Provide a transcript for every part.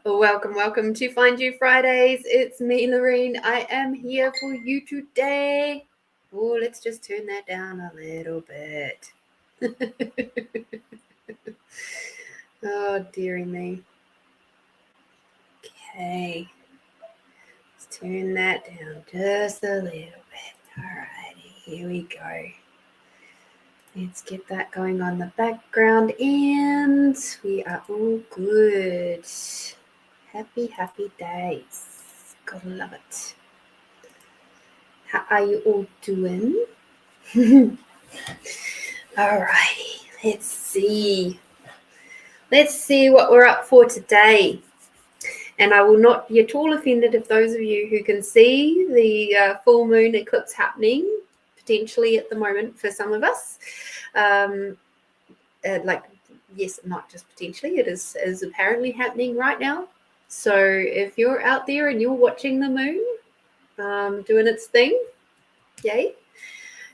Welcome to Find You Fridays. It's me, Lorene. I am here for you today. Oh, let's just turn that down a little bit. Oh, dearie me. Okay. Let's turn that down just a little bit. Alrighty, here we go. Let's get that going on the background, and we are all good. Happy days. Gotta love it. How are you all doing? Alrighty, let's see. Let's see what we're up for today. And I will not be at all offended if those of you who can see the full moon eclipse happening, potentially at the moment for some of us, yes, not just potentially, it is apparently happening right now. So if you're out there and you're watching the moon doing its thing, yay.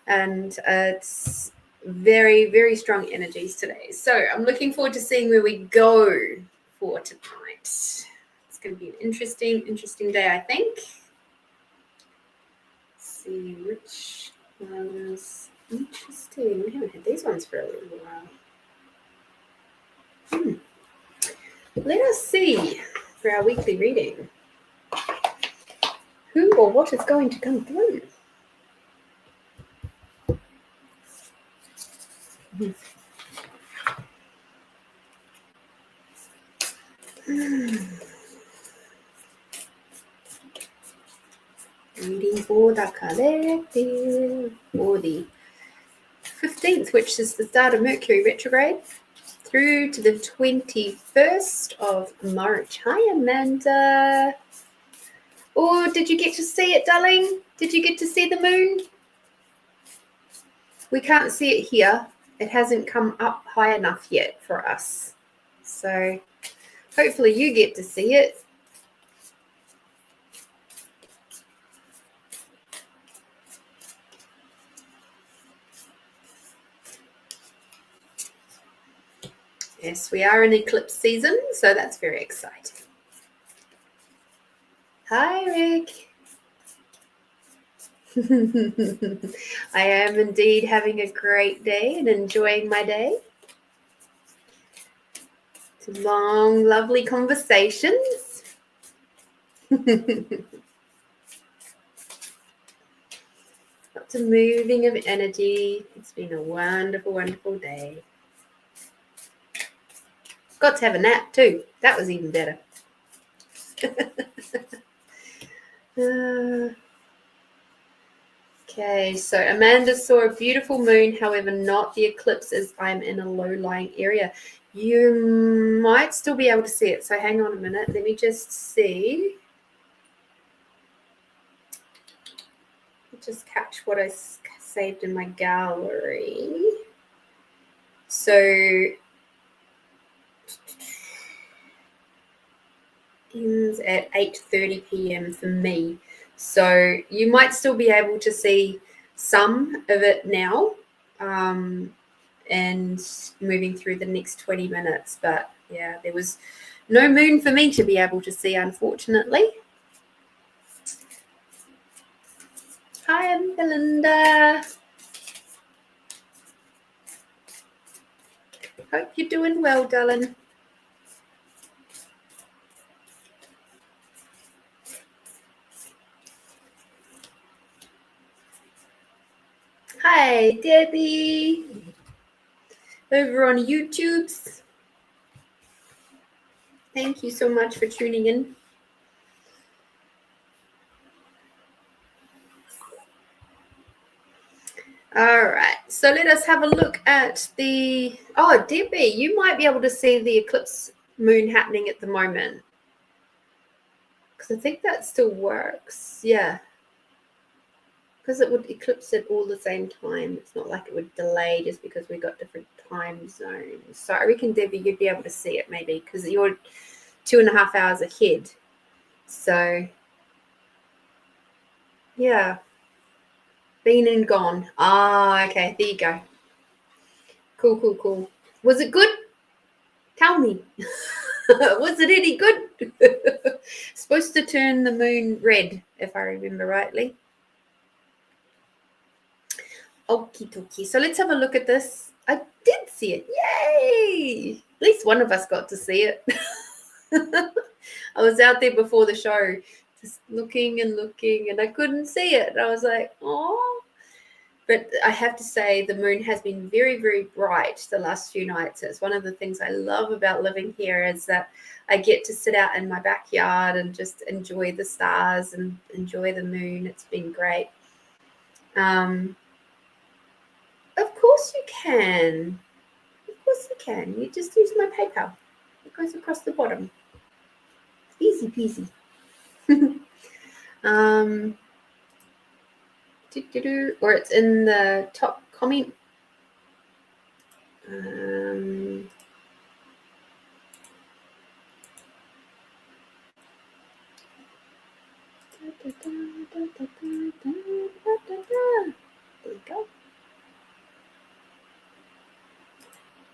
And it's very, very strong energies today. So I'm looking forward to seeing where we go for tonight. It's going to be an interesting day, I think. Let's see which one is interesting. We haven't had these ones for a little while. Let us see for our weekly reading who or what is going to come through. Reading for the collective for the 15th, which is the start of Mercury retrograde, through to the 21st of March. Hi, Amanda. Oh, did you get to see it, darling? Did you get to see the moon? We can't see it here. It hasn't come up high enough yet for us. So hopefully you get to see it. Yes, we are in eclipse season, so that's very exciting. Hi, Rick. I am indeed having a great day and enjoying my day. Some long, lovely conversations. Lots of moving of energy. It's been a wonderful, wonderful day. Got to have a nap too. That was even better. Okay, so Amanda saw a beautiful moon, however, not the eclipse as I'm in a low-lying area. You might still be able to see it, so hang on a minute. Let me just see. Just catch what I saved in my gallery. So ends at 8:30 p.m. for me. So you might still be able to see some of it now and moving through the next 20 minutes. But yeah, there was no moon for me to be able to see, unfortunately. Hi, I'm Belinda. Hope you're doing well, darling. Hi, Debbie. Over on YouTube. Thank you so much for tuning in. All right, so let us have a look at the, oh, Debbie, you might be able to see the eclipse moon happening at the moment. Because I think that still works. Yeah. Because it would eclipse at all the same time. It's not like it would delay just because we got different time zones. So I reckon, Debbie, you'd be able to see it maybe because you're 2.5 hours ahead. So, yeah. Been and gone. Ah, okay. There you go. Cool, cool, cool. Was it good? Tell me. Was it any good? Supposed to turn the moon red, if I remember rightly. Okie dokie. So let's have a look at this. I did see it. Yay! At least one of us got to see it. I was out there before the show, just looking and looking, and I couldn't see it. I was like, oh. But I have to say, the moon has been very, very bright the last few nights. It's one of the things I love about living here is that I get to sit out in my backyard and just enjoy the stars and enjoy the moon. It's been great. Of course you can. Of course you can. You just use my PayPal. It goes across the bottom. Easy peasy. Or it's in the top comment. There you go.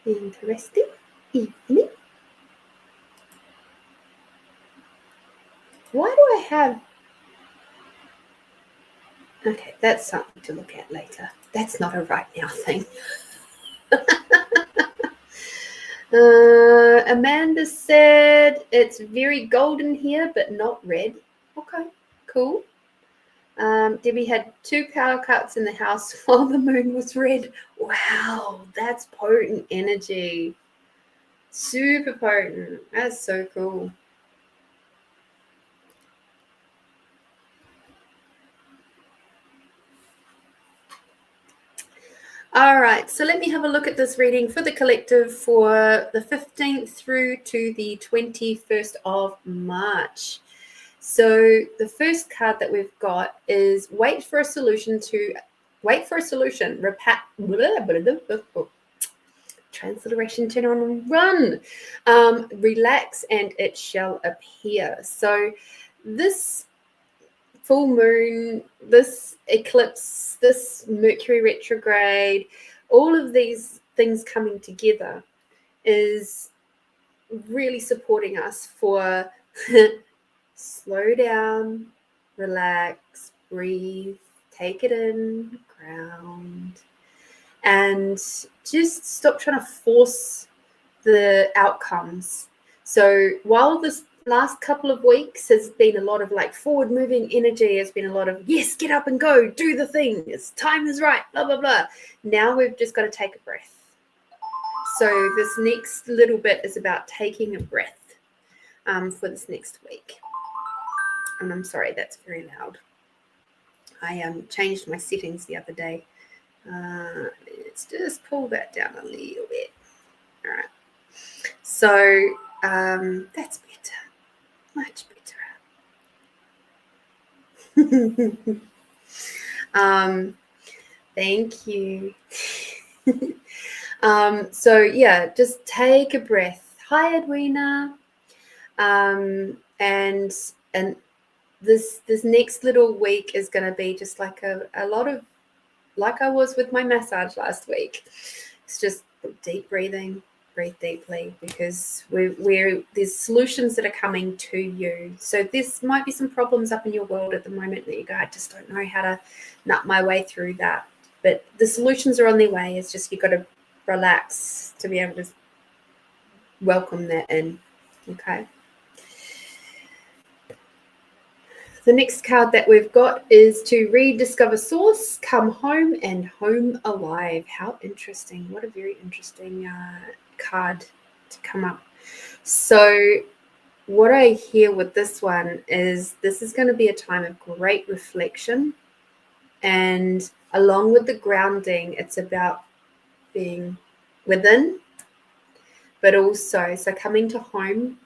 Interesting evening. Why do I have... Okay, that's something to look at later. That's not a right now thing. Amanda said it's very golden here, but not red. Okay, cool. Debbie had 2 power cuts in the house while the moon was red. Wow, that's potent energy. Super potent. That's so cool. All right, so let me have a look at this reading for the collective for the 15th through to the 21st of March. So the first card that we've got is wait for a solution. Transliteration, turn on and run. Relax and it shall appear. So this full moon, this eclipse, this Mercury retrograde, all of these things coming together is really supporting us for slow down, relax, breathe, take it in, ground, and just stop trying to force the outcomes. So while this last couple of weeks has been a lot of like forward moving energy, has been a lot of yes, get up and go, do the thing, it's time is right, blah blah blah. Now we've just got to take a breath. So this next little bit is about taking a breath for this next week. And I'm sorry, that's very loud. I changed my settings the other day. Let's just pull that down a little bit. All right. So that's better. Much better. Thank you. So yeah, just take a breath. Hi, Edwina. And this next little week is going to be just like a lot of, like I was with my massage last week. It's just deep breathing, breathe deeply, because there's solutions that are coming to you. So this might be some problems up in your world at the moment that you go, I just don't know how to nut my way through that. But the solutions are on their way. It's just you've got to relax to be able to welcome that in. Okay. The next card that we've got is to rediscover source, come home, and home alive. How interesting. What a very interesting card to come up. So what I hear with this one is this is going to be a time of great reflection and along with the grounding, it's about being within, but also so coming to home,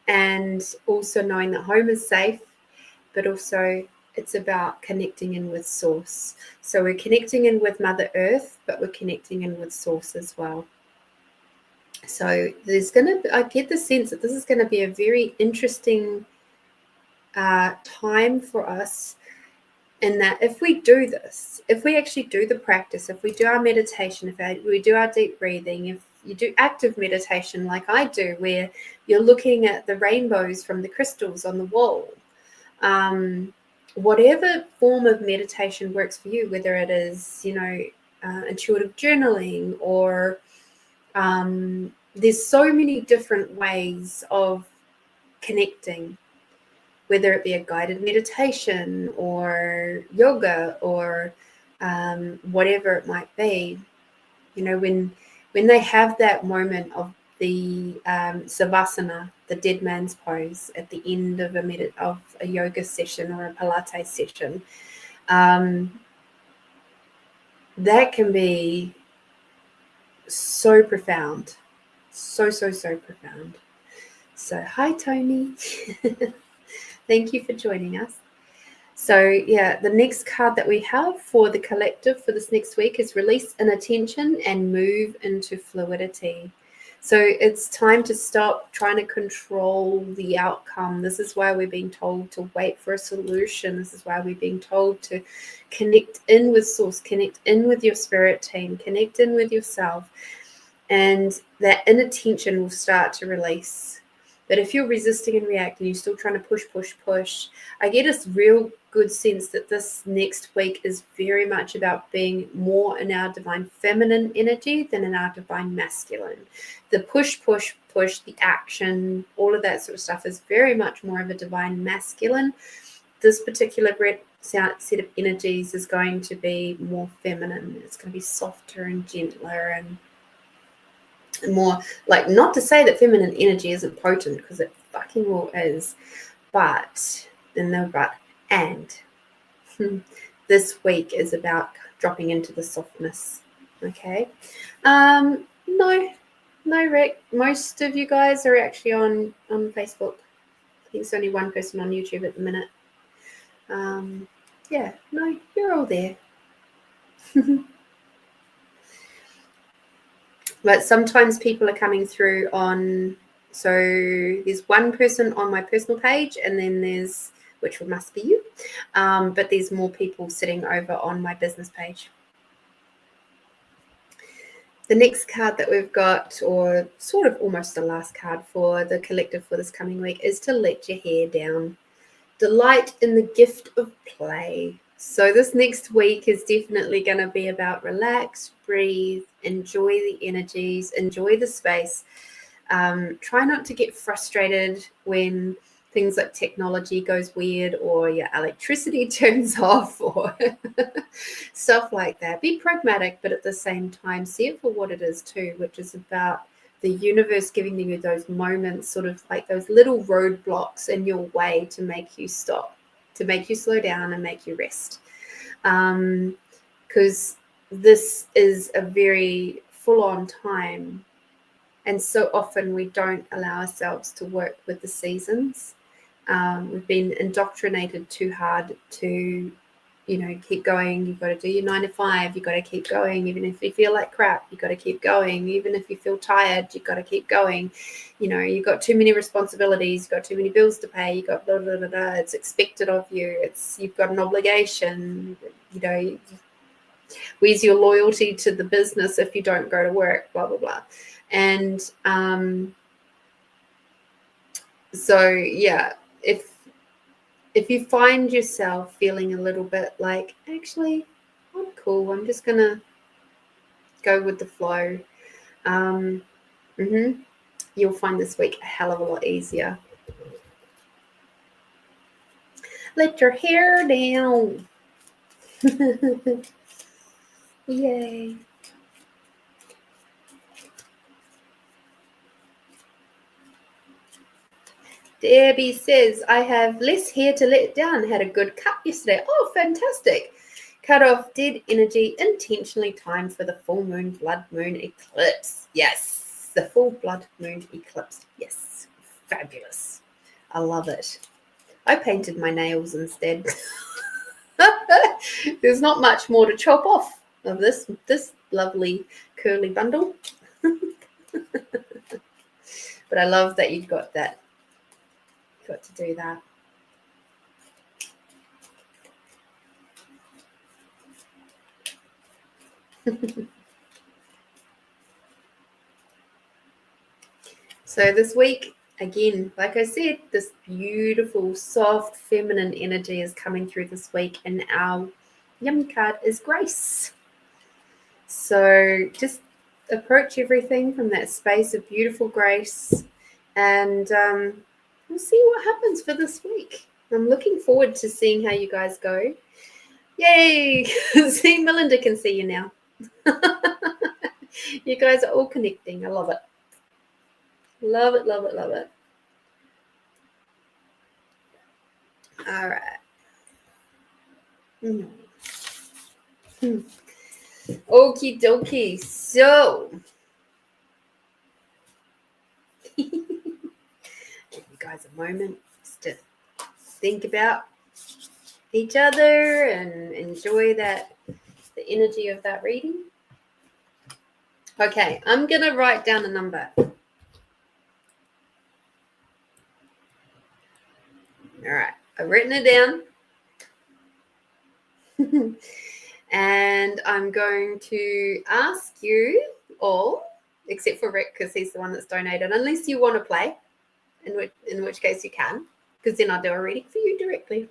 and also knowing that home is safe, but also it's about connecting in with source. So we're connecting in with Mother Earth, but we're connecting in with source as well. So I get the sense that this is going to be a very interesting time for us, in that if we do this, if we actually do the practice, if we do our meditation, if we do our deep breathing, if you do active meditation like I do, where you're looking at the rainbows from the crystals on the wall, whatever form of meditation works for you, whether it is, intuitive journaling, or there's so many different ways of connecting, whether it be a guided meditation or yoga or whatever it might be. When they have that moment of the savasana, the dead man's pose, at the end of a yoga session or a Pilates session, that can be so profound, so profound. So hi, Tony. Thank you for joining us. So yeah, the next card that we have for the collective for this next week is release inattention and move into fluidity. So it's time to stop trying to control the outcome. This is why we're being told to wait for a solution. This is why we're being told to connect in with source, connect in with your spirit team, connect in with yourself. And that inattention will start to release. But if you're resisting and reacting, you're still trying to push, I get a real good sense that this next week is very much about being more in our divine feminine energy than in our divine masculine. The push, the action, all of that sort of stuff is very much more of a divine masculine. This particular set of energies is going to be more feminine. It's going to be softer and gentler and more, like, not to say that feminine energy isn't potent, because it fucking well is, but this week is about dropping into the softness. Okay. No, Rick, most of you guys are actually on Facebook. I think it's only one person on YouTube at the minute. Yeah, no, you're all there. But sometimes people are coming through on, so there's one person on my personal page, and then there's, which must be you, but there's more people sitting over on my business page. The next card that we've got, or sort of almost the last card for the collective for this coming week, is to let your hair down. Delight in the gift of play. So this next week is definitely going to be about relax, breathe, enjoy the energies, enjoy the space. Try not to get frustrated when things like technology goes weird, or your electricity turns off, or stuff like that. Be pragmatic, but at the same time, see it for what it is too, which is about the universe giving you those moments, sort of like those little roadblocks in your way to make you stop, to make you slow down and make you rest. Because this is a very full-on time. And so often we don't allow ourselves to work with the seasons. We've been indoctrinated too hard to, keep going. You've got to do your 9 to 5. You've got to keep going. Even if you feel like crap, you've got to keep going. Even if you feel tired, you've got to keep going. You've got too many responsibilities. You've got too many bills to pay. You've got blah, blah, blah, blah. It's expected of you. You've got an obligation. Where's your loyalty to the business if you don't go to work? Blah, blah, blah. And so, yeah, if you find yourself feeling a little bit like, actually, I'm cool, I'm just going to go with the flow, you'll find this week a hell of a lot easier. Let your hair down. Yay. Debbie says, I have less hair to let down. Had a good cut yesterday. Oh, fantastic. Cut off dead energy intentionally timed for the full moon, blood moon eclipse. Yes, the full blood moon eclipse. Yes, fabulous. I love it. I painted my nails instead. There's not much more to chop off of this lovely curly bundle. But I love that you got that. Got to do that. So this week, again, like I said, this beautiful, soft, feminine energy is coming through this week, and our yummy card is grace. So just approach everything from that space of beautiful grace, and we'll see what happens for this week. I'm looking forward to seeing how you guys go. Yay! See, Melinda can see you now. You guys are all connecting. I love it. Love it, love it, love it. All right. Okie dokie. So, give you guys a moment just to think about each other and enjoy the energy of that reading. Okay, I'm going to write down a number. All right, I've written it down. And I'm going to ask you all, except for Rick, because he's the one that's donated, unless you want to play, in which case you can, because then I'll do a reading for you directly.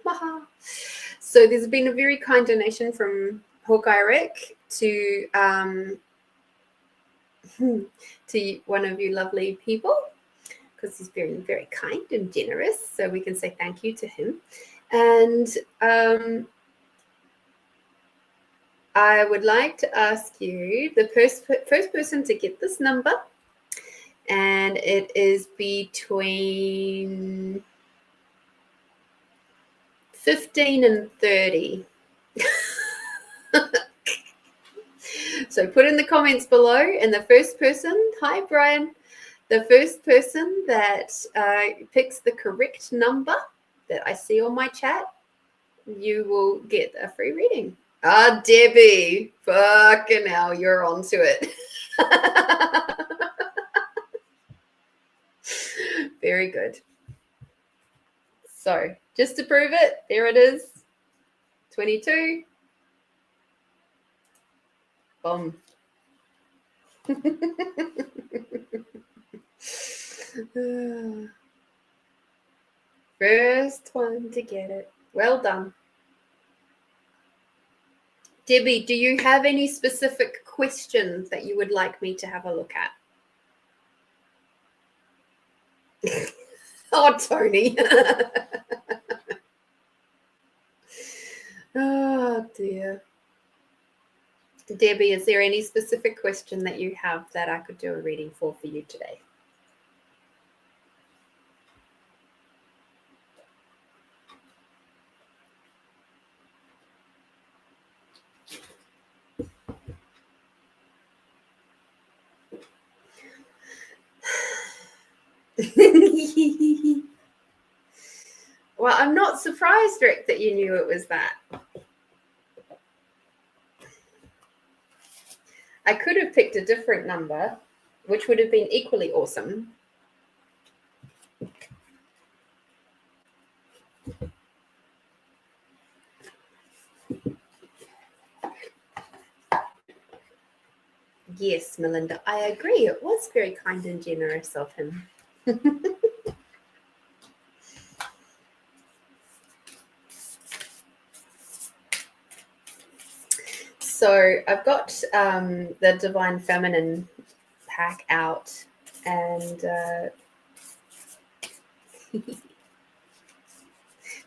So there's been a very kind donation from Hawkeye Rick to one of you lovely people, because he's very, very kind and generous. So we can say thank you to him. And I would like to ask you, the first person to get this number, and it is between 15 and 30. So put in the comments below, and the first person, hi Brian, the first person that picks the correct number that I see on my chat, you will get a free reading. Ah, Debbie, fucking hell, you're onto it. Very good. So just to prove it, there it is, 22. Boom. First one to get it. Well done. Debbie, do you have any specific questions that you would like me to have a look at? Oh, Tony. Oh, dear. Debbie, is there any specific question that you have that I could do a reading for you today? Well, I'm not surprised, Rick, that you knew it was that. I could have picked a different number, which would have been equally awesome. Yes, Melinda, I agree. It was very kind and generous of him. So I've got the Divine Feminine pack out, and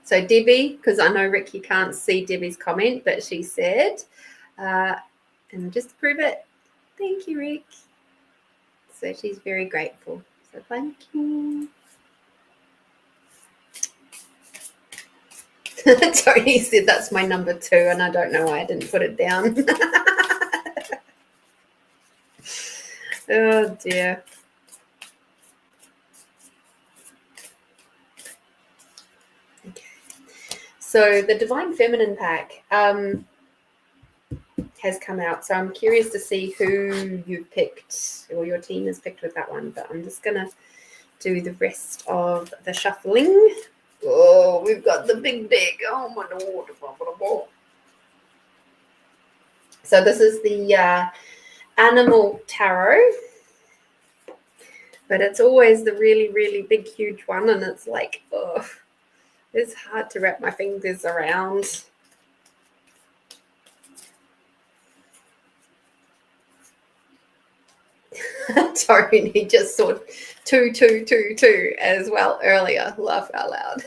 so Debbie, because I know Rick, you can't see Debbie's comment, but she said, and just to prove it, thank you, Rick. So she's very grateful. So thank you. Tony said that's my number 2, and I don't know why I didn't put it down. Oh dear. Okay. So the Divine Feminine pack has come out. So I'm curious to see who you picked, or your team has picked with that one. But I'm just gonna do the rest of the shuffling. Oh, we've got the big deck. Oh my lord. So this is the Animal Tarot. But it's always the really, really big, huge one. And it's like, oh, it's hard to wrap my fingers around. Tony just saw 2 as well earlier. Laugh out loud.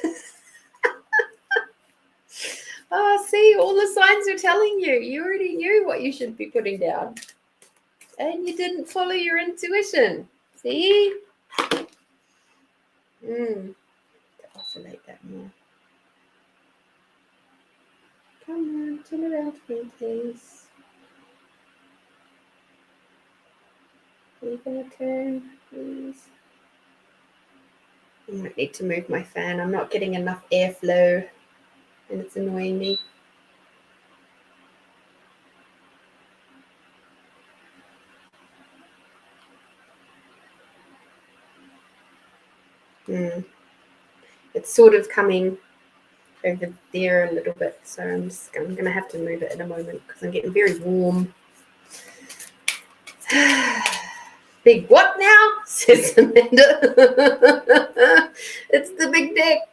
Oh, see, all the signs are telling you. You already knew what you should be putting down. And you didn't follow your intuition. See? To oscillate that more. Come on, turn around to me, please. Are you going to turn, please? I might need to move my fan. I'm not getting enough airflow, and it's annoying me. It's sort of coming over there a little bit, so I'm going to have to move it in a moment because I'm getting very warm. Big what now? Says Amanda. It's the big deck.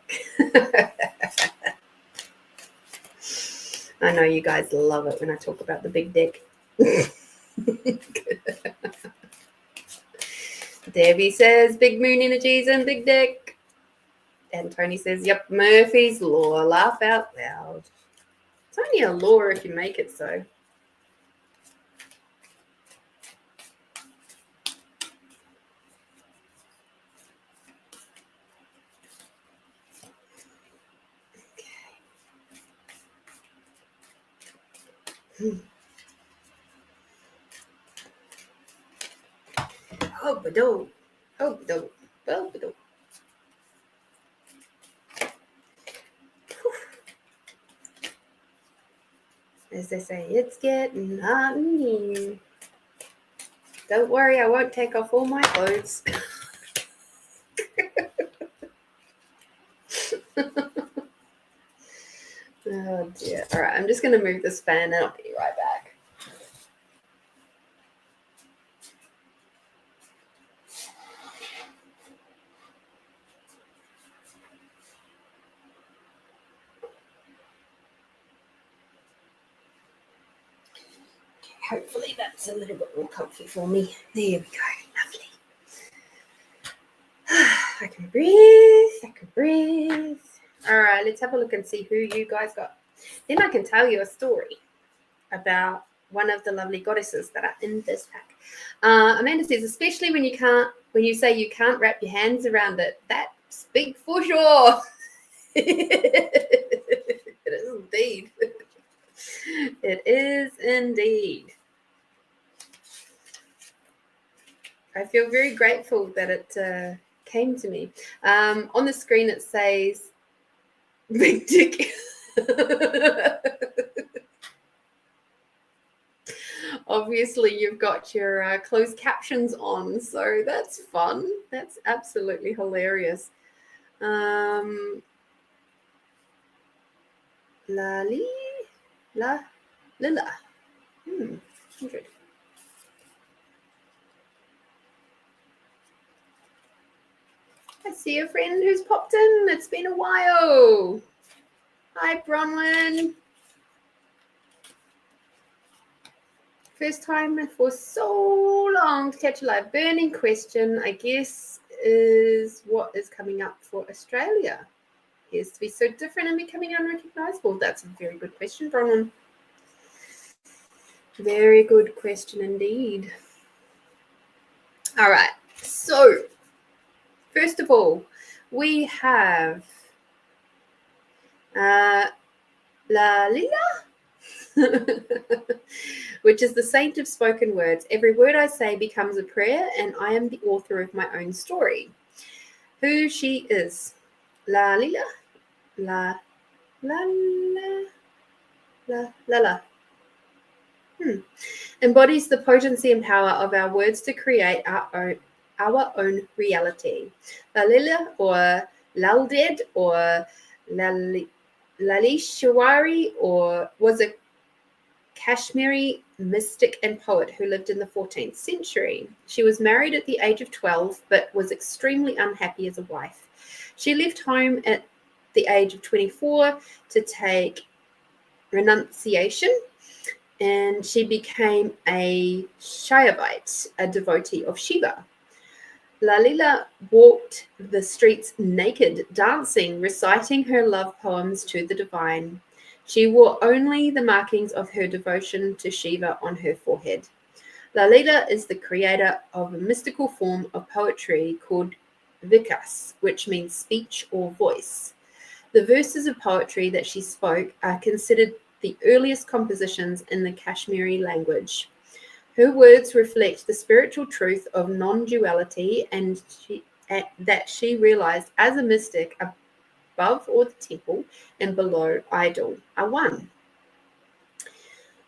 I know you guys love it when I talk about the big deck. Debbie says big moon energies and big deck. And Tony says, yep, Murphy's Law. Laugh out loud. It's only a law if you make it so. Oh, but as they say, it's getting hot in here. Don't worry, I won't take off all my clothes. Oh dear. All right, I'm just going to move this fan and I'll be right back. Hopefully that's a little bit more comfy for me. There we go. Lovely. I can breathe. All right, let's have a look and see who you guys got. Then I can tell you a story about one of the lovely goddesses that are in this pack. Amanda says, especially when you say you can't wrap your hands around it, that's big for sure. It is indeed. It is indeed. I feel very grateful that it came to me. On the screen it says big dick. Obviously you've got your closed captions on, so that's fun. That's absolutely hilarious. Lali la lila. 100. I see a friend who's popped in. It's been a while. Hi, Bronwyn. First time for so long to catch a live. Burning question, I guess, is what is coming up for Australia? Appears to be so different and becoming unrecognizable. That's a very good question, Bronwyn. Very good question indeed. All right. So, first of all, we have La Lila, which is the saint of spoken words. Every word I say becomes a prayer, and I am the author of my own story. Who she is. La Lila, la la la la la la. Embodies the potency and power of our words to create our own reality. Lalila or Lalded or Lalishwari or was a Kashmiri mystic and poet who lived in the 14th century. She was married at the age of 12 but was extremely unhappy as a wife. She left home at the age of 24 to take renunciation, and she became a Shaivite, a devotee of Shiva. Lalila walked the streets naked, dancing, reciting her love poems to the divine. She wore only the markings of her devotion to Shiva on her forehead. Lalila is the creator of a mystical form of poetry called Vikas, which means speech or voice. The verses of poetry that she spoke are considered the earliest compositions in the Kashmiri language. Her words reflect the spiritual truth of non-duality and that she realized as a mystic above all the temple and below idol are one.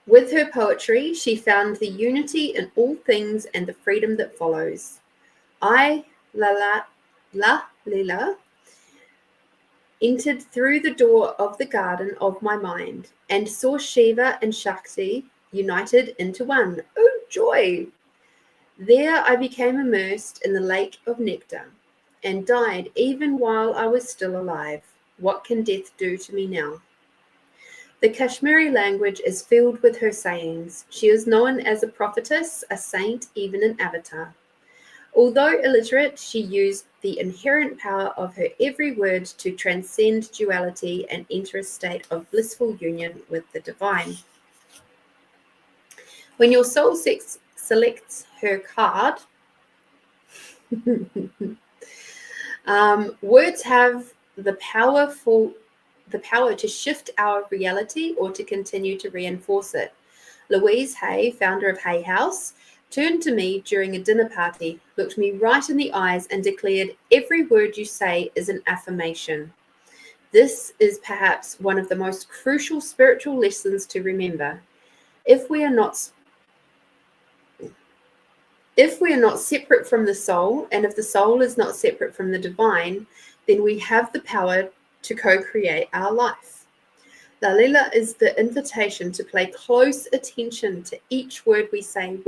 With her poetry, she found the unity in all things and the freedom that follows. I, Lila, entered through the door of the garden of my mind and saw Shiva and Shakti united into one. Oh, joy! There I became immersed in the lake of nectar and died even while I was still alive. What can death do to me now? The Kashmiri language is filled with her sayings. She is known as a prophetess, a saint, even an avatar. Although illiterate, she used the inherent power of her every word to transcend duality and enter a state of blissful union with the divine. When your soul selects her card, words have the power to shift our reality or to continue to reinforce it. Louise Hay, founder of Hay House, turned to me during a dinner party, looked me right in the eyes and declared, "Every word you say is an affirmation." This is perhaps one of the most crucial spiritual lessons to remember. If we are not separate from the soul, and if the soul is not separate from the divine, then we have the power to co-create our life. Lalila is the invitation to pay close attention to each word we say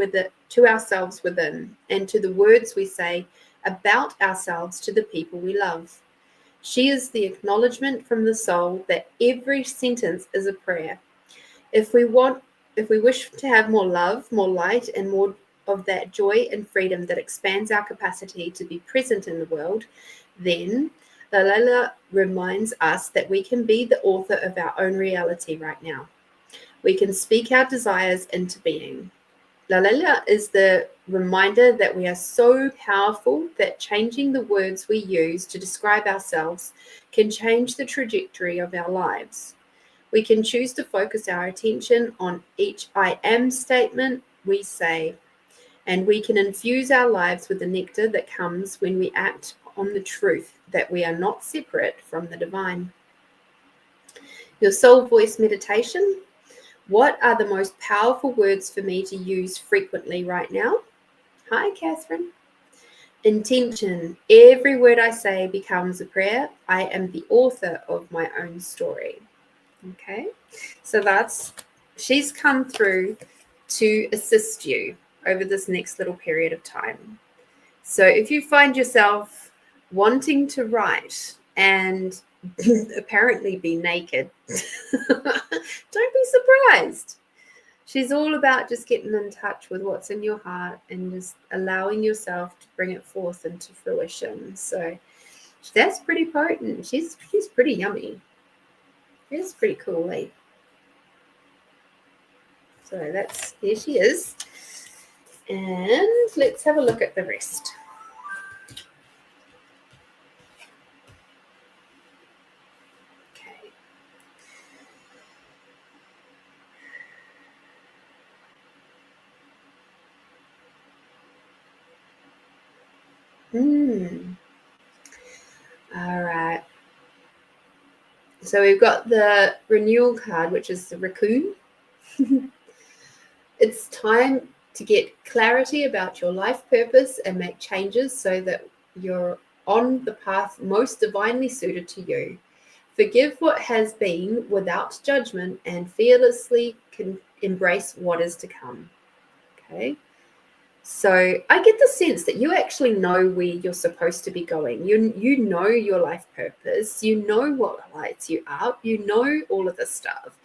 to ourselves within, and to the words we say about ourselves to the people we love. She is the acknowledgement from the soul that every sentence is a prayer. If we wish to have more love, more light, and more of that joy and freedom that expands our capacity to be present in the world, then Lalila reminds us that we can be the author of our own reality right now. We can speak our desires into being. Lalila is the reminder that we are so powerful that changing the words we use to describe ourselves can change the trajectory of our lives. We can choose to focus our attention on each I am statement we say, and we can infuse our lives with the nectar that comes when we act on the truth that we are not separate from the divine. Your soul voice meditation. What are the most powerful words for me to use frequently right now? Hi, Catherine. Intention. Every word I say becomes a prayer. I am the author of my own story. Okay, so she's come through to assist you over this next little period of time. So if you find yourself wanting to write and apparently be naked, don't be surprised. She's all about just getting in touch with what's in your heart and just allowing yourself to bring it forth into fruition. So that's pretty potent. She's pretty yummy. It's pretty cool, eh? So here she is. And let's have a look at the rest. Okay. All right. So we've got the renewal card, which is the raccoon. It's time to get clarity about your life purpose and make changes so that you're on the path most divinely suited to you. Forgive what has been without judgment and fearlessly can embrace what is to come. Okay. So I get the sense that you actually know where you're supposed to be going. You know your life purpose. You know what lights you up. You know all of this stuff.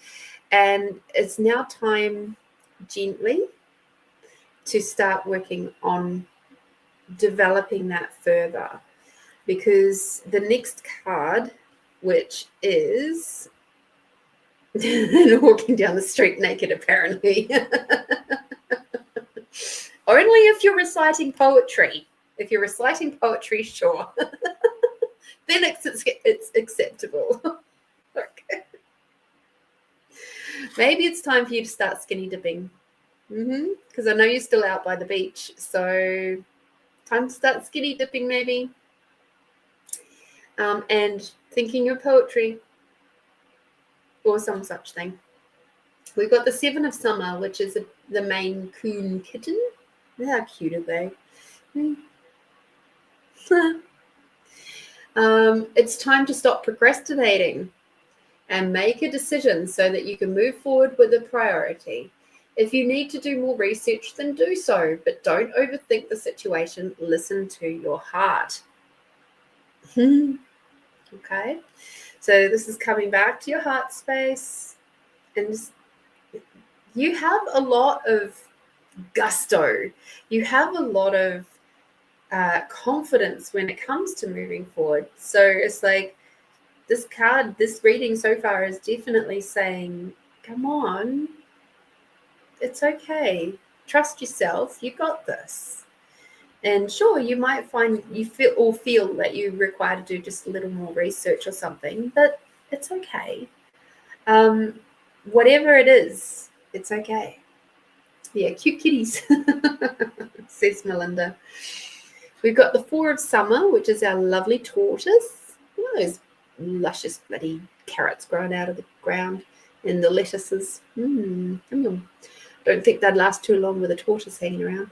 And it's now time gently to start working on developing that further. Because the next card, which is walking down the street naked, apparently. Only if you're reciting poetry. If you're reciting poetry, sure. Then it's acceptable. Okay. Maybe it's time for you to start skinny dipping. Because I know you're still out by the beach. So time to start skinny dipping maybe. And thinking your poetry or some such thing. We've got the Seven of Summer, which is the Maine Coon kitten. How cute are they? It's time to stop procrastinating and make a decision so that you can move forward with a priority. If you need to do more research, then do so, but don't overthink the situation. Listen to your heart. Okay, so this is coming back to your heart space, and you have a lot of gusto. You have a lot of confidence when it comes to moving forward. So it's like this card, this reading so far is definitely saying, come on, it's okay. Trust yourself. You got this. And sure, you might find you feel that you require to do just a little more research or something, but it's okay. Whatever it is, it's okay. Yeah, cute kitties, says Melinda. We've got the Four of Summer, which is our lovely tortoise. You know, those luscious bloody carrots growing out of the ground and the lettuces. Don't think they'd last too long with a tortoise hanging around.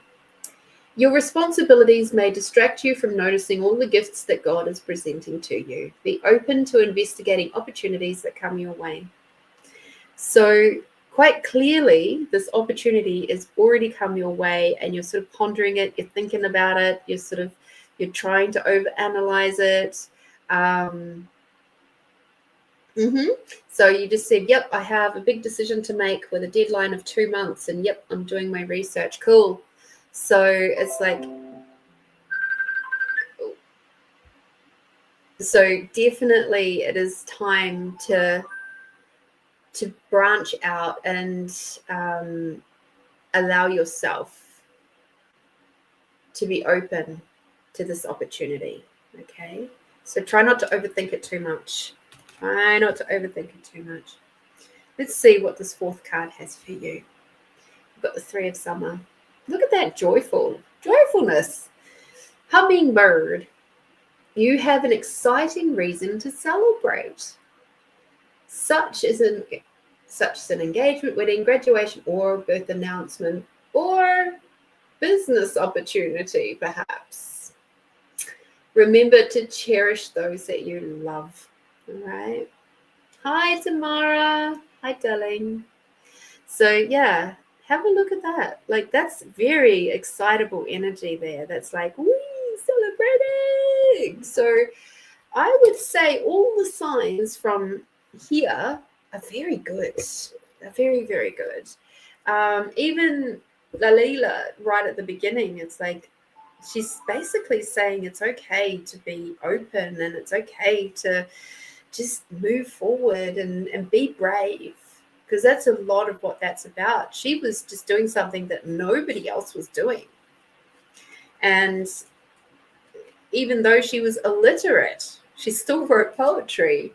Your responsibilities may distract you from noticing all the gifts that God is presenting to you. Be open to investigating opportunities that come your way. So quite clearly, this opportunity has already come your way and you're sort of pondering it, you're thinking about it, you're trying to overanalyze it. So you just said, yep, I have a big decision to make with a deadline of 2 months, and yep, I'm doing my research. Cool. So it's like, so definitely it is time to branch out and allow yourself to be open to this opportunity. Okay, so try not to overthink it too much. Try not to overthink it too much. Let's see what this fourth card has for you. We've got the Three of Summer. Look at that joyfulness. Hummingbird. You have an exciting reason to celebrate. Such as an engagement, wedding, graduation, or birth announcement, or business opportunity, perhaps. Remember to cherish those that you love. All right. Hi, Tamara. Hi, darling. So, yeah, have a look at that. Like, that's very excitable energy there. That's like, wee, celebrating. So, I would say all the signs from here are very good. They're very, very good. Even Lalila, right at the beginning, it's like she's basically saying it's okay to be open and it's okay to just move forward and be brave, because that's a lot of what that's about. She was just doing something that nobody else was doing. And even though she was illiterate, she still wrote poetry.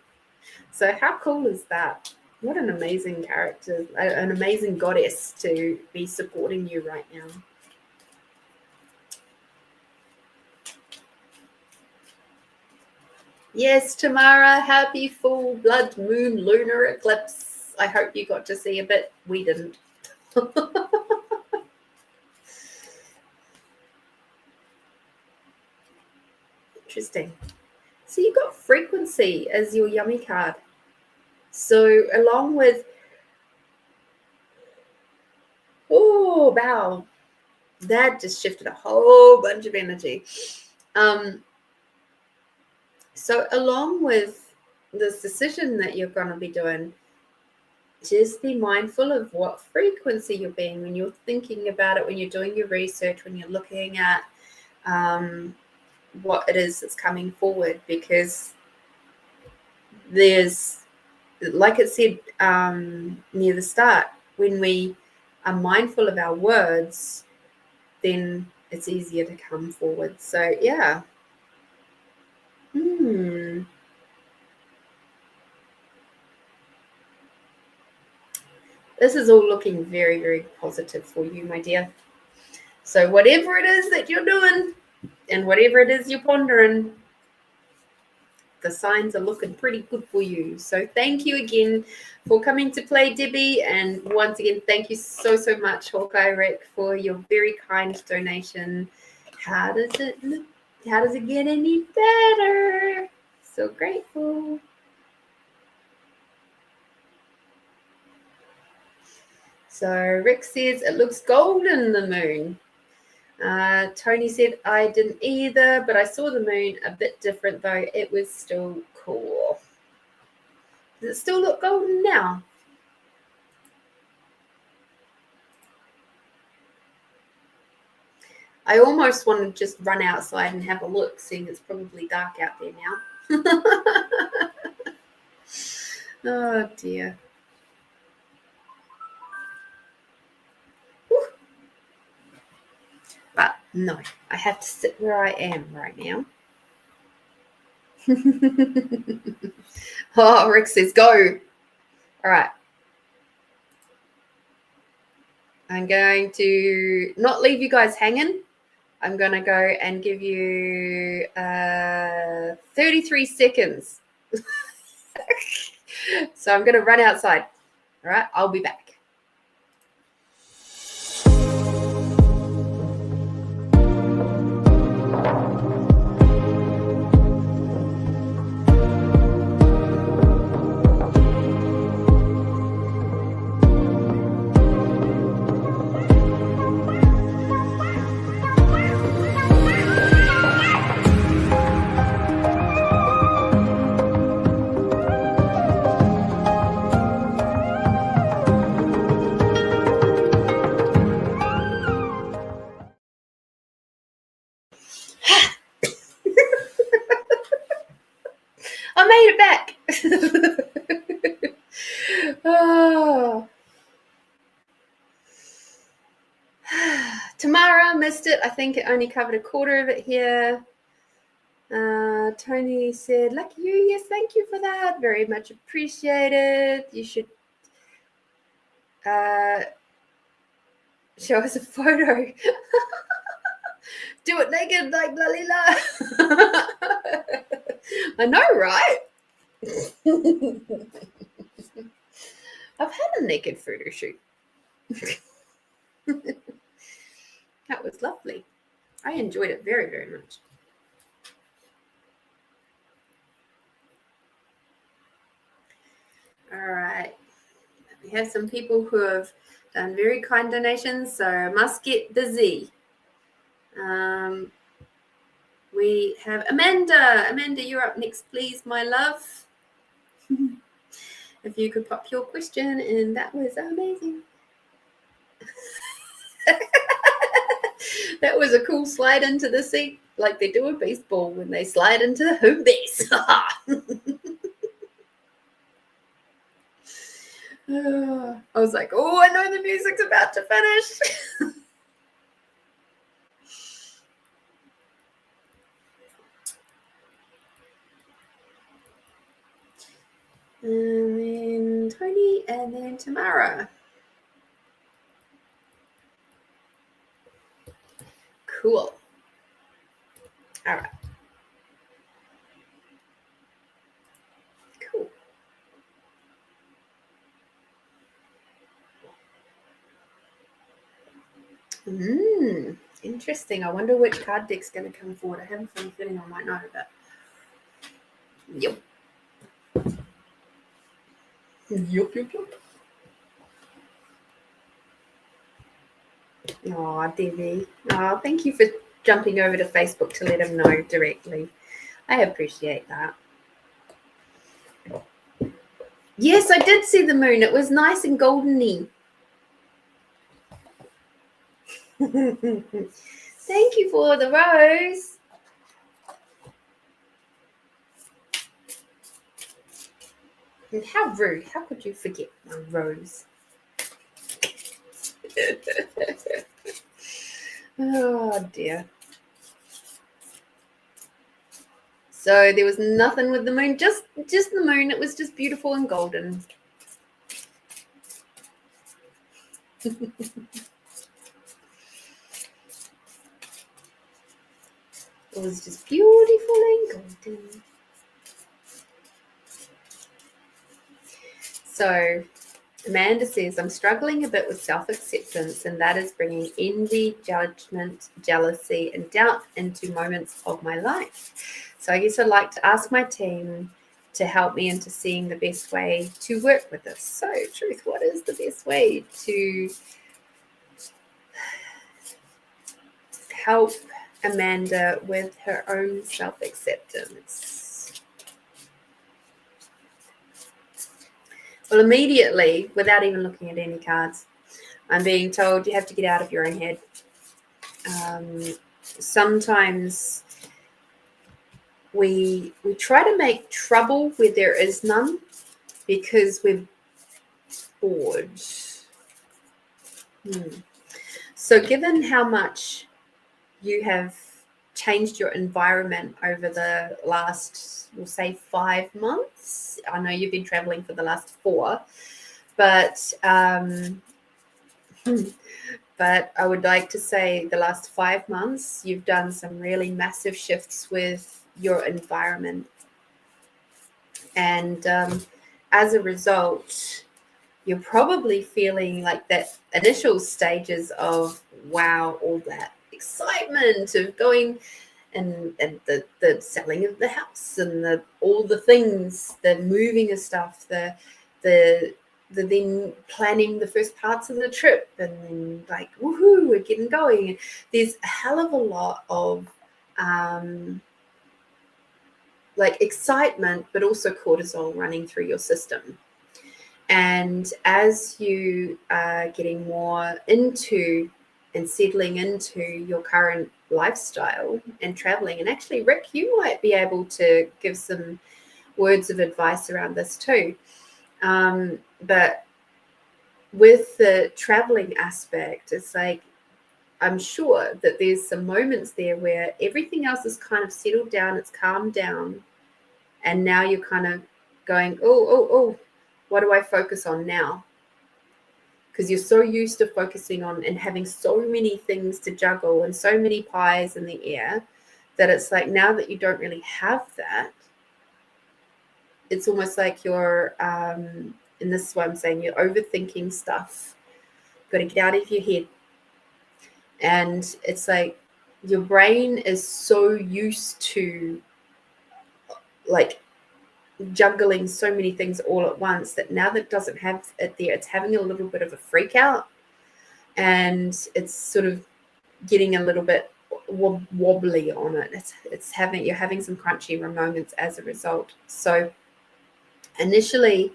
So how cool is that? What an amazing character, an amazing goddess to be supporting you right now. Yes, Tamara, happy full blood moon lunar eclipse. I hope you got to see a bit. We didn't. Interesting. So you got frequency as your yummy card. So along with, oh, wow, that just shifted a whole bunch of energy. So along with this decision that you're going to be doing, just be mindful of what frequency you're being when you're thinking about it, when you're doing your research, when you're looking at what it is that's coming forward, because there's, like it said near the start, when we are mindful of our words, then it's easier to come forward. So yeah. This is all looking very, very positive for you, my dear. So whatever it is that you're doing and whatever it is you're pondering, the signs are looking pretty good for you. So thank you again for coming to play, Debbie. And once again, thank you so, so much, Hawkeye Rick, for your very kind donation. How does it look? How does it get any better? So grateful. So Rick says it looks golden, the moon. Tony said, I didn't either, but I saw the moon a bit different, though. It was still cool. Does it still look golden now? I almost want to just run outside and have a look, seeing it's probably dark out there now. Oh, dear. Whew. But no, I have to sit where I am right now. Oh, Rick says, go. All right. I'm going to not leave you guys hanging. I'm going to go and give you 33 seconds. So I'm going to run outside. All right, I'll be back. I made it back. Oh. Tamara missed it. I think it only covered a quarter of it here. Tony said, lucky you. Yes, thank you for that. Very much appreciated. You should show us a photo. Do it naked like Lalila. I know, right? I've had a naked photo shoot. That was lovely. I enjoyed it very, very much. All right. We have some people who have done very kind donations, so I must get busy. We have Amanda. Amanda, you're up next, please, my love. If you could pop your question, and that was amazing. That was a cool slide into the seat, like they do in baseball when they slide into the home base. I was like, oh, I know the music's about to finish. And then Tony, and then Tamara. Cool. All right. Interesting. I wonder which card deck's going to come forward. I have a funny feeling I might know that. Yep. Yup. Oh, Debbie. Oh, thank you for jumping over to Facebook to let him know directly. I appreciate that. Yes, I did see the moon. It was nice and golden-y. Thank you for the rose. And how rude. How could you forget my rose? Oh, dear. So there was nothing with the moon, just the moon. It was just beautiful and golden. It was just beautiful and golden. So Amanda says, I'm struggling a bit with self-acceptance, and that is bringing envy, judgment, jealousy, and doubt into moments of my life. So I guess I'd like to ask my team to help me into seeing the best way to work with this. So, Truth, what is the best way to help Amanda with her own self-acceptance? Well, immediately, without even looking at any cards, I'm being told you have to get out of your own head. Sometimes we try to make trouble where there is none because we're bored. So given how much you have changed your environment over the last, we'll say, 5 months. I know you've been traveling for the last 4, but but I would like to say the last 5 months, you've done some really massive shifts with your environment. And as a result, you're probably feeling like that initial stages of, wow, all that excitement of going and the selling of the house and all the things, the moving of stuff, the then planning the first parts of the trip, and then like, woohoo, we're getting going. There's a hell of a lot of like excitement, but also cortisol running through your system. And as you are getting more into and settling into your current lifestyle and traveling, and actually, Rick, you might be able to give some words of advice around this too. But with the traveling aspect, it's like, I'm sure that there's some moments there where everything else is kind of settled down, it's calmed down, and now you're kind of going, oh, what do I focus on now? Because you're so used to focusing on and having so many things to juggle and so many pies in the air that it's like, now that you don't really have that, it's almost like you're, and this is what I'm saying, you're overthinking stuff. You've got to get out of your head. And it's like your brain is so used to like juggling so many things all at once that now that it doesn't have it there, it's having a little bit of a freak out, and it's sort of getting a little bit wobbly on it. You're having some crunchy moments as a result. So initially,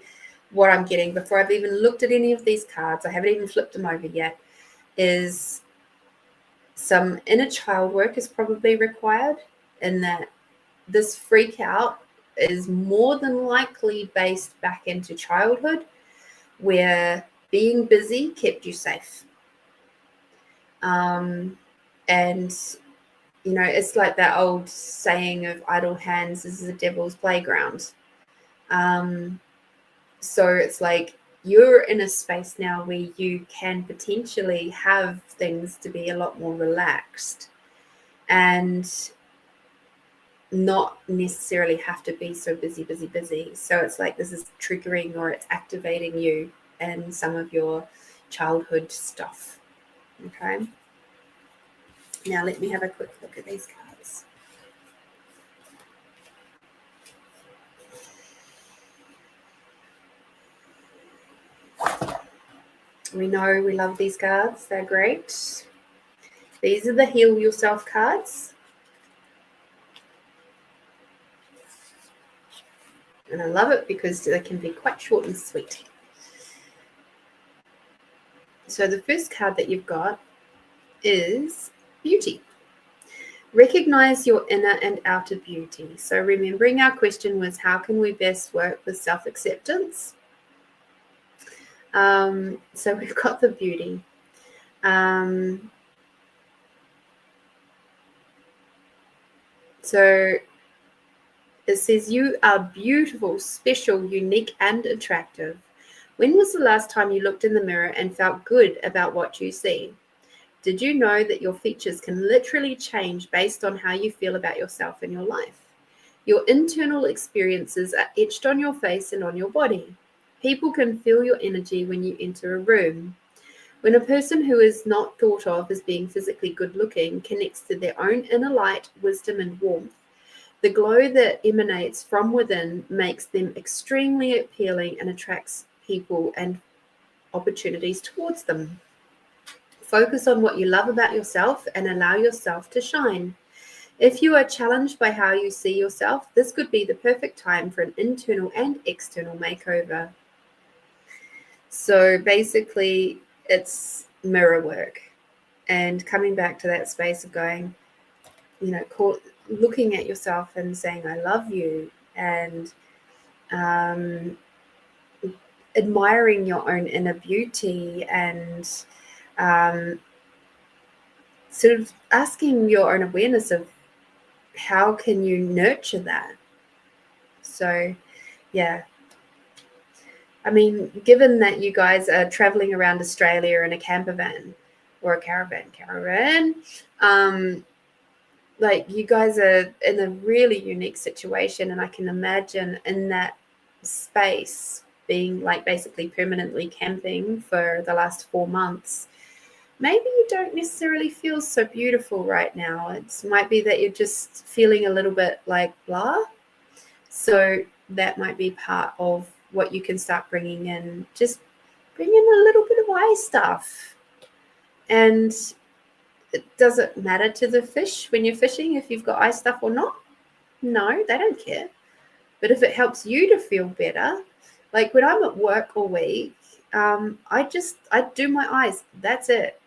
what I'm getting before I've even looked at any of these cards, I haven't even flipped them over yet, is some inner child work is probably required, in that this freak out is more than likely based back into childhood, where being busy kept you safe. And, you know, it's like that old saying of idle hands is the devil's playground. So it's like you're in a space now where you can potentially have things to be a lot more relaxed and not necessarily have to be so busy. So it's like this is triggering, or it's activating you and some of your childhood stuff. Okay. Now let me have a quick look at these cards. We know we love these cards. They're great. These are the Heal Yourself cards. And I love it because they can be quite short and sweet. So the first card that you've got is Beauty. Recognize your inner and outer beauty. So remembering our question was, how can we best work with self-acceptance? So we've got the beauty. So it says, you are beautiful, special, unique, and attractive. When was the last time you looked in the mirror and felt good about what you see? Did you know that your features can literally change based on how you feel about yourself and your life? Your internal experiences are etched on your face and on your body. People can feel your energy when you enter a room. When a person who is not thought of as being physically good looking connects to their own inner light, wisdom, and warmth, the glow that emanates from within makes them extremely appealing and attracts people and opportunities towards them. Focus on what you love about yourself and allow yourself to shine. If you are challenged by how you see yourself, this could be the perfect time for an internal and external makeover. So basically, it's mirror work and coming back to that space of going, looking at yourself and saying, I love you, and admiring your own inner beauty, and sort of asking your own awareness of how can you nurture that. So yeah, I mean, given that you guys are traveling around Australia in a camper van or a caravan, like, you guys are in a really unique situation, and I can imagine in that space being like basically permanently camping for the last 4 months. Maybe you don't necessarily feel so beautiful right now. It might be that you're just feeling a little bit like blah. So that might be part of what you can start bringing in. Just bring in a little bit of eye stuff. And does it matter to the fish when you're fishing if you've got eye stuff or not? No, they don't care. But if it helps you to feel better, like when I'm at work all week, I do my eyes. That's it.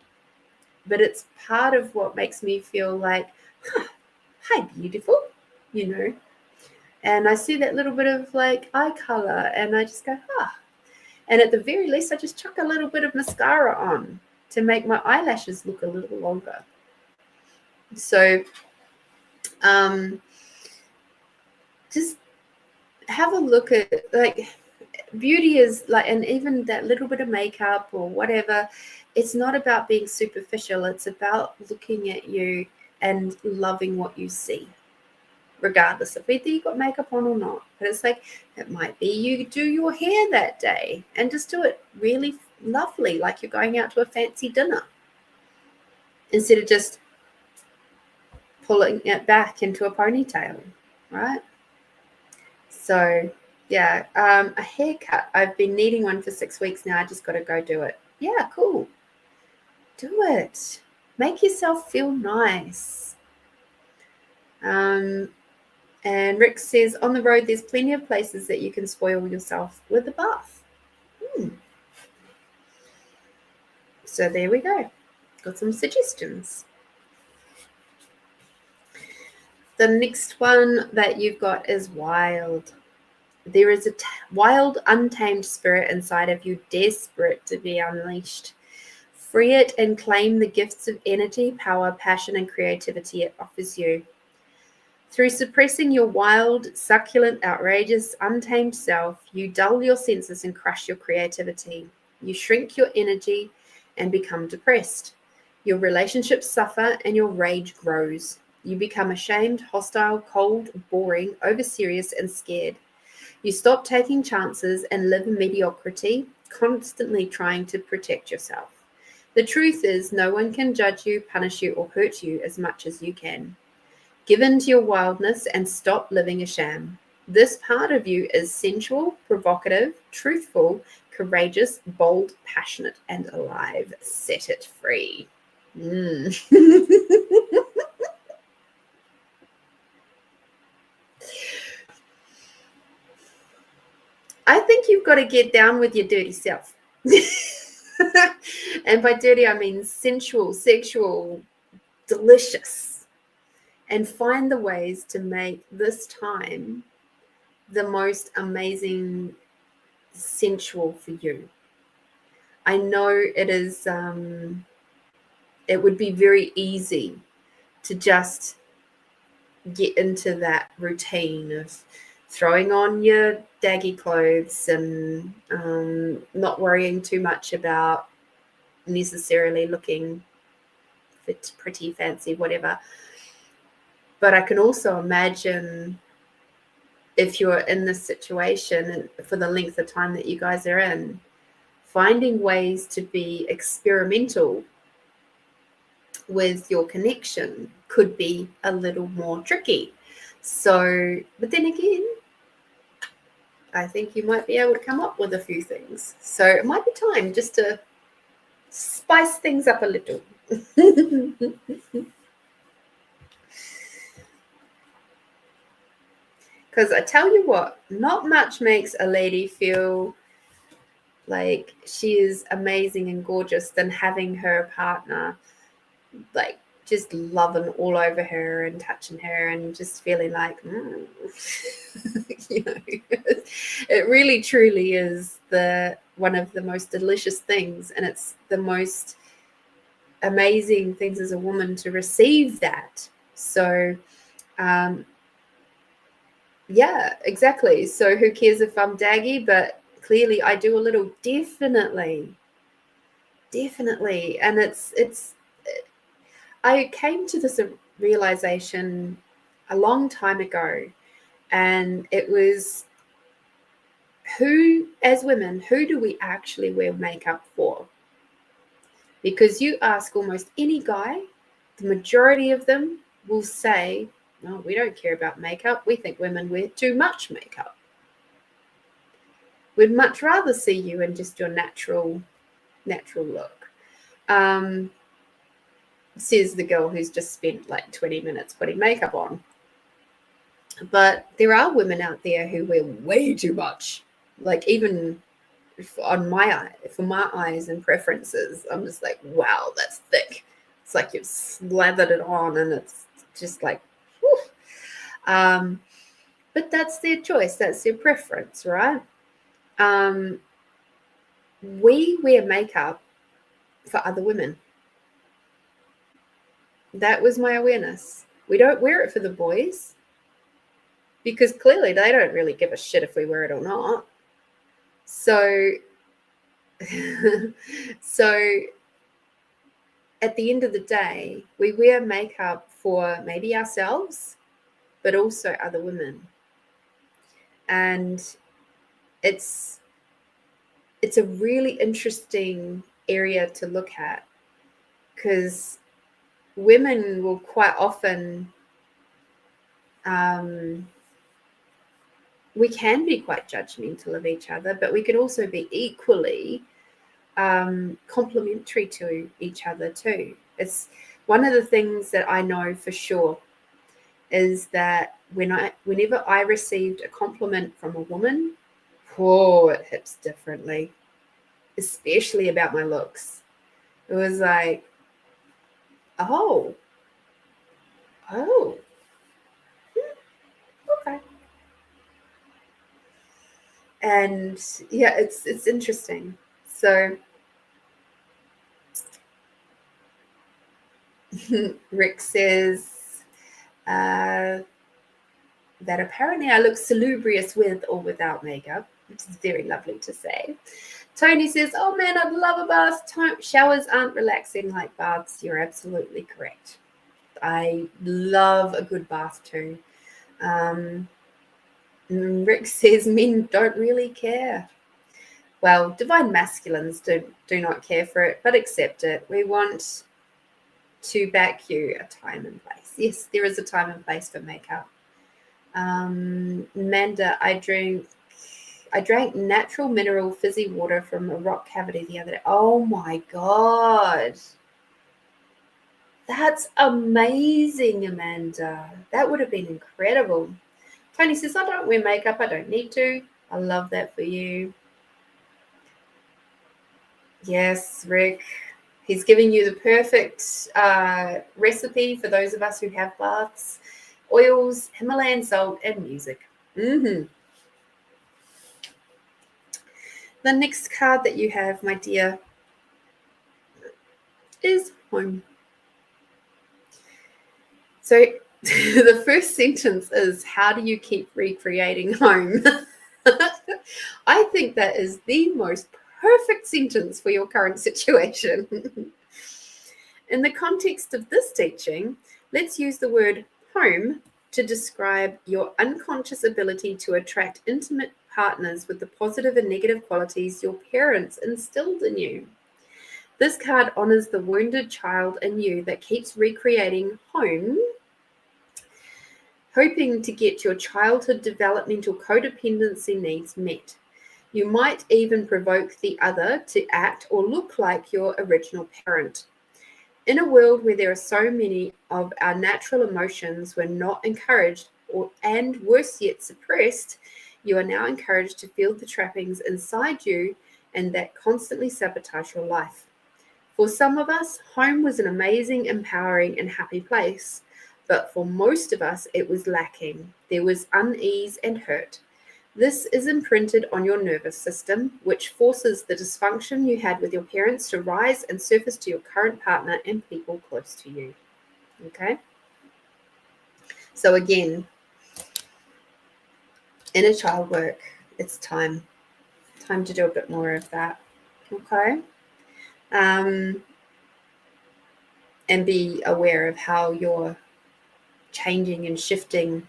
But it's part of what makes me feel like, hi, beautiful, And I see that little bit of like eye color, and I just go, And at the very least, I just chuck a little bit of mascara on to make my eyelashes look a little longer. So just have a look at, like, beauty is like, and even that little bit of makeup or whatever, it's not about being superficial. It's about looking at you and loving what you see, regardless of whether you got makeup on or not. But it's like, it might be you do your hair that day and just do it really lovely, like you're going out to a fancy dinner, instead of just pulling it back into a ponytail, right? So yeah, a haircut. I've been needing one for 6 weeks now. I just got to go do it. Yeah, cool. Do it. Make yourself feel nice. And Rick says, on the road, there's plenty of places that you can spoil yourself with a bath. So there we go. Got some suggestions. The next one that you've got is wild. There is a wild, untamed spirit inside of you, desperate to be unleashed. Free it and claim the gifts of energy, power, passion, and creativity it offers you. Through suppressing your wild, succulent, outrageous, untamed self, you dull your senses and crush your creativity. You shrink your energy and become depressed. Your relationships suffer and your rage grows. You become ashamed, hostile, cold, boring, overserious, and scared. You stop taking chances and live in mediocrity, constantly trying to protect yourself. The truth is, no one can judge you, punish you, or hurt you as much as you can. Give in to your wildness and stop living a sham. This part of you is sensual, provocative, truthful, courageous, bold, passionate, and alive. Set it free. I think you've got to get down with your dirty self. And by dirty, I mean sensual, sexual, delicious. And find the ways to make this time the most amazing, sensual for you. I know it is, it would be very easy to just get into that routine of throwing on your daggy clothes and not worrying too much about necessarily looking fit, pretty, fancy, whatever. But I can also imagine if you're in this situation and for the length of time that you guys are in, finding ways to be experimental with your connection could be a little more tricky. So, but then again, I think you might be able to come up with a few things. So it might be time just to spice things up a little. Because I tell you what, not much makes a lady feel like she is amazing and gorgeous than having her partner like just loving all over her and touching her and just feeling like, you know, it really truly is one of the most delicious things, and it's the most amazing things as a woman to receive that. So, yeah, exactly. So who cares if I'm daggy, but clearly I do a little, definitely. And it's I came to this realization a long time ago, and it was, as women, who do we actually wear makeup for? Because you ask almost any guy, the majority of them will say, no, we don't care about makeup. We think women wear too much makeup. We'd much rather see you in just your natural look. Says the girl who's just spent like 20 minutes putting makeup on. But there are women out there who wear way too much. Like even for my eyes and preferences, I'm just like, wow, that's thick. It's like you've slathered it on and it's just like, whew. But that's their choice. That's their preference, right? We wear makeup for other women. That was my awareness. We don't wear it for the boys because clearly they don't really give a shit if we wear it or not. So, so at the end of the day, we wear makeup for maybe ourselves, but also other women. And it's a really interesting area to look at, because women will quite often, we can be quite judgmental of each other, but we can also be equally complimentary to each other too. It's one of the things that I know for sure is that whenever I received a compliment from a woman, it hits differently, especially about my looks. It was like, oh, okay. And yeah, it's interesting. So Rick says that apparently I look salubrious with or without makeup, which is very lovely to say. Tony says, oh man, I'd love a bath. Showers aren't relaxing like baths. You're absolutely correct. I love a good bath too. Rick says men don't really care. well, divine masculines do not care for it, but accept it. We want to back you a time and place. Yes, there is a time and place for makeup. Amanda, I drank natural mineral fizzy water from a rock cavity the other day. Oh my God. That's amazing, Amanda. That would have been incredible. Tony says, I don't wear makeup. I don't need to. I love that for you. Yes, Rick. He's giving you the perfect recipe for those of us who have baths. Oils, Himalayan salt, and music. The next card that you have, my dear, is home. So the first sentence is, how do you keep recreating home? I think that is the most perfect sentence for your current situation. In the context of this teaching, let's use the word home to describe your unconscious ability to attract intimate partners with the positive and negative qualities your parents instilled in you. This card honors the wounded child in you that keeps recreating home, hoping to get your childhood developmental codependency needs met. You might even provoke the other to act or look like your original parent. In a world where there are so many of our natural emotions were not encouraged and worse yet suppressed, you are now encouraged to feel the trappings inside you and that constantly sabotage your life. For some of us, home was an amazing, empowering, and happy place. But for most of us, it was lacking. There was unease and hurt. This is imprinted on your nervous system, which forces the dysfunction you had with your parents to rise and surface to your current partner and people close to you. Okay? So again, inner child work, it's time to do a bit more of that. Okay? And be aware of how you're changing and shifting,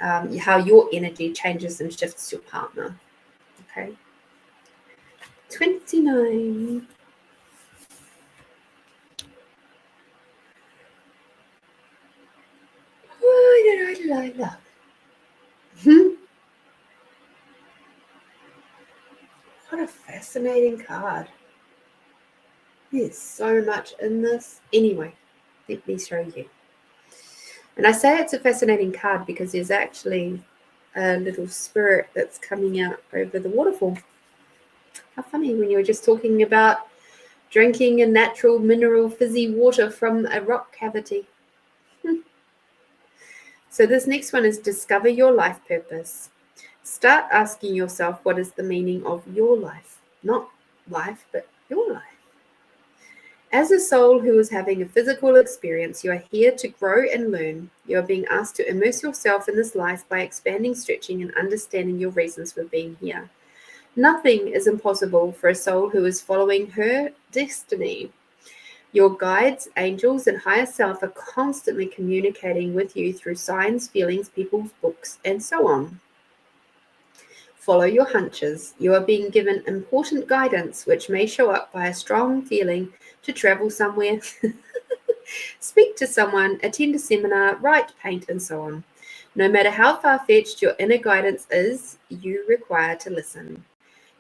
how your energy changes and shifts your partner. Okay. 29. Why did I love? What a fascinating card. There's so much in this. Anyway, let me show you. And I say it's a fascinating card because there's actually a little spirit that's coming out over the waterfall. How funny, when you were just talking about drinking a natural mineral fizzy water from a rock cavity. So this next one is discover your life purpose. Start asking yourself, what is the meaning of your life? Not life, but your life. As a soul who is having a physical experience, you are here to grow and learn. You are being asked to immerse yourself in this life by expanding, stretching, and understanding your reasons for being here. Nothing is impossible for a soul who is following her destiny. Your guides, angels, and higher self are constantly communicating with you through signs, feelings, people, books, and so on. Follow your hunches. You are being given important guidance, which may show up by a strong feeling to travel somewhere, speak to someone, attend a seminar, write, paint, and so on. No matter how far-fetched your inner guidance is, you require to listen.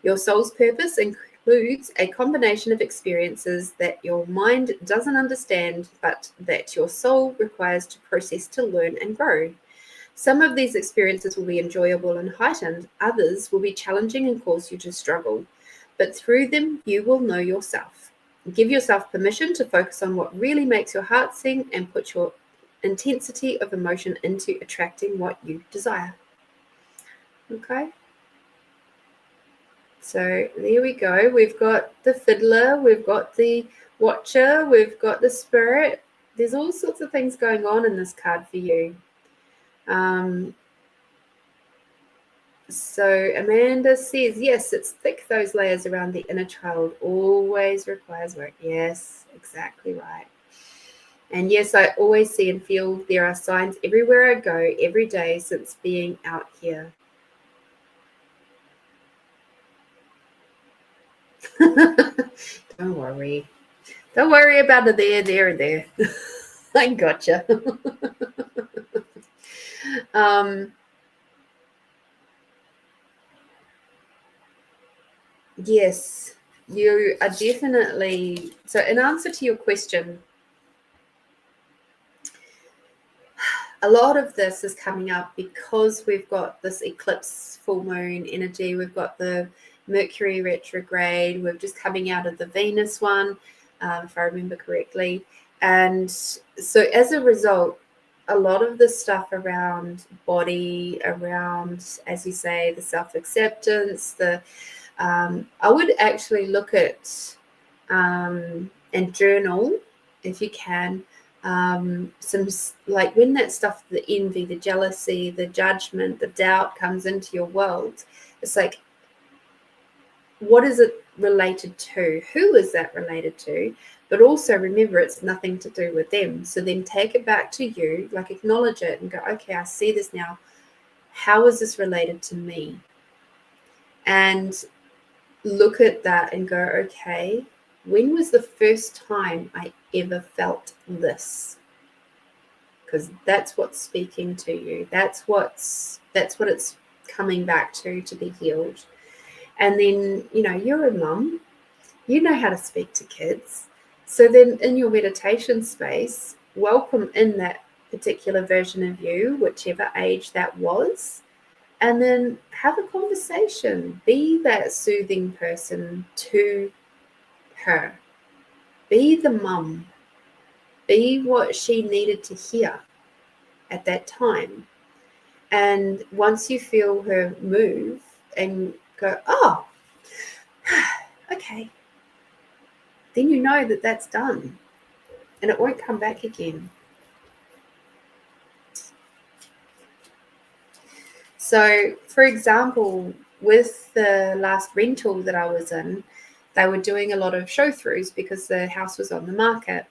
Your soul's purpose includes a combination of experiences that your mind doesn't understand, but that your soul requires to process to learn and grow. Some of these experiences will be enjoyable and heightened, others will be challenging and cause you to struggle. But through them, you will know yourself. Give yourself permission to focus on what really makes your heart sing and put your intensity of emotion into attracting what you desire. Okay? So there we go. We've got the fiddler, we've got the watcher, we've got the spirit. There's all sorts of things going on in this card for you. So Amanda says, yes, it's thick, those layers around the inner child always requires work. Yes, exactly right. And yes, I always see and feel there are signs everywhere I go every day since being out here. Don't worry. Don't worry about it there. I gotcha. Yes, you are definitely. So, in answer to your question, a lot of this is coming up because we've got this eclipse full moon energy. We've got the Mercury retrograde. We're just coming out of the Venus one, if I remember correctly. And so as a result, a lot of the stuff around body, around, as you say, the self-acceptance, I would actually look at and journal if you can. Some, like, when that stuff, the envy, the jealousy, the judgment, the doubt comes into your world, it's like, what is it related to? Who is that related to? But also remember, it's nothing to do with them. So then take it back to you, like acknowledge it and go, okay, I see this now. How is this related to me? And look at that and go, okay, when was the first time I ever felt this? Because that's what's speaking to you. That's what it's coming back to be healed. And then, you're a mum. You know how to speak to kids. So then in your meditation space, welcome in that particular version of you, whichever age that was, and then have a conversation. Be that soothing person to her. Be the mum. Be what she needed to hear at that time. And once you feel her move and go, oh, okay, then you know that that's done and it won't come back again. So, for example, with the last rental that I was in, they were doing a lot of show-throughs because the house was on the market.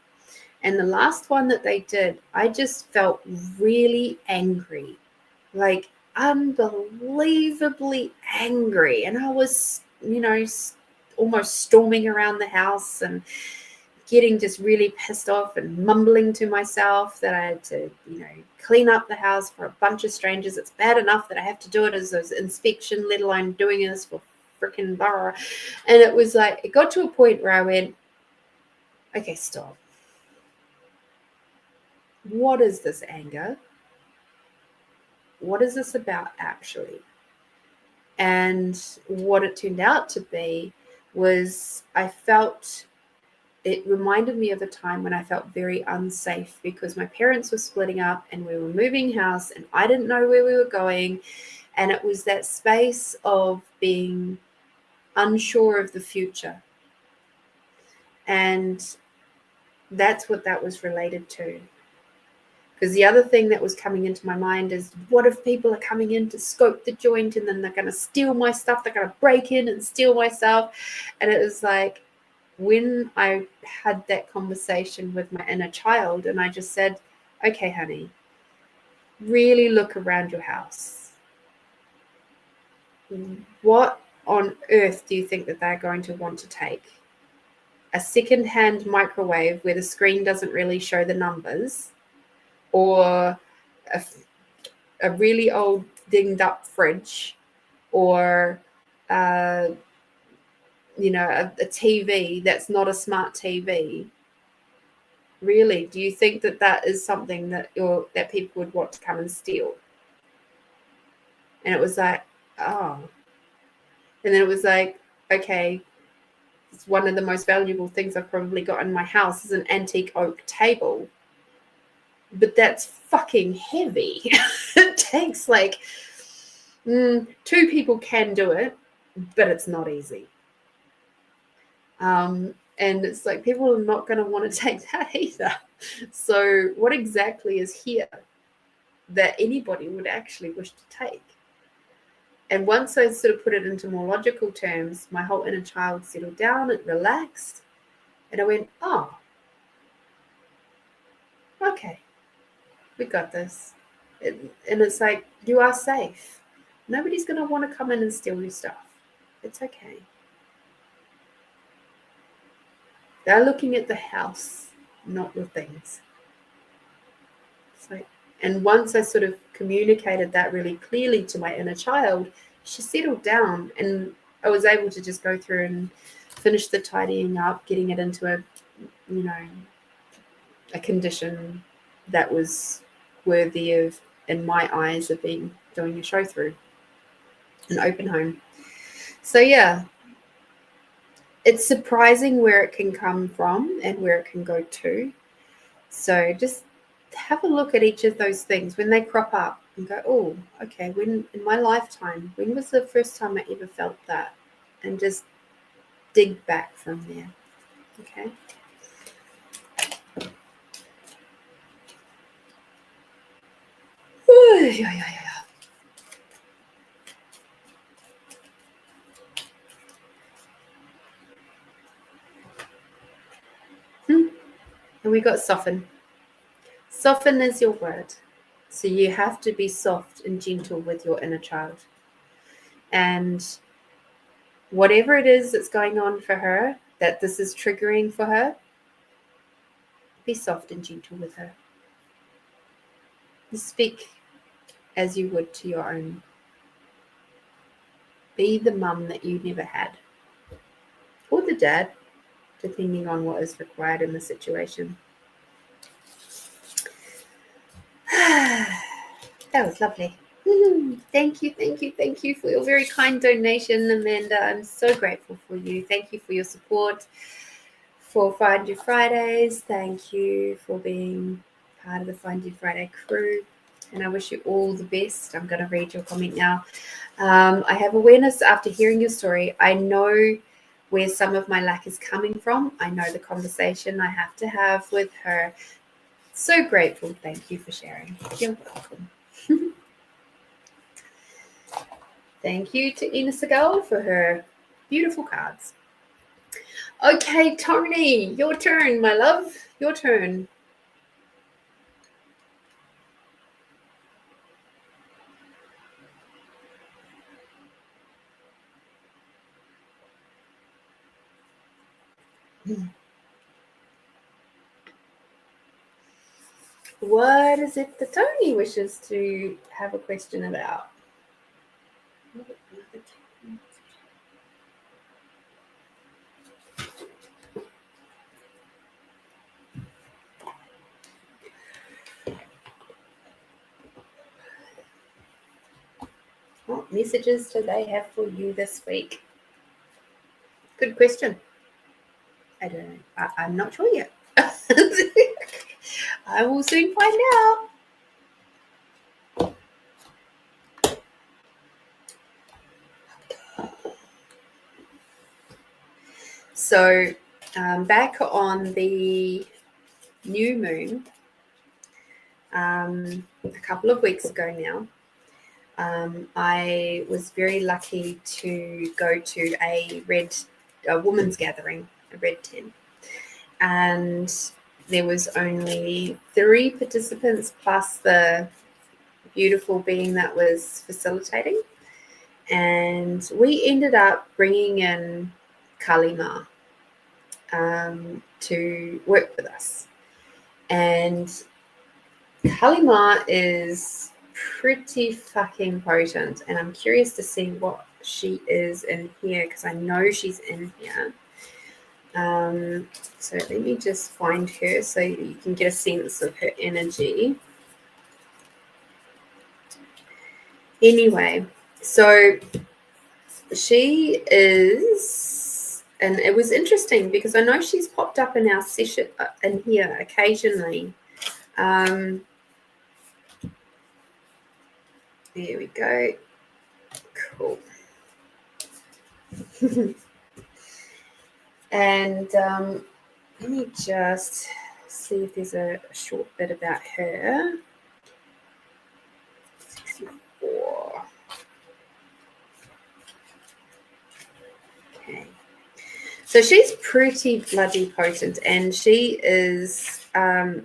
And the last one that they did, I just felt really angry, like unbelievably angry. And I was, almost storming around the house and getting just really pissed off and mumbling to myself that I had to, clean up the house for a bunch of strangers. It's bad enough that I have to do it as an inspection, let alone doing this for freaking borough. And it was like, it got to a point where I went, okay, stop. What is this anger? What is this about actually? And what it turned out to be was it reminded me of a time when I felt very unsafe because my parents were splitting up and we were moving house and I didn't know where we were going. And it was that space of being unsure of the future. And that's what that was related to. Because the other thing that was coming into my mind is, what if people are coming in to scope the joint and then they're going to steal my stuff? They're going to break in and steal my stuff. And it was like, when I had that conversation with my inner child and I just said, okay, honey, really look around your house. What on earth do you think that they're going to want to take? A second-hand microwave where the screen doesn't really show the numbers, or a really old dinged up fridge, or a TV that's not a smart TV? Really, do you think that that is something that people would want to come and steal? And it was like, oh. And then it was like, okay, it's one of the most valuable things I've probably got in my house is an antique oak table. But that's fucking heavy. It takes like 2 people can do it, but it's not easy. And it's like, people are not going to want to take that either. So what exactly is here that anybody would actually wish to take? And once I sort of put it into more logical terms, my whole inner child settled down, it relaxed, and I went, oh, okay, we got this. And it's like, you are safe. Nobody's going to want to come in and steal your stuff. It's okay. They're looking at the house, not the things. So, and once I sort of communicated that really clearly to my inner child, she settled down, and I was able to just go through and finish the tidying up, getting it into a, you know, a condition that was worthy of, in my eyes, of being doing a show through an open home. So yeah, it's surprising where it can come from and where it can go to. So just have a look at each of those things when they crop up and go, oh, okay, when in my lifetime, when was the first time I ever felt that? And just dig back from there. Okay. And we got soften. Soften is your word. So you have to be soft and gentle with your inner child. And whatever it is that's going on for her, that this is triggering for her, be soft and gentle with her. Speak as you would to your own. Be the mum that you never had. Or the dad, depending on what is required in the situation. That was lovely. Thank you for your very kind donation, Amanda. I'm so grateful for you. Thank you for your support for Find You Fridays. Thank you for being part of the Find You Friday crew. And I wish you all the best. I'm going to read your comment now. I have awareness after hearing your story. I know where some of my lack is coming from. I know the conversation I have to have with her. So grateful. Thank you for sharing. You're welcome. Thank you to Ina Segal for her beautiful cards. Okay, Tony, your turn, my love. Your turn. What is it that Tony wishes to have a question about? What messages do they have for you this week? Good question. I don't know. I'm not sure yet. I will soon find out. So back on the new moon, a couple of weeks ago now, I was very lucky to go to a women's gathering, a red tent, and there was only 3 participants plus the beautiful being that was facilitating, and we ended up bringing in Kalima to work with us. And Kalima is pretty fucking potent, and I'm curious to see what she is in here, because I know she's in here. So let me just find her so you can get a sense of her energy. Anyway, so she is, and it was interesting because I know she's popped up in our session in here occasionally. There we go. Cool. And let me just see if there's a short bit about her. 64. Okay. So she's pretty bloody potent, and she is, I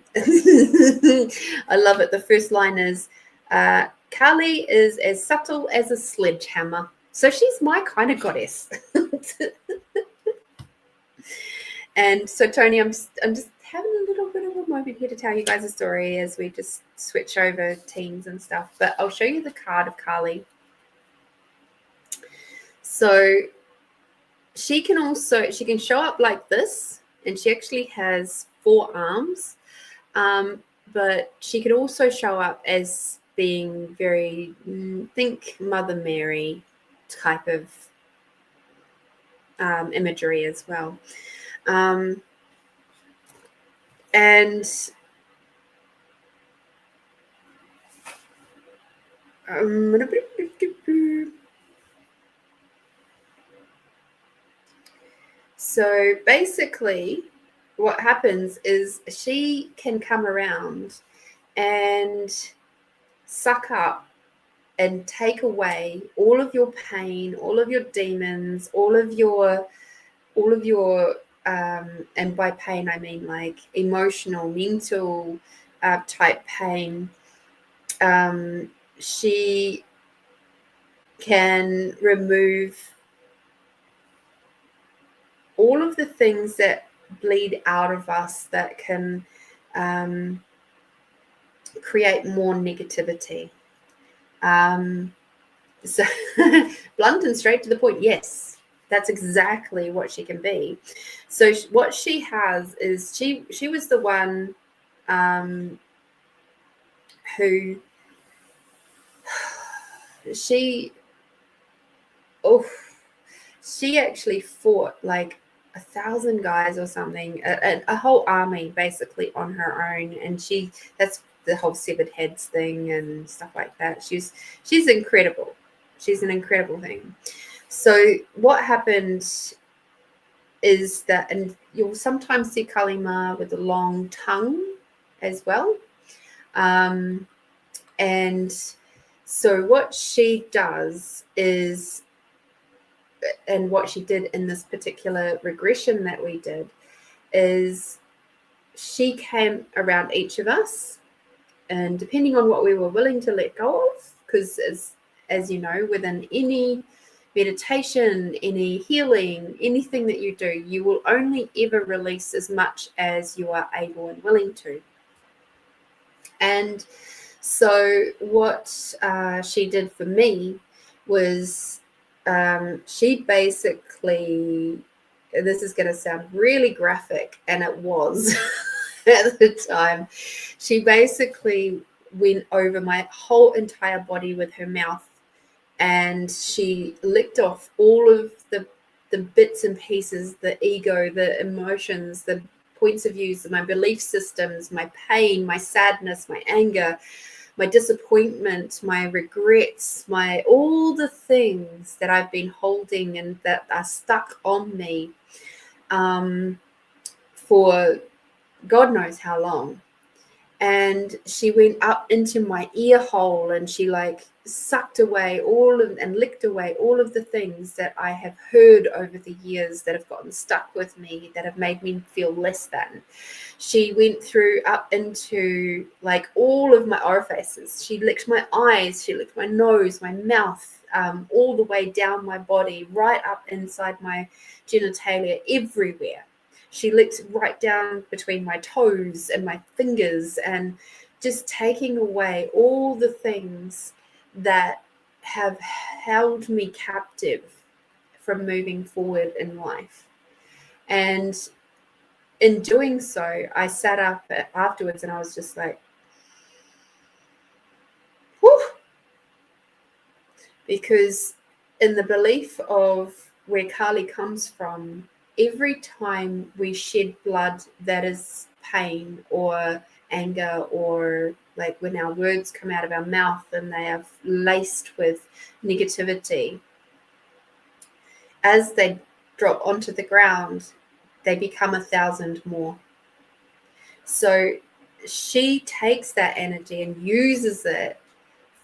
love it. The first line is, Kali is as subtle as a sledgehammer. So she's my kind of goddess. And so, Tony, I'm just having a little bit of a moment here to tell you guys a story as we just switch over teams and stuff. But I'll show you the card of Kali. So she can show up like this, and she actually has 4 arms. But she could also show up as being very, think Mother Mary type of imagery as well. And so basically what happens is she can come around and suck up and take away all of your pain, all of your demons, all of your and by pain I mean like emotional, mental type pain. She can remove all of the things that bleed out of us that can create more negativity. So blunt and straight to the point, yes, that's exactly what she can be. So what she has is she was the one who she actually fought like 1,000 guys or something, a whole army basically on her own, and that's the whole severed heads thing and stuff like that. She's incredible. She's an incredible thing. So what happened is that, and you'll sometimes see Kali Ma with a long tongue as well. And so what she does is, and what she did in this particular regression that we did, is she came around each of us, and depending on what we were willing to let go of, because as you know, within any meditation, any healing, anything that you do, you will only ever release as much as you are able and willing to. And so what she did for me was she basically, this is going to sound really graphic, and it was at the time, she basically went over my whole entire body with her mouth, and she licked off all of the bits and pieces, the ego, the emotions, the points of views, my belief systems, my pain, my sadness, my anger, my disappointment, my regrets, all the things that I've been holding and that are stuck on me for God knows how long. And she went up into my ear hole, and she like sucked away and licked away all of the things that I have heard over the years that have gotten stuck with me, that have made me feel less than. She went through up into like all of my orifices. She licked my eyes, she licked my nose, my mouth, all the way down my body, right up inside my genitalia, everywhere. She licked right down between my toes and my fingers, and just taking away all the things that have held me captive from moving forward in life. And in doing so, I sat up afterwards and I was just like, whew. Because in the belief of where Kali comes from, every time we shed blood that is pain or anger, or like when our words come out of our mouth and they are laced with negativity, as they drop onto the ground, they become 1,000 more. So she takes that energy and uses it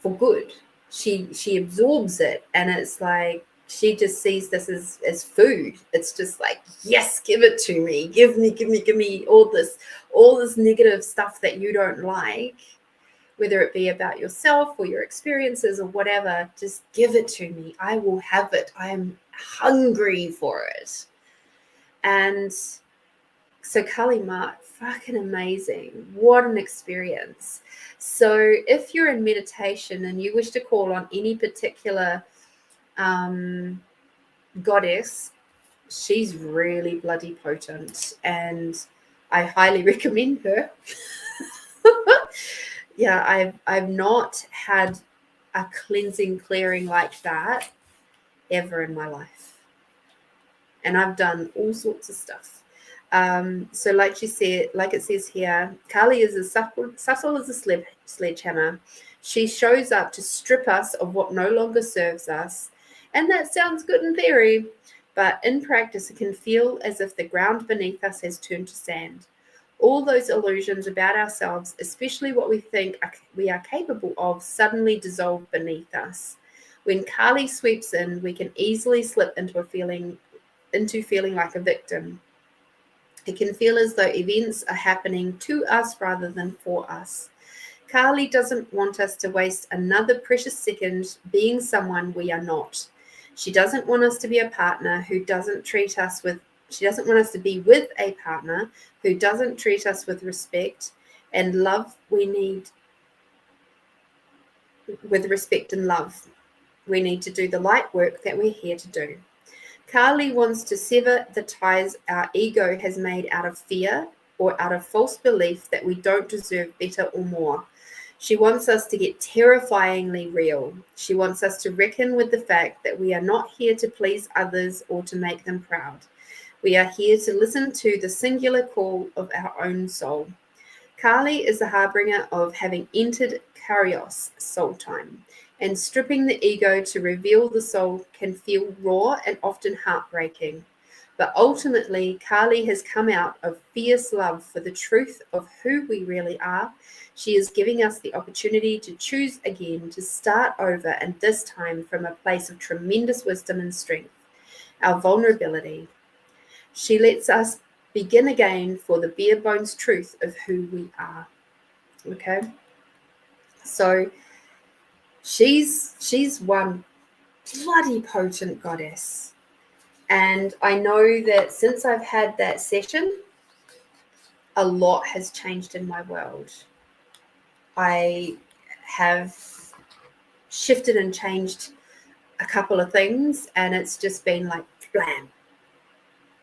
for good. She absorbs it, and it's like she just sees this as food. It's just like, yes, give it to me. Give me all this negative stuff that you don't like, whether it be about yourself or your experiences or whatever. Just give it to me. I will have it. I am hungry for it. And So Kali Ma, fucking amazing. What an experience. So if you're in meditation and you wish to call on any particular goddess, she's really bloody potent, and I highly recommend her. Yeah, I've not had a cleansing clearing like that ever in my life. And I've done all sorts of stuff. So like she said, like it says here, Kali is as subtle as a sledgehammer. She shows up to strip us of what no longer serves us. And that sounds good in theory, but in practice, it can feel as if the ground beneath us has turned to sand. All those illusions about ourselves, especially what we think we are capable of, suddenly dissolve beneath us. When Kali sweeps in, we can easily slip into feeling like a victim. It can feel as though events are happening to us rather than for us. Kali doesn't want us to waste another precious second being someone we are not. She doesn't want us to be a partner who doesn't treat us with she doesn't want us to be with a partner who doesn't treat us with respect and love. We need with respect and love. We need to do the light work that we're here to do. Kali wants to sever the ties our ego has made out of fear or out of false belief that we don't deserve better or more. She wants us to get terrifyingly real. She wants us to reckon with the fact that we are not here to please others or to make them proud. We are here to listen to the singular call of our own soul. Kali is the harbinger of having entered Karios soul time, and stripping the ego to reveal the soul can feel raw and often heartbreaking. But ultimately, Kali has come out of fierce love for the truth of who we really are. She is giving us the opportunity to choose again, to start over, and this time from a place of tremendous wisdom and strength, our vulnerability. She lets us begin again for the bare bones truth of who we are. Okay? So she's one bloody potent goddess. And I know that since I've had that session, a lot has changed in my world. I have shifted and changed a couple of things, and it's just been like blam.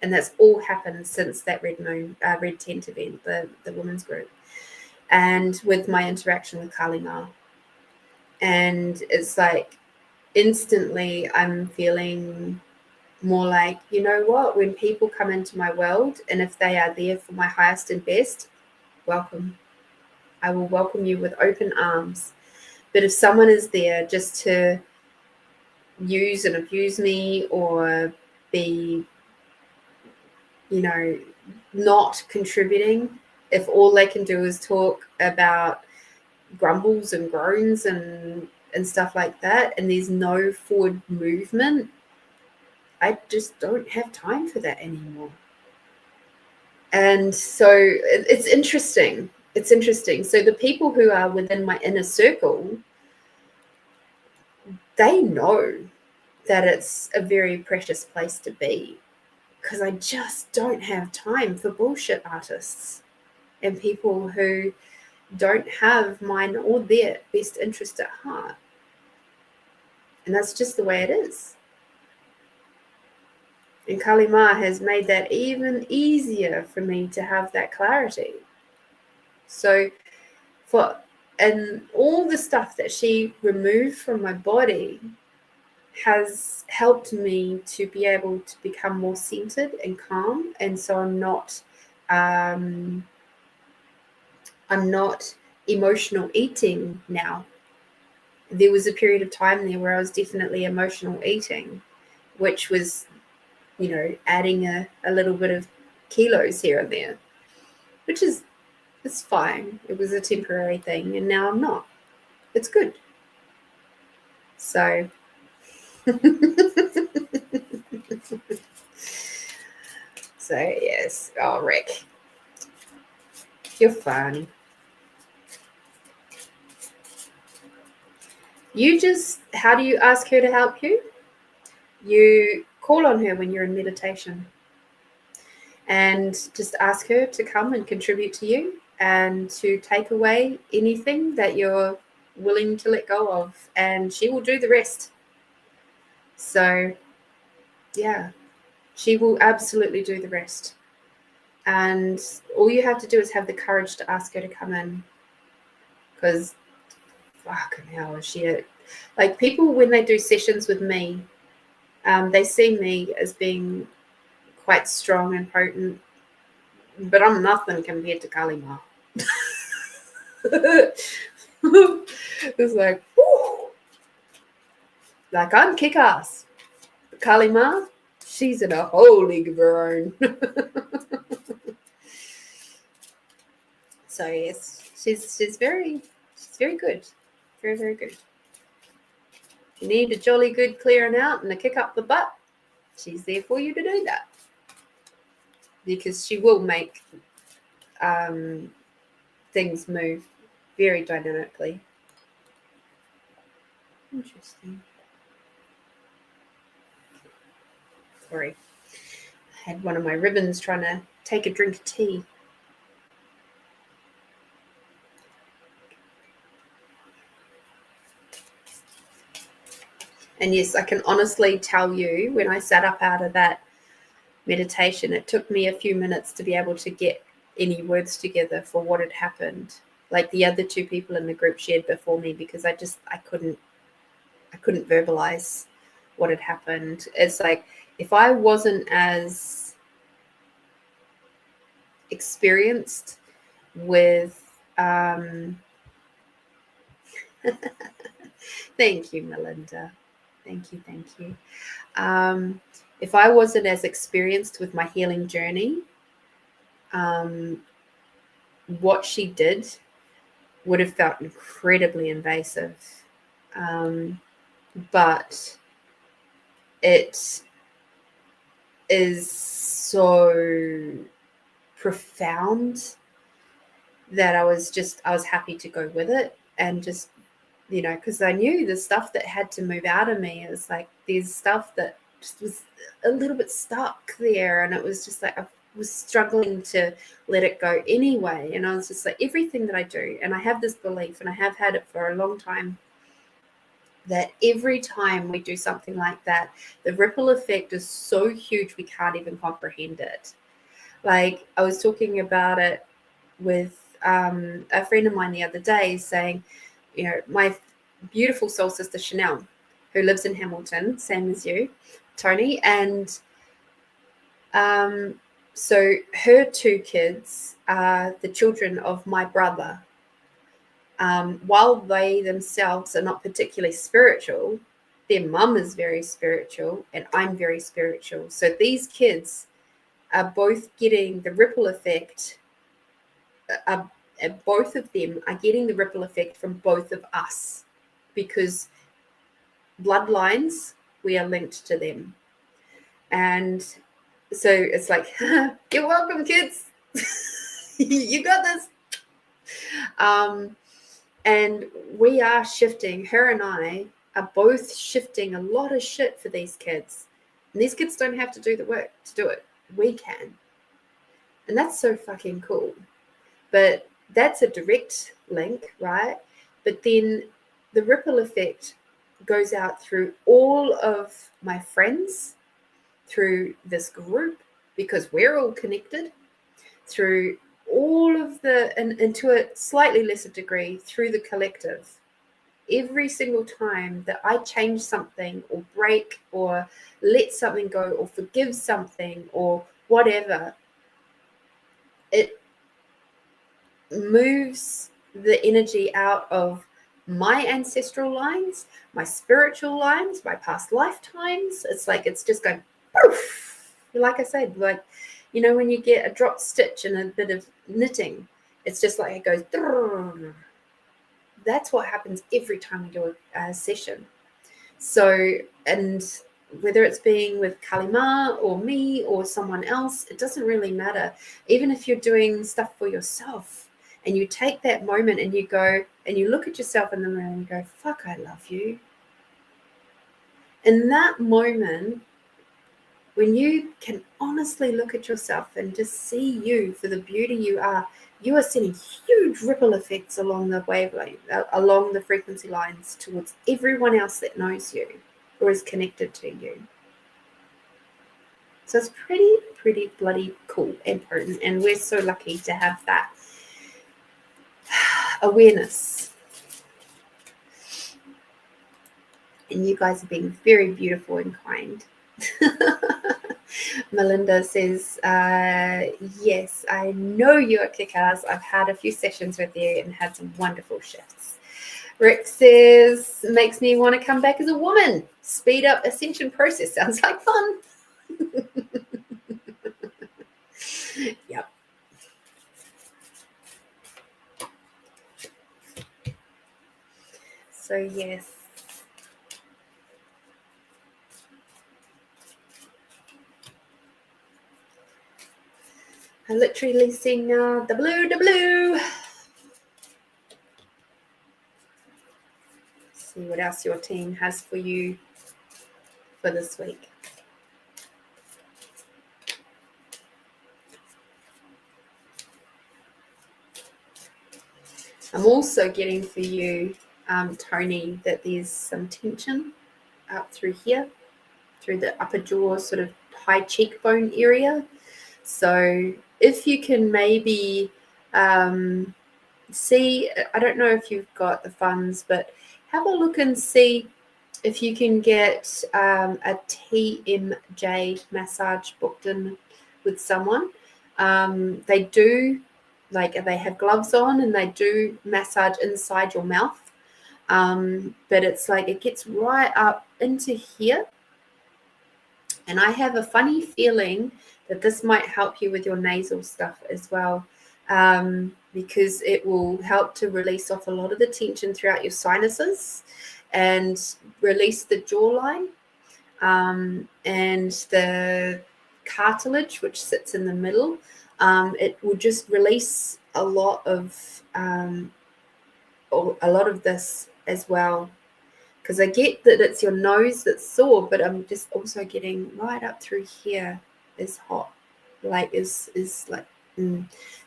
And that's all happened since that Red Tent event, the women's group, and with my interaction with Kali Ma. And it's like instantly I'm feeling more like, you know what, when people come into my world and if they are there for my highest and best, welcome. I will welcome you with open arms. But if someone is there just to use and abuse me or be, not contributing, if all they can do is talk about grumbles and groans and stuff like that, and there's no forward movement, I just don't have time for that anymore. And so it's interesting. It's interesting. So the people who are within my inner circle, they know that it's a very precious place to be, because I just don't have time for bullshit artists and people who don't have mine or their best interest at heart. And that's just the way it is. And Kali Ma has made that even easier for me to have that clarity. So and all the stuff that she removed from my body has helped me to be able to become more centered and calm. And so I'm not emotional eating now. There was a period of time there where I was definitely emotional eating, which was, adding a little bit of kilos here and there, which is, it's fine. It was a temporary thing, and now I'm not. It's good. So so yes. Oh, Rick, you're fun. How do you ask her to help you? You call on her when you're in meditation. and just ask her to come and contribute to you and to take away anything that you're willing to let go of, and she will do the rest. So yeah, she will absolutely do the rest. And all you have to do is have the courage to ask her to come in, because fucking hell, is she like, people when they do sessions with me, they see me as being quite strong and potent, but I'm nothing compared to Kalima. It's like, whew. Like, I'm kick-ass. Kalima, she's in a whole league of her own. So yes, she's very good, very, very good. If you need a jolly good clearing out and a kick up the butt, she's there for you to do that, because she will make things move very dynamically. Interesting. Sorry, I had one of my ribbons trying to take a drink of tea. And yes, I can honestly tell you, when I sat up out of that meditation, it took me a few minutes to be able to get any words together for what had happened. Like the other two people in the group shared before me, because I couldn't verbalize what had happened. It's like, if I wasn't as experienced with thank you, Melinda. Thank you. If I wasn't as experienced with my healing journey, what she did would have felt incredibly invasive. But it is so profound that I was happy to go with it, and just, because I knew the stuff that had to move out of me. It was like, there's stuff that just was a little bit stuck there, and it was just like I was struggling to let it go anyway. And I was just like, everything that I do, and I have this belief, and I have had it for a long time, that every time we do something like that, the ripple effect is so huge we can't even comprehend it. Like, I was talking about it with a friend of mine the other day, saying, my beautiful soul sister Chanel, who lives in Hamilton, same as you, Tony, and so her two kids are the children of my brother. While they themselves are not particularly spiritual, their mum is very spiritual and I'm very spiritual. So these kids are both getting the ripple effect. Both of them are getting the ripple effect from both of us, because bloodlines, we are linked to them. And so it's like, you're welcome, kids. You got this. And we are shifting, her and I are both shifting a lot of shit for these kids. And these kids don't have to do the work to do it. We can. And that's so fucking cool. But that's a direct link, right? But then the ripple effect goes out through all of my friends, through this group, because we're all connected, through all of and to a slightly lesser degree, through the collective. Every single time that I change something, or break, or let something go, or forgive something, or whatever, it moves the energy out of my ancestral lines, my spiritual lines, my past lifetimes. It's like, it's just going poof. Like I said, like, when you get a drop stitch and a bit of knitting, it's just like it goes. Drrr. That's what happens every time we do a session. So, and whether it's being with Kalima or me or someone else, it doesn't really matter. Even if you're doing stuff for yourself, and you take that moment and you go and you look at yourself in the mirror and you go, fuck, I love you. In that moment, when you can honestly look at yourself and just see you for the beauty you are sending huge ripple effects along the wavelength, along the frequency lines towards everyone else that knows you or is connected to you. So it's pretty bloody cool and potent, and we're so lucky to have that awareness. And you guys are being very beautiful and kind. Melinda says, yes, I know you're kick-ass. I've had a few sessions with you and had some wonderful shifts. Rick says, makes me want to come back as a woman. Speed up ascension process. Sounds like fun. Yep. So, yes. I literally sing the blue. See what else your team has for you for this week. I'm also getting for you, Tony, that there's some tension up through here, through the upper jaw, sort of high cheekbone area. So if you can maybe see, I don't know if you've got the funds, but have a look and see if you can get a TMJ massage booked in with someone. They do, like, they have gloves on and they do massage inside your mouth. But it's like it gets right up into here. And I have a funny feeling that this might help you with your nasal stuff as well, because it will help to release off a lot of the tension throughout your sinuses and release the jawline and the cartilage, which sits in the middle. It will just release a lot of this as well. Because I get that it's your nose that's sore, but I'm just also getting right up through here is hot, like is like.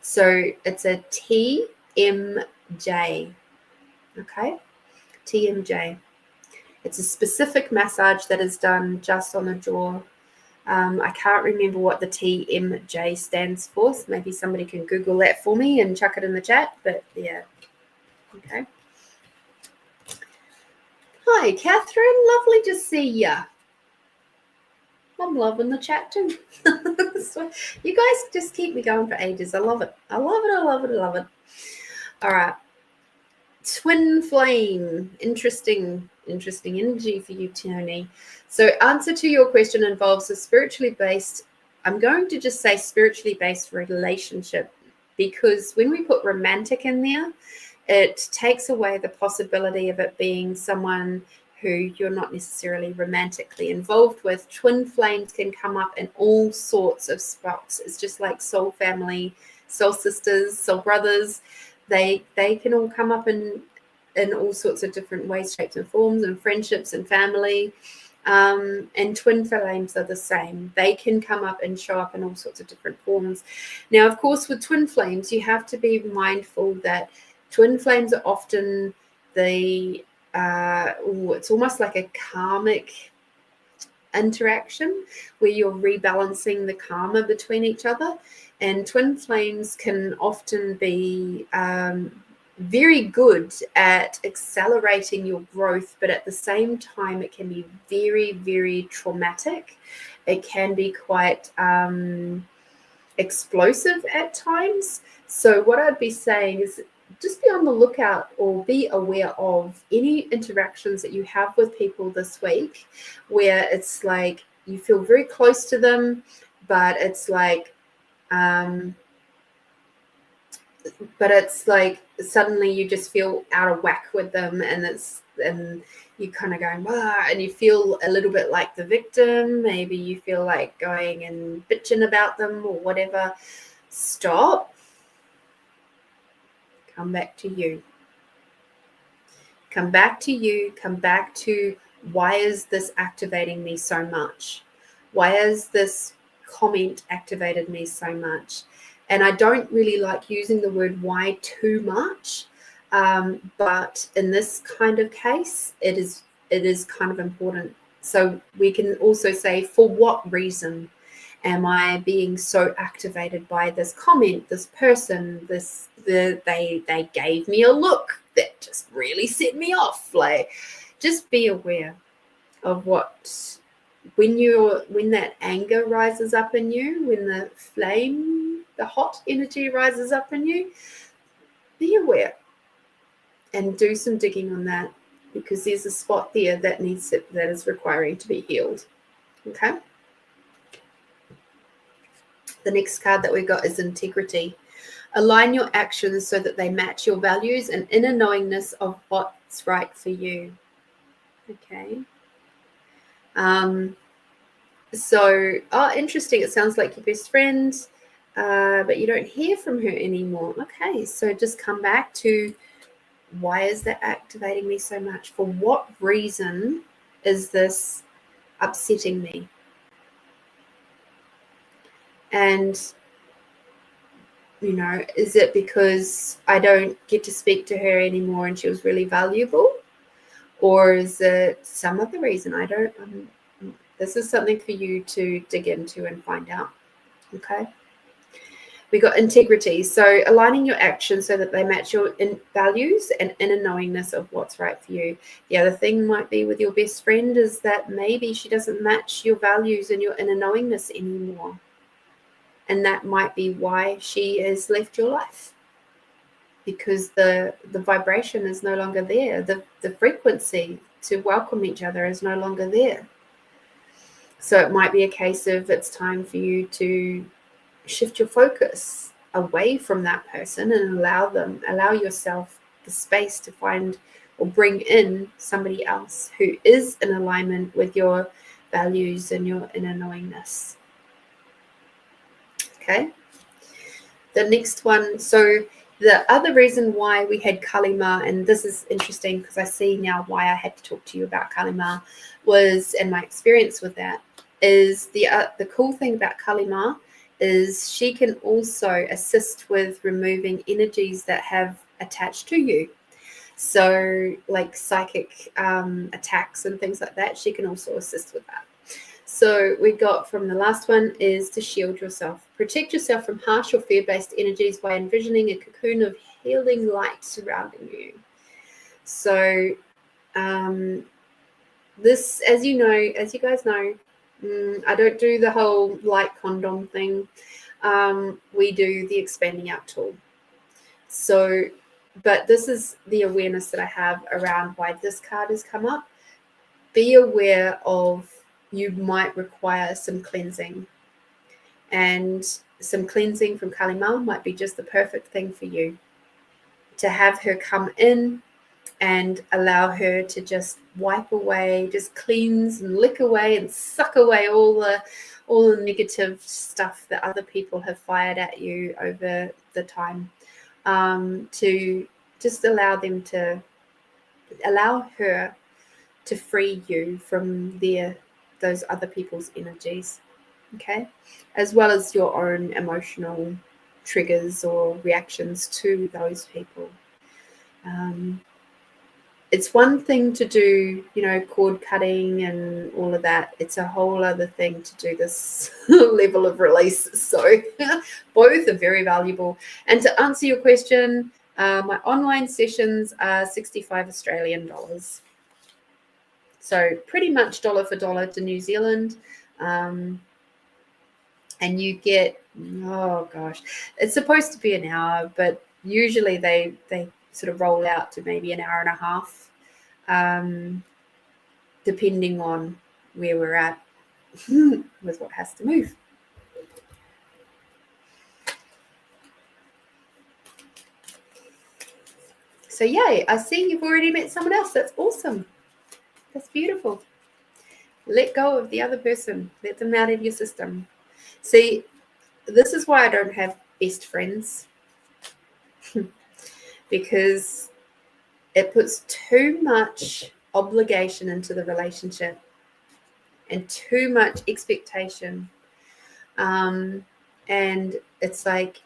So it's a TMJ, okay? TMJ. It's a specific massage that is done just on the jaw. I can't remember what the TMJ stands for. So maybe somebody can Google that for me and chuck it in the chat. But yeah, okay. Hi, Catherine. Lovely to see ya. I'm loving the chat too. So you guys just keep me going for ages. I love it. I love it. I love it. I love it. All right. Twin flame. Interesting energy for you, Tony. So answer to your question involves a spiritually based, I'm going to just say spiritually based relationship, because when we put romantic in there, it takes away the possibility of it being someone who you're not necessarily romantically involved with. Twin flames can come up in all sorts of spots. It's just like soul family, soul sisters, soul brothers. They can all come up in all sorts of different ways, shapes and forms, and friendships and family. And twin flames are the same. They can come up and show up in all sorts of different forms. Now, of course, with twin flames, you have to be mindful that twin flames are often it's almost like a karmic interaction where you're rebalancing the karma between each other. And twin flames can often be very good at accelerating your growth, but at the same time, it can be very, very traumatic. It can be quite explosive at times. So what I'd be saying is just be on the lookout or be aware of any interactions that you have with people this week where it's like you feel very close to them, but it's like suddenly you just feel out of whack with them, and you kind of going, and you feel a little bit like the victim. Maybe you feel like going and bitching about them or whatever. Stop. Come back to you. Come back to you. Come back to, why is this activating me so much? Why has this comment activated me so much? And I don't really like using the word why too much, but in this kind of case, it is kind of important. So we can also say, for what reason am I being so activated by this comment, this person, they gave me a look that just really set me off. Like, just be aware of what, when that anger rises up in you, when the flame, the hot energy rises up in you, be aware and do some digging on that, because there's a spot there that is requiring to be healed. Okay. The next card that we got is integrity. Align your actions so that they match your values and inner knowingness of what's right for you. Okay. So, interesting. It sounds like your best friend, but you don't hear from her anymore. Okay, so just come back to, why is that activating me so much? For what reason is this upsetting me? And, is it because I don't get to speak to her anymore and she was really valuable? Or is it some other reason? I don't. This is something for you to dig into and find out. Okay. We got integrity. So aligning your actions so that they match your values and inner knowingness of what's right for you. The other thing might be with your best friend is that maybe she doesn't match your values and your inner knowingness anymore. And that might be why she has left your life. Because the vibration is no longer there. The frequency to welcome each other is no longer there. So it might be a case of, it's time for you to shift your focus away from that person and allow yourself the space to find or bring in somebody else who is in alignment with your values and your inner knowingness. Okay. The next one. So the other reason why we had Kalima, and this is interesting because I see now why I had to talk to you about Kalima, was, and my experience with that, is the cool thing about Kalima is she can also assist with removing energies that have attached to you. So like psychic attacks and things like that, she can also assist with that. So we got from the last one is to shield yourself. Protect yourself from harsh or fear-based energies by envisioning a cocoon of healing light surrounding you. So this, as you guys know, I don't do the whole light condom thing. We do the expanding out tool. So, but this is the awareness that I have around why this card has come up. Be aware of, you might require some cleansing, and some cleansing from Kalima might be just the perfect thing for you, to have her come in and allow her to just wipe away, just cleanse and lick away and suck away all the negative stuff that other people have fired at you over the time, to just allow her to free you from those other people's energies, okay, as well as your own emotional triggers or reactions to those people. It's one thing to do, cord cutting and all of that. It's a whole other thing to do this level of release. So both are very valuable. And to answer your question, my online sessions are 65 Australian dollars. So pretty much dollar for dollar to New Zealand. And you get, oh gosh, it's supposed to be an hour, but usually they sort of roll out to maybe an hour and a half, depending on where we're at with what has to move. So yay, I see you've already met someone else. That's awesome. That's beautiful. Let go of the other person. Let them out of your system. See, this is why I don't have best friends. Because it puts too much obligation into the relationship. and too much expectation. And it's like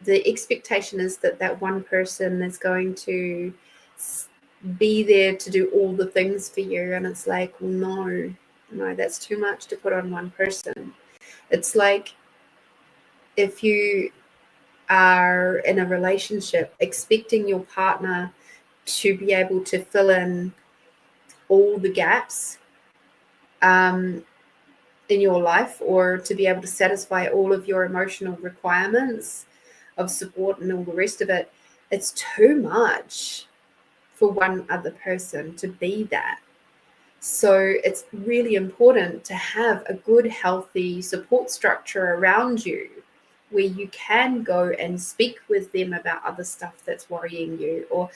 the expectation is that one person is going to be there to do all the things for you. And it's like, well, no, that's too much to put on one person. It's like if you are in a relationship expecting your partner to be able to fill in all the gaps in your life, or to be able to satisfy all of your emotional requirements of support and all the rest of it, it's too much for one other person to be that. So it's really important to have a good, healthy support structure around you where you can go and speak with them about other stuff that's worrying you, or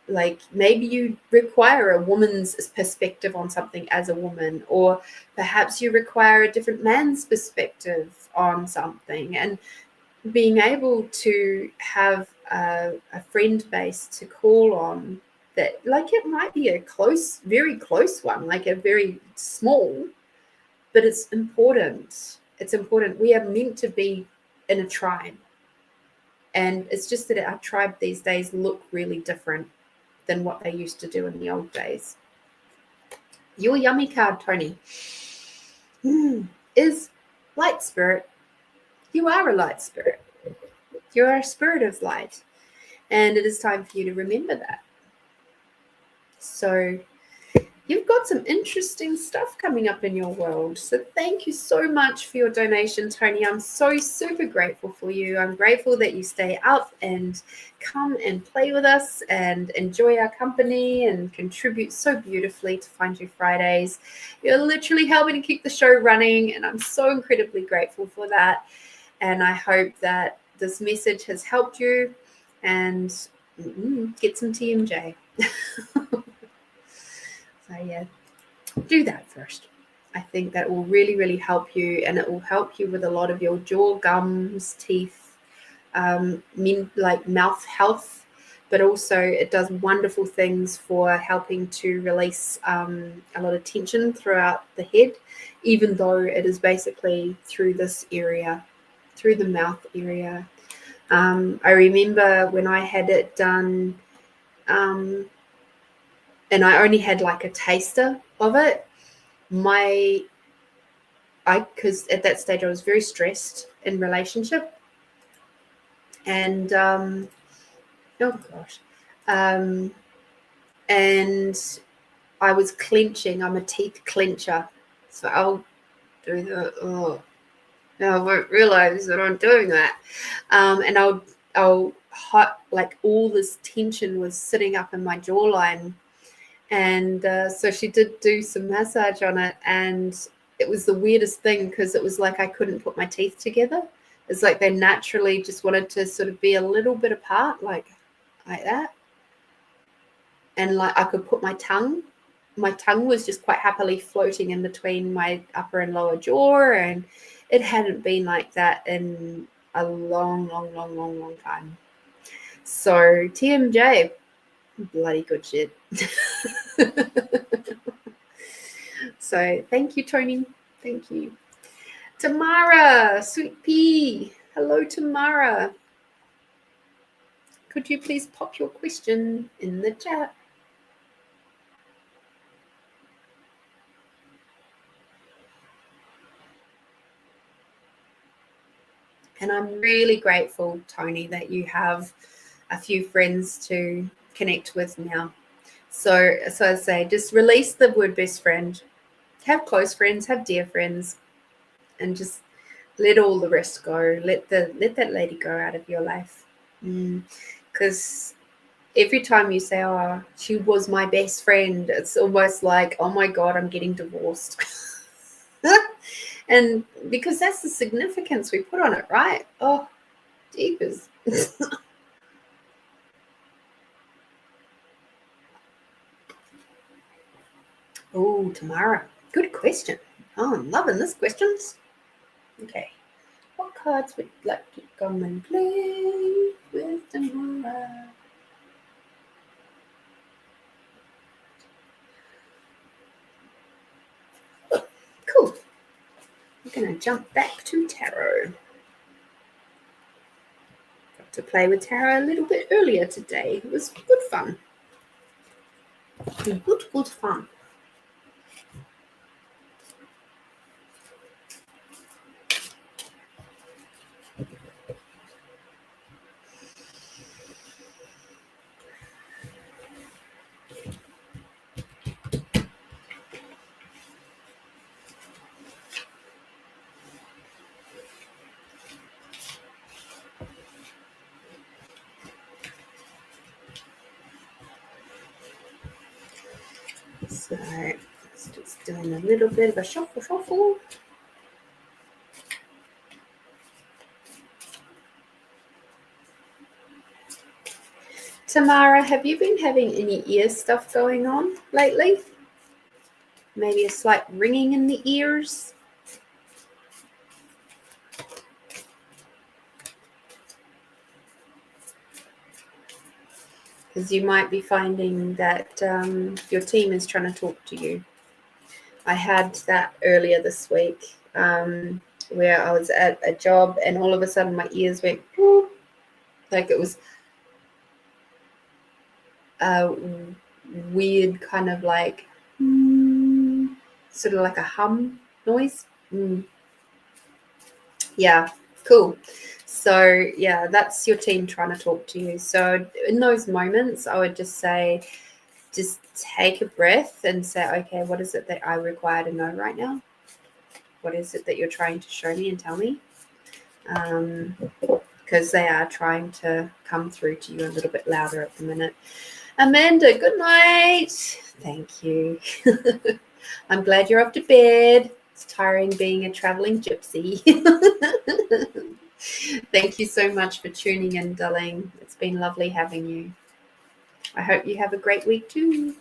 like maybe you require a woman's perspective on something as a woman, or perhaps you require a different man's perspective on something, and being able to have a friend base to call on that, like it might be a close, very close one, like a very small, but it's important. It's important. We are meant to be in a tribe. And it's just that our tribe these days look really different than what they used to do in the old days. Your yummy card, Tony, is light spirit. You are a light spirit. You are a spirit of light. And it is time for you to remember that. So you've got some interesting stuff coming up in your world. So thank you so much for your donation, Tony. I'm so super grateful for you. I'm grateful that you stay up and come and play with us and enjoy our company and contribute so beautifully to Find You Fridays. You're literally helping to keep the show running, and I'm so incredibly grateful for that. And I hope that this message has helped you, and get some TMJ. So yeah, do that first. I think that will really, really help you, and it will help you with a lot of your jaw, gums, teeth, like mouth health, but also it does wonderful things for helping to release a lot of tension throughout the head, even though it is basically through this area, through the mouth area. I remember when I had it done, and I only had like a taster of it, because at that stage I was very stressed in relationship, and oh gosh, and I was clenching. I'm a teeth clencher, so I'll do the now I won't realize that I'm doing that, and I'll hot, like all this tension was sitting up in my jawline. And so she did do some massage on it, and it was the weirdest thing because it was like I couldn't put my teeth together. It's like they naturally just wanted to sort of be a little bit apart, like that. And like I could put my tongue was just quite happily floating in between my upper and lower jaw, and it hadn't been like that in a long time. So TMJ, bloody good shit. So thank you, Tony. Thank you. Tamara, Sweet Pea. Hello, Tamara. Could you please pop your question in the chat? And I'm really grateful, Tony, that you have a few friends to connect with now. So I say, just release the word best friend. Have close friends, have dear friends, and just let all the rest go. Let that lady go out of your life. Because every time you say, oh, she was my best friend, it's almost like, oh my God, I'm getting divorced. And because that's the significance we put on it, right? Oh, jeepers. Oh, Tamara, good question. Oh, I'm loving this questions. Okay, what cards would you like to come and play with Tamara? We're going to jump back to tarot. Got to play with tarot a little bit earlier today. It was good fun. Good fun. So it's just doing a little bit of a shuffle. Tamara, have you been having any ear stuff going on lately? Maybe a slight ringing in the ears? Because you might be finding that your team is trying to talk to you. I had that earlier this week where I was at a job and all of a sudden my ears went whoop, like it was a weird kind of like sort of like a hum noise. Yeah, cool. So yeah, that's your team trying to talk to you. So in those moments, I would just say, just take a breath and say, okay, what is it that I require to know right now? What is it that you're trying to show me and tell me? Because they are trying to come through to you a little bit louder at the minute. Amanda, good night. Thank you. I'm glad you're off to bed. It's tiring being a traveling gypsy. Thank you so much for tuning in, darling. It's been lovely having you. I hope you have a great week too.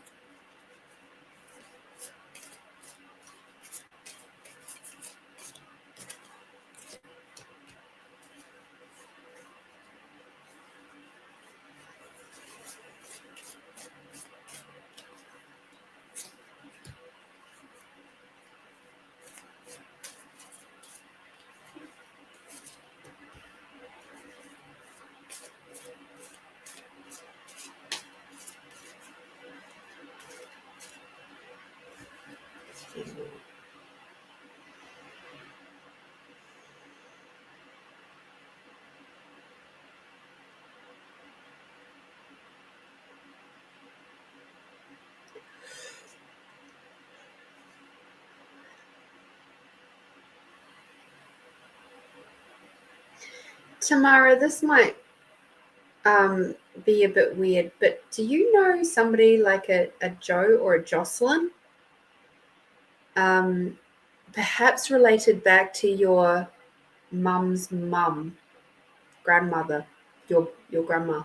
Tamara, this might be a bit weird, but do you know somebody like a Joe or a Jocelyn? Perhaps related back to your mum's mum, grandmother, your grandma.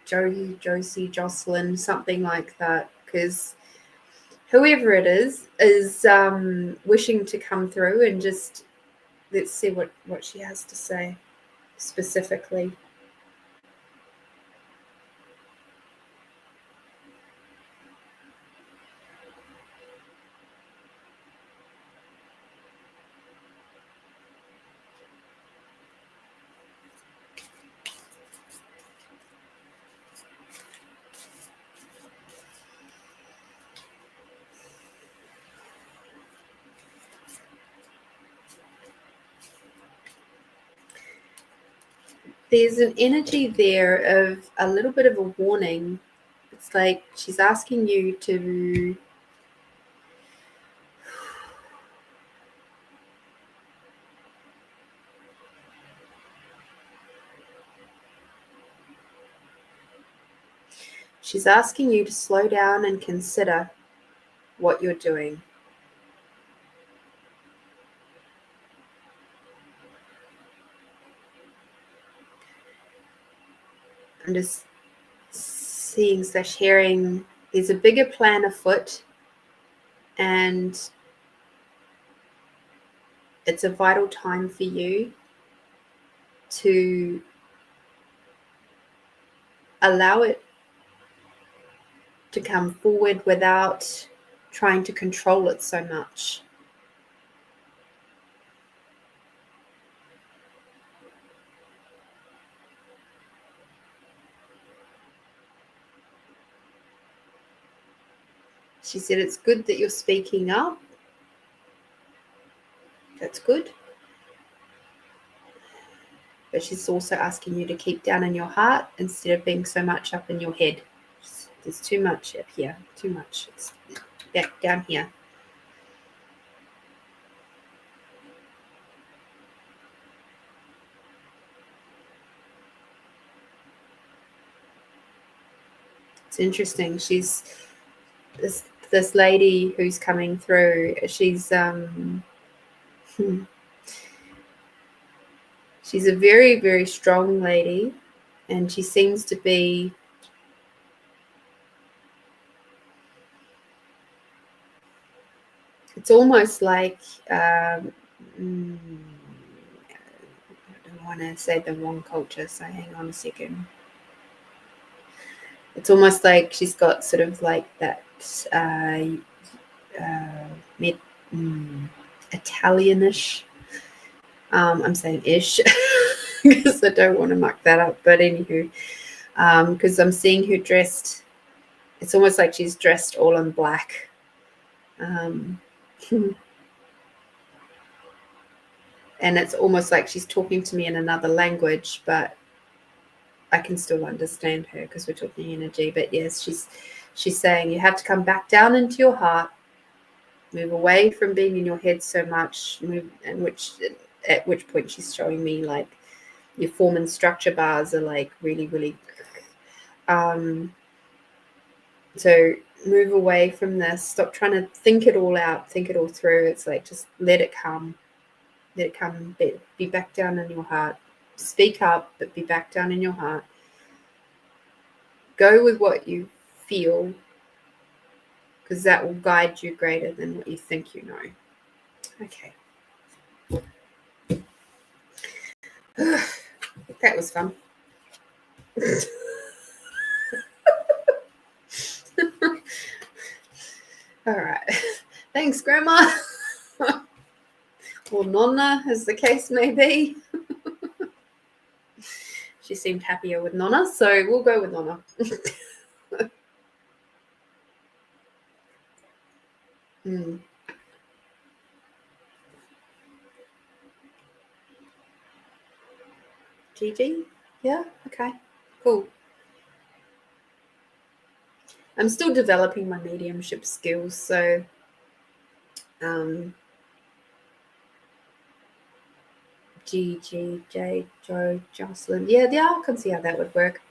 Josie, Jocelyn, something like that, because whoever it is wishing to come through, and just let's see what she has to say specifically. There's an energy there of a little bit of a warning. It's like she's asking you to slow down and consider what you're doing. I'm just seeing / hearing there's a bigger plan afoot, and it's a vital time for you to allow it to come forward without trying to control it so much. She said, it's good that you're speaking up. That's good. But she's also asking you to keep down in your heart instead of being so much up in your head. There's too much up here, too much. It's back down here. It's interesting. She's this lady who's coming through. She's she's a very, very strong lady, and she seems to be it's almost like I don't want to say the wrong culture, so hang on a second. It's almost like she's got sort of like that Italianish. I'm saying ish because I don't want to muck that up. But anywho, because I'm seeing her dressed, it's almost like she's dressed all in black. And it's almost like she's talking to me in another language, but I can still understand her because we're talking energy. But yes, she's saying you have to come back down into your heart, move away from being in your head so much, at which point she's showing me like your form and structure bars are like really, really so move away from this. Stop trying to think it all out, think it all through. It's like just let it come. Let it come. Be back down in your heart. Speak up, but be back down in your heart. Go with what you feel, because that will guide you greater than what you think you know. Okay. That was fun. All right. Thanks, Grandma. Or Nonna, as the case may be. She seemed happier with Nonna, so we'll go with Nonna. Gigi? Yeah? Okay. Cool. I'm still developing my mediumship skills, so Gigi, Jade, Joe, Jocelyn. Yeah, I can see how that would work.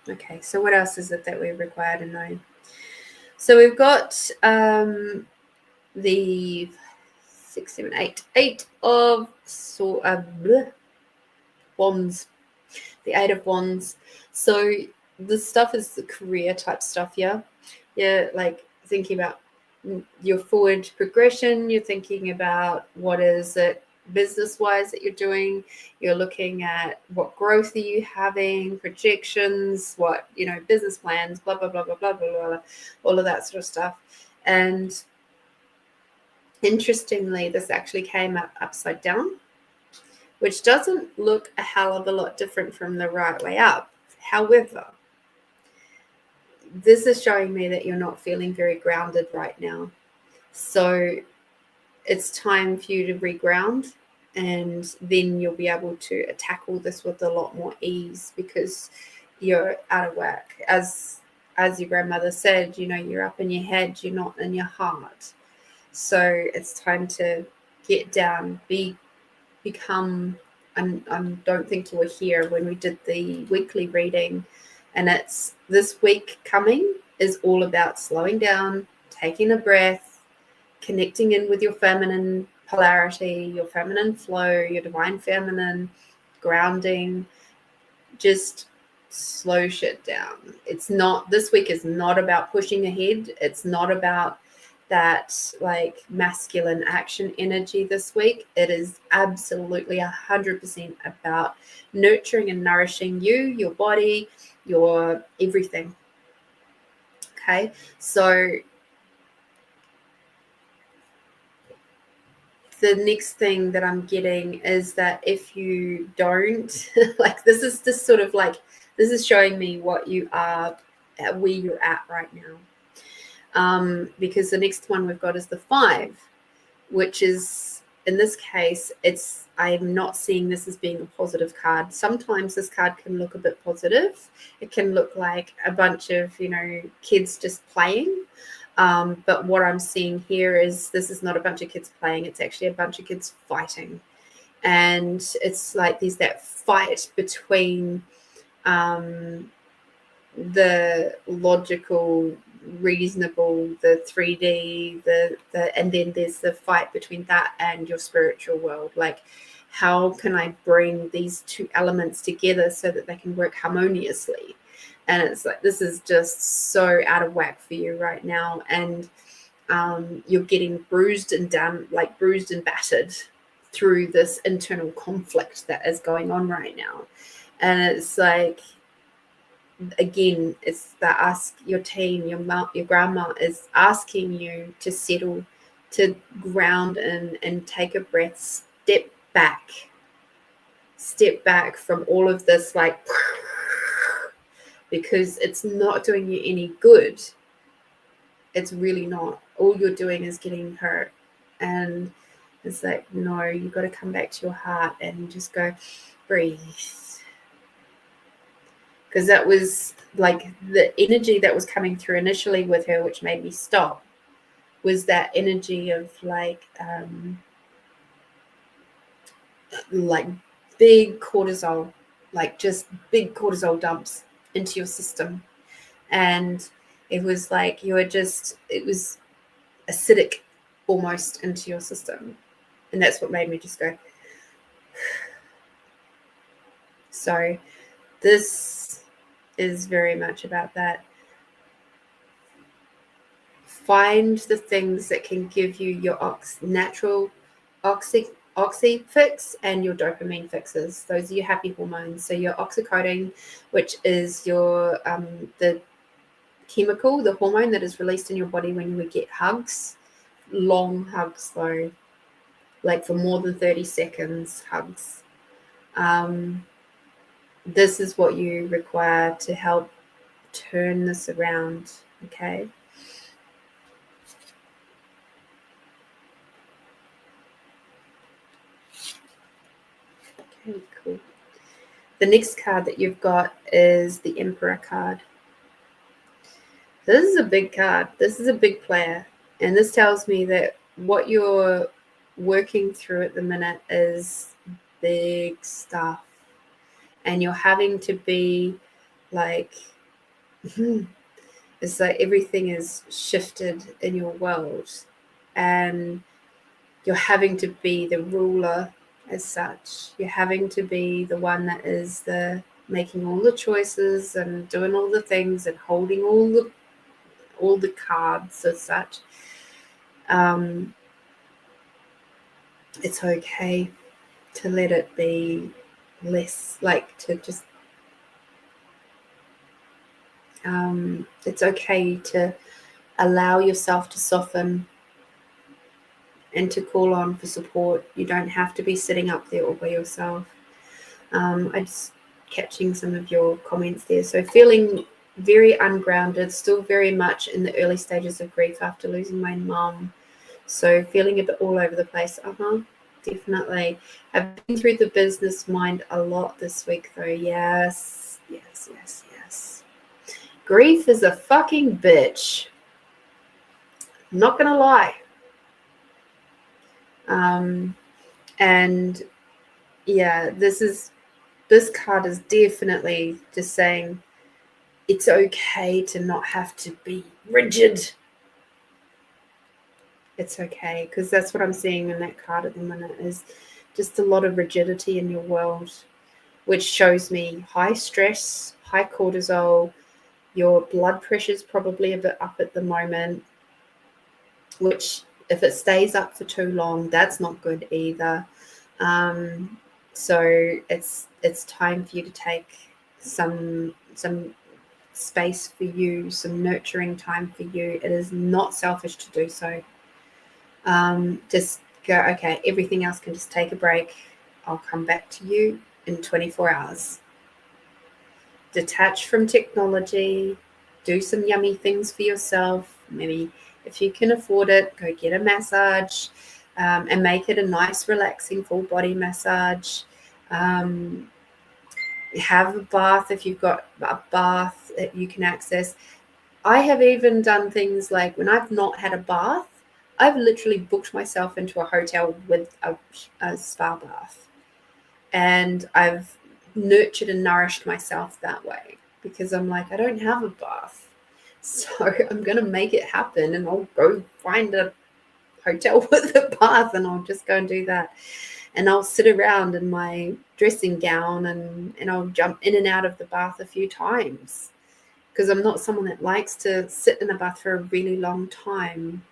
Okay, so what else is it that we require to know? So we've got the 6, 7, 8 of wands, the 8 of wands. So this stuff is the career type stuff, yeah, like thinking about your forward progression. You're thinking about what is it business wise that you're doing. You're looking at what growth are you having, projections, what business plans, blah blah blah blah blah blah blah, all of that sort of stuff. And interestingly, this actually came up upside down, which doesn't look a hell of a lot different from the right way up. However, this is showing me that you're not feeling very grounded right now. So it's time for you to reground, and then you'll be able to tackle this with a lot more ease because you're out of whack. As your grandmother said, you're up in your head, you're not in your heart. So it's time to get down, become. I don't think you were here when we did the weekly reading, and it's this week coming is all about slowing down, taking a breath, connecting in with your feminine polarity, your feminine flow, your divine feminine, grounding. Just slow shit down. This week is not about pushing ahead. It's not about that like masculine action energy this week. It is absolutely 100% about nurturing and nourishing you, your body, your everything. Okay, so the next thing that I'm getting is that if you don't like, this is just sort of like, this is showing me what you are, where you're at right now. Because the next one we've got is the 5, which is, in this case, I'm not seeing this as being a positive card. Sometimes this card can look a bit positive. It can look like a bunch of, kids just playing. But what I'm seeing here is this is not a bunch of kids playing. It's actually a bunch of kids fighting. And it's like there's that fight between the logical, reasonable, the 3D, and then there's the fight between that and your spiritual world. Like, how can I bring these two elements together so that they can work harmoniously? And it's like, this is just so out of whack for you right now. And you're getting bruised and battered through this internal conflict that is going on right now. And it's like, again, it's that ask your team, your grandma is asking you to settle, to ground and take a breath, step back from all of this, like, because it's not doing you any good. It's really not. All you're doing is getting hurt. And it's like, no, you've got to come back to your heart and just go, breathe. Because that was like the energy that was coming through initially with her, which made me stop, was that energy of like big cortisol, like just big cortisol dumps into your system. And it was like it was acidic almost into your system. And that's what made me just go. So this is very much about that. Find the things that can give you your natural oxy fix and your dopamine fixes. Those are your happy hormones. So your oxytocin, which is your the chemical, the hormone that is released in your body when you get hugs, long hugs though, like for more than 30 seconds hugs. This is what you require to help turn this around, okay? Okay, cool. The next card that you've got is the Emperor card. This is a big card. This is a big player. And this tells me that what you're working through at the minute is big stuff. And you're having to be like, it's like everything is shifted in your world. And you're having to be the ruler as such. You're having to be the one that is making all the choices and doing all the things and holding all the cards as such. It's okay to let it be less, like to just it's okay to allow yourself to soften and to call on for support. You don't have to be sitting up there all by yourself. I'm just catching some of your comments there. So feeling very ungrounded, still very much in the early stages of grief after losing my mum. So feeling a bit all over the place. Definitely. I've been through the business mind a lot this week though. Yes. Grief is a fucking bitch. Not gonna lie. And yeah, this card is definitely just saying it's okay to not have to be rigid. It's okay, because that's what I'm seeing in that card at the minute is just a lot of rigidity in your world, which shows me high stress, high cortisol, your blood pressure's probably a bit up at the moment. which if it stays up for too long, that's not good either. So it's time for you to take some space for you, some nurturing time for you. It is not selfish to do so. Just go, okay, everything else can just take a break. I'll come back to you in 24 hours. Detach from technology, do some yummy things for yourself. Maybe if you can afford it, go get a massage, and make it a nice, relaxing, full body massage. Have a bath if you've got a bath that you can access. I have even done things like when I've not had a bath, I've literally booked myself into a hotel with a spa bath. And I've nurtured and nourished myself that way because I'm like, I don't have a bath. So I'm going to make it happen, and I'll go find a hotel with a bath, and I'll just go and do that. And I'll sit around in my dressing gown and I'll jump in and out of the bath a few times because I'm not someone that likes to sit in a bath for a really long time.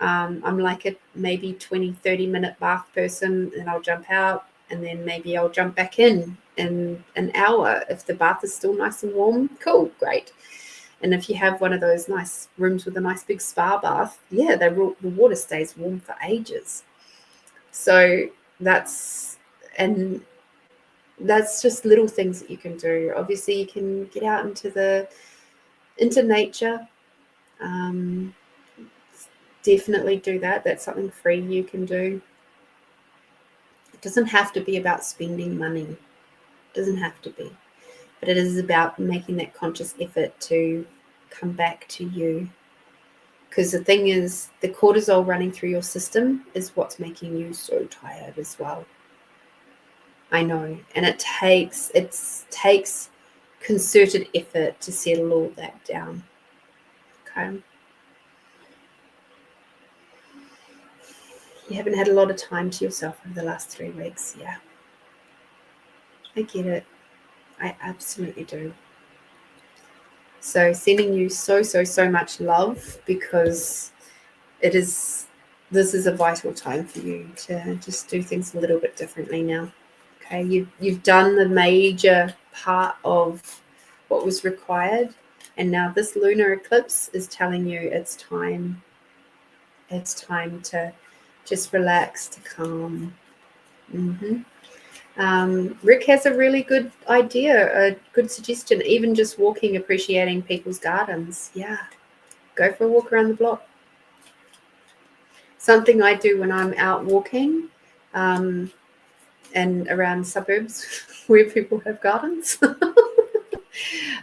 I'm like a maybe 20-30 minute bath person, and I'll jump out and then maybe I'll jump back in an hour. If the bath is still nice and warm, cool, great. And if you have one of those nice rooms with a nice big spa bath, yeah, the water stays warm for ages. So that's just little things that you can do. Obviously, you can get out into nature. Definitely do that. That's something free you can do. It doesn't have to be about spending money. It doesn't have to be. But it is about making that conscious effort to come back to you. Because the thing is, the cortisol running through your system is what's making you so tired as well. I know. And it takes concerted effort to settle all that down. Okay. You haven't had a lot of time to yourself over the last 3 weeks. Yeah. I get it. I absolutely do. So sending you so much love, because this is a vital time for you to just do things a little bit differently now. Okay, you've done the major part of what was required, and now this lunar eclipse is telling you it's time. It's time to just relax, to calm. Rick has a really good idea, a good suggestion, even just walking, appreciating people's gardens. Yeah, go for a walk around the block. Something I do when I'm out walking and around suburbs where people have gardens.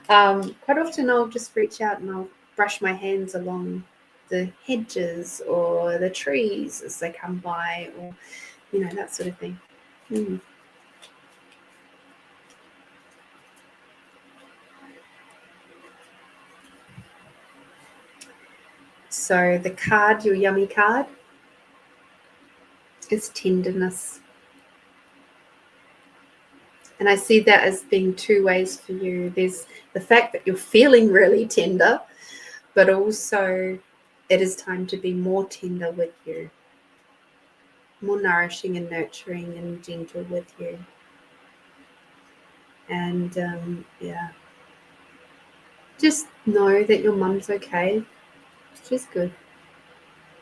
Quite often I'll just reach out and I'll brush my hands along the hedges or the trees as they come by, or that sort of thing. So the card, your yummy card, is tenderness. And I see that as being two ways for you. There's the fact that you're feeling really tender, but also it is time to be more tender with you, more nourishing and nurturing and gentle with you. And just know that your mum's okay. She's good.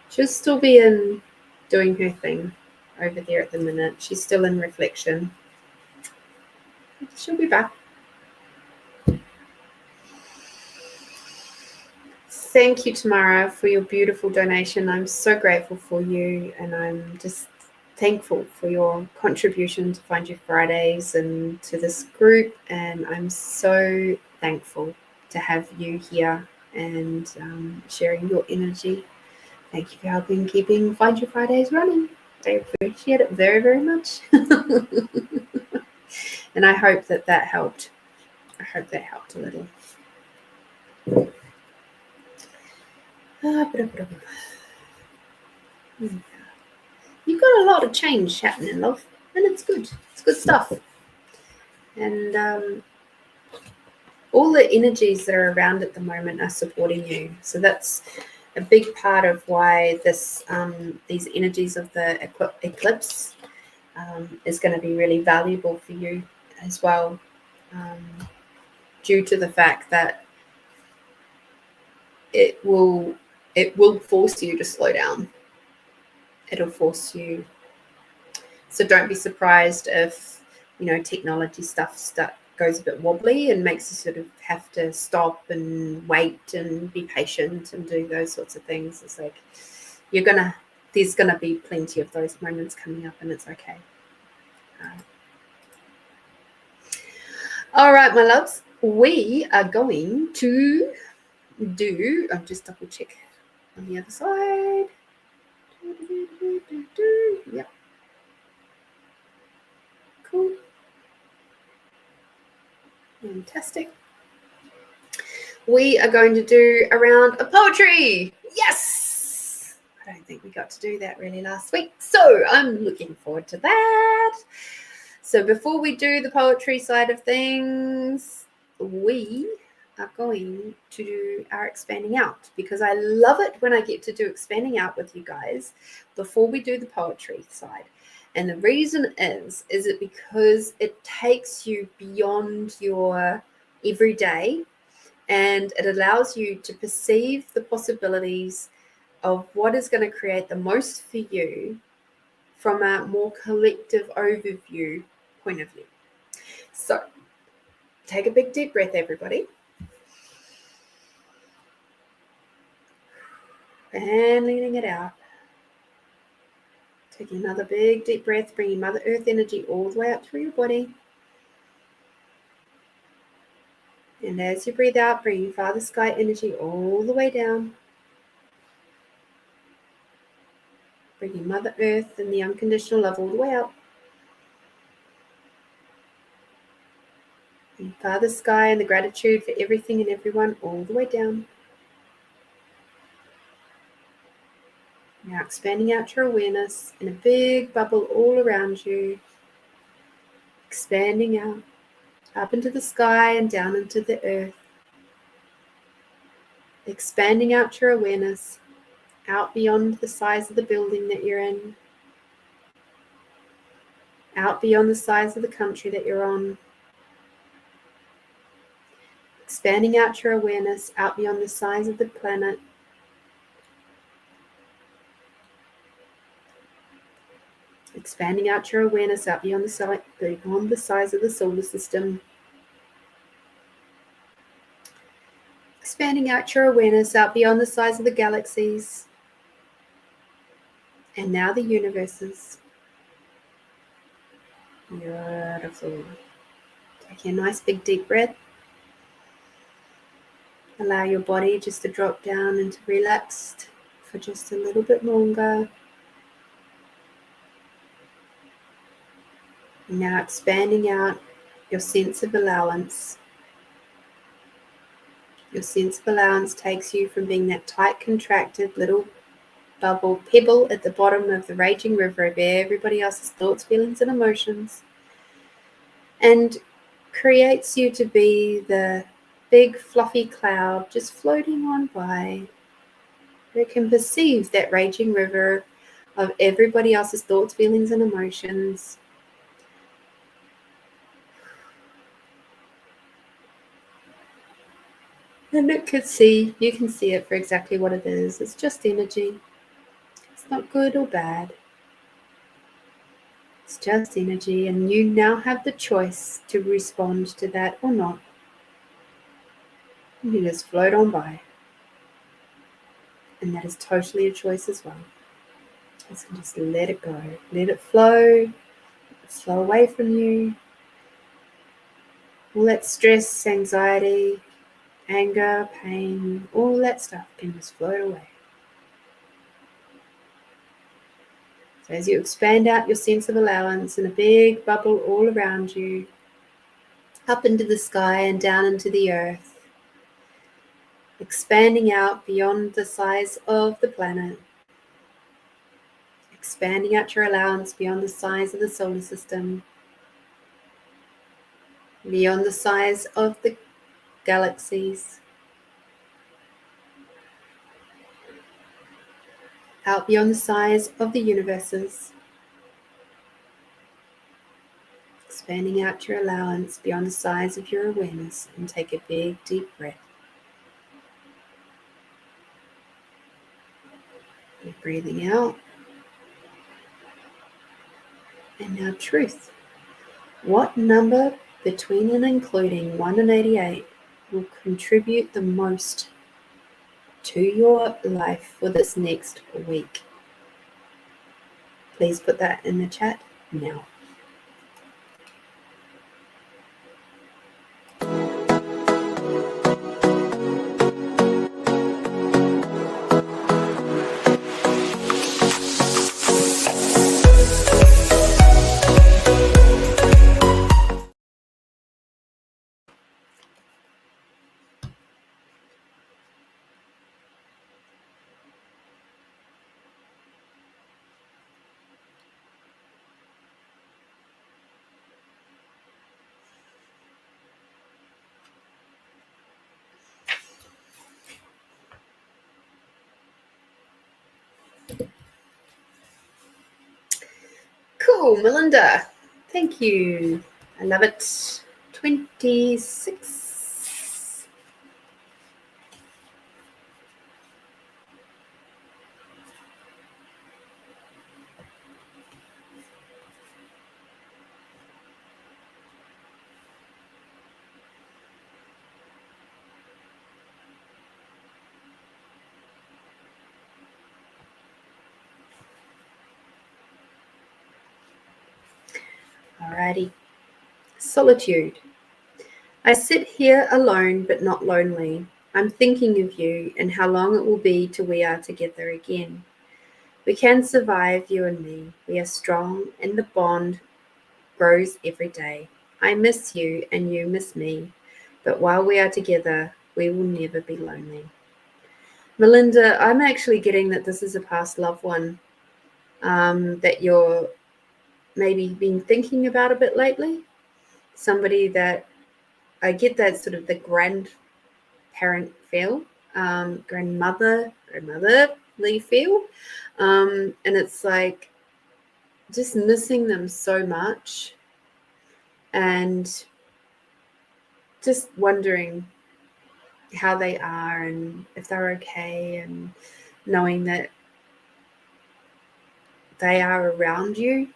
She'll still be doing her thing over there at the minute. She's still in reflection. She'll be back. Thank you, Tamara, for your beautiful donation. I'm so grateful for you, and I'm just thankful for your contribution to Find Your Fridays and to this group. And I'm so thankful to have you here and sharing your energy. Thank you for helping keeping Find Your Fridays running. I appreciate it very, very much. And I hope that helped. I hope that helped a little. You've got a lot of change happening, love, and it's good. It's good stuff. And all the energies that are around at the moment are supporting you. So that's a big part of why these energies of the eclipse is going to be really valuable for you as well, due to the fact that it will force you to slow down. It'll force you. So don't be surprised if, technology stuff goes a bit wobbly and makes you sort of have to stop and wait and be patient and do those sorts of things. It's like there's gonna be plenty of those moments coming up, and it's okay. All right, my loves, we are going to do, I'll just double check on the other side. Yep. Cool. Fantastic. We are going to do a round of poetry. Yes! I don't think we got to do that really last week, so I'm looking forward to that. So before we do the poetry side of things, we are going to do our expanding out, because I love it when I get to do expanding out with you guys before we do the poetry side. And the reason is it because it takes you beyond your everyday, and it allows you to perceive the possibilities of what is going to create the most for you from a more collective overview point of view. So take a big deep breath, everybody. And letting it out. Taking another big deep breath, bringing Mother Earth energy all the way up through your body. And as you breathe out, bringing Father Sky energy all the way down. Bringing Mother Earth and the unconditional love all the way up. And Father Sky and the gratitude for everything and everyone all the way down. Now expanding out your awareness in a big bubble all around you. Expanding out, up into the sky and down into the earth. Expanding out your awareness, out beyond the size of the building that you're in. Out beyond the size of the country that you're on. Expanding out your awareness, out beyond the size of the planet. Expanding out your awareness out beyond the size of the solar system. Expanding out your awareness out beyond the size of the galaxies. And now the universes. Beautiful. Taking a nice big deep breath. Allow your body just to drop down into relaxed for just a little bit longer. Now expanding out your sense of allowance. Your sense of allowance takes you from being that tight, contracted little bubble pebble at the bottom of the raging river of everybody else's thoughts, feelings, and emotions, and creates you to be the big fluffy cloud just floating on by, that can perceive that raging river of everybody else's thoughts, feelings, and emotions. And you can see it for exactly what it is. It's just energy. It's not good or bad. It's just energy, and you now have the choice to respond to that or not. You just float on by. And that is totally a choice as well. So just let it go. Let it flow. Flow away from you. All that stress, anxiety, anger, pain, all that stuff can just float away. So as you expand out your sense of allowance in a big bubble all around you, up into the sky and down into the earth, expanding out beyond the size of the planet, expanding out your allowance beyond the size of the solar system, beyond the size of the galaxies. out beyond the size of the universes, expanding out your allowance beyond the size of your awareness, and take a big, deep breath. You're breathing out. And now truth. What number between and including 1 and 88 will contribute the most to your life for this next week? Please put that in the chat now. Cool, Melinda. Thank you. I love it. 26. Alrighty. Solitude. I sit here alone but not lonely. I'm thinking of you and how long it will be till we are together again. We can survive, you and me. We are strong and the bond grows every day. I miss you and you miss me. But while we are together, we will never be lonely. Melinda, I'm actually getting that this is a past loved one that you're maybe been thinking about a bit lately. Somebody that I get that sort of the grandparent feel, grandmotherly feel. And it's like just missing them so much and just wondering how they are and if they're okay, and knowing that they are around you,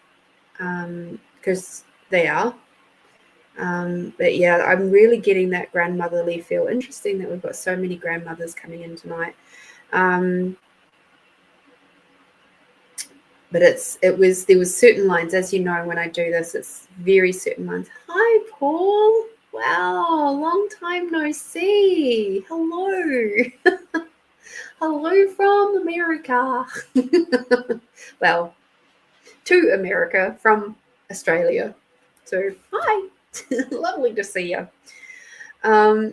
because they are. But yeah, I'm really getting that grandmotherly feel. Interesting that we've got so many grandmothers coming in tonight. But there was certain lines, as you know, when I do this, it's very certain lines. Hi, Paul. Wow, long time no see. Hello. Hello from America. Well, to America from Australia. So hi. Lovely to see you.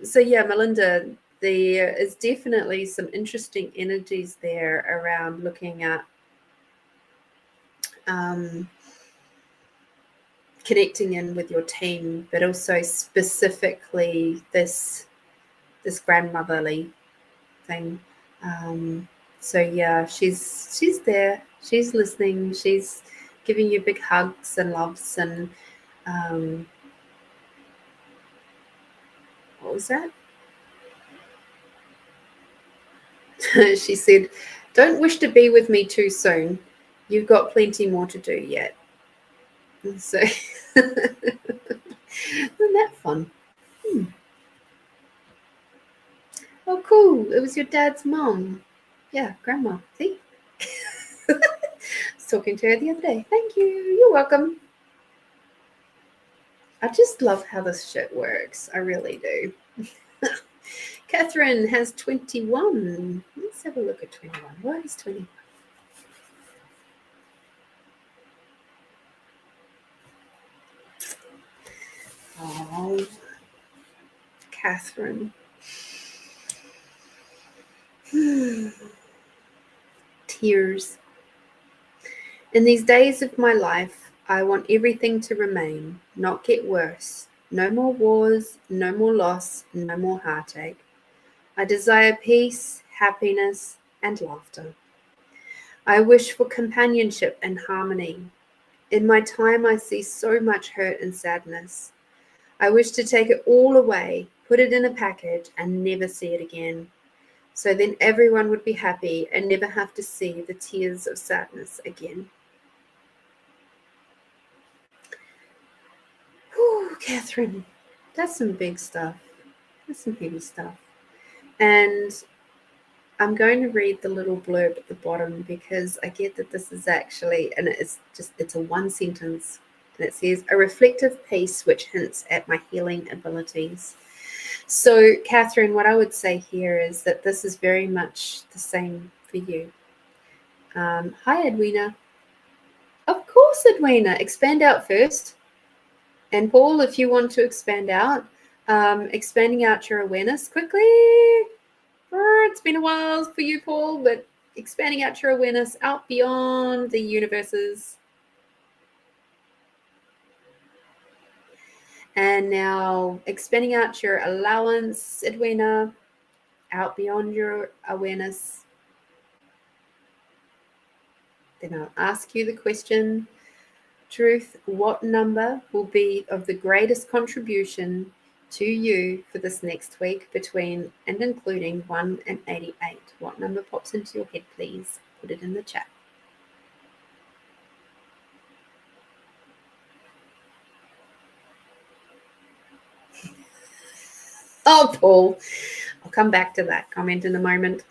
So yeah, Melinda, there is definitely some interesting energies there around looking at connecting in with your team, but also specifically this grandmotherly thing. So yeah, she's there, she's listening, she's giving you big hugs and loves, and what was that? She said, "Don't wish to be with me too soon. You've got plenty more to do yet." And so, isn't that fun? Oh, cool. It was your dad's mom. Yeah, grandma. See? I was talking to her the other day. Thank you. You're welcome. I just love how this shit works. I really do. Catherine has 21. Let's have a look at 21. What is 21? Oh, Catherine. Tears. In these days of my life, I want everything to remain, not get worse. No more wars, no more loss, no more heartache. I desire peace, happiness, and laughter. I wish for companionship and harmony. In my time, I see so much hurt and sadness. I wish to take it all away, put it in a package, and never see it again. So then everyone would be happy and never have to see the tears of sadness again. Whew, Catherine, that's some big stuff. That's some heavy stuff. And I'm going to read the little blurb at the bottom because I get that this is actually, and it's a one sentence, and it says, a reflective piece which hints at my healing abilities. So, Catherine, what I would say here is that this is very much the same for you. Hi, Edwina. Of course, Edwina. Expand out first. And Paul, if you want to expand out, expanding out your awareness quickly. It's been a while for you, Paul, but expanding out your awareness out beyond the universes. And now expanding out your allowance, Edwina, out beyond your awareness. Then I'll ask you the question, Truth, what number will be of the greatest contribution to you for this next week between and including 1 and 88? What number pops into your head, please? Put it in the chat. Oh, Paul, I'll come back to that comment in a moment.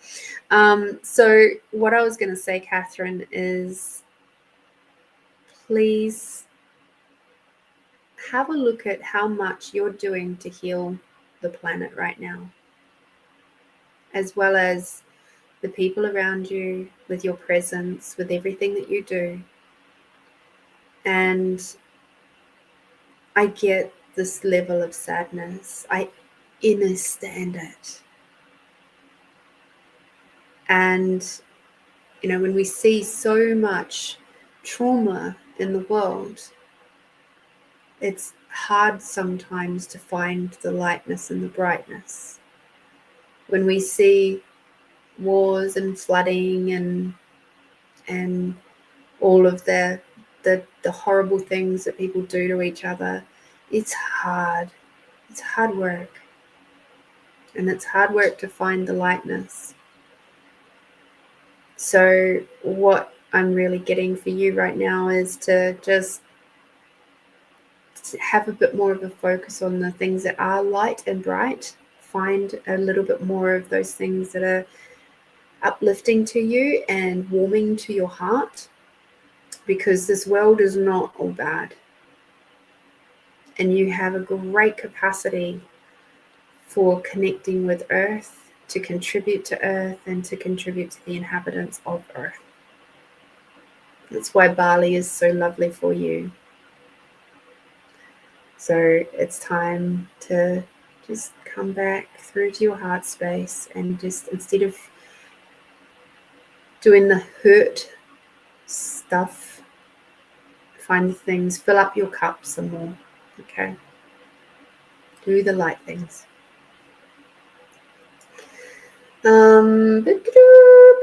So what I was going to say, Catherine, is please have a look at how much you're doing to heal the planet right now, as well as the people around you, with your presence, with everything that you do. And I get this level of sadness. I understand it. And, you know, when we see so much trauma in the world, it's hard sometimes to find the lightness and the brightness. When we see wars and flooding and all of the horrible things that people do to each other, it's hard. It's hard work. And it's hard work to find the lightness. So what I'm really getting for you right now is to just have a bit more of a focus on the things that are light and bright. Find a little bit more of those things that are uplifting to you and warming to your heart, because this world is not all bad. And you have a great capacity for connecting with Earth, to contribute to Earth, and to contribute to the inhabitants of Earth. That's why Bali is so lovely for you. So it's time to just come back through to your heart space and just, instead of doing the hurt stuff, find the things, fill up your cup some more, okay? Do the light things.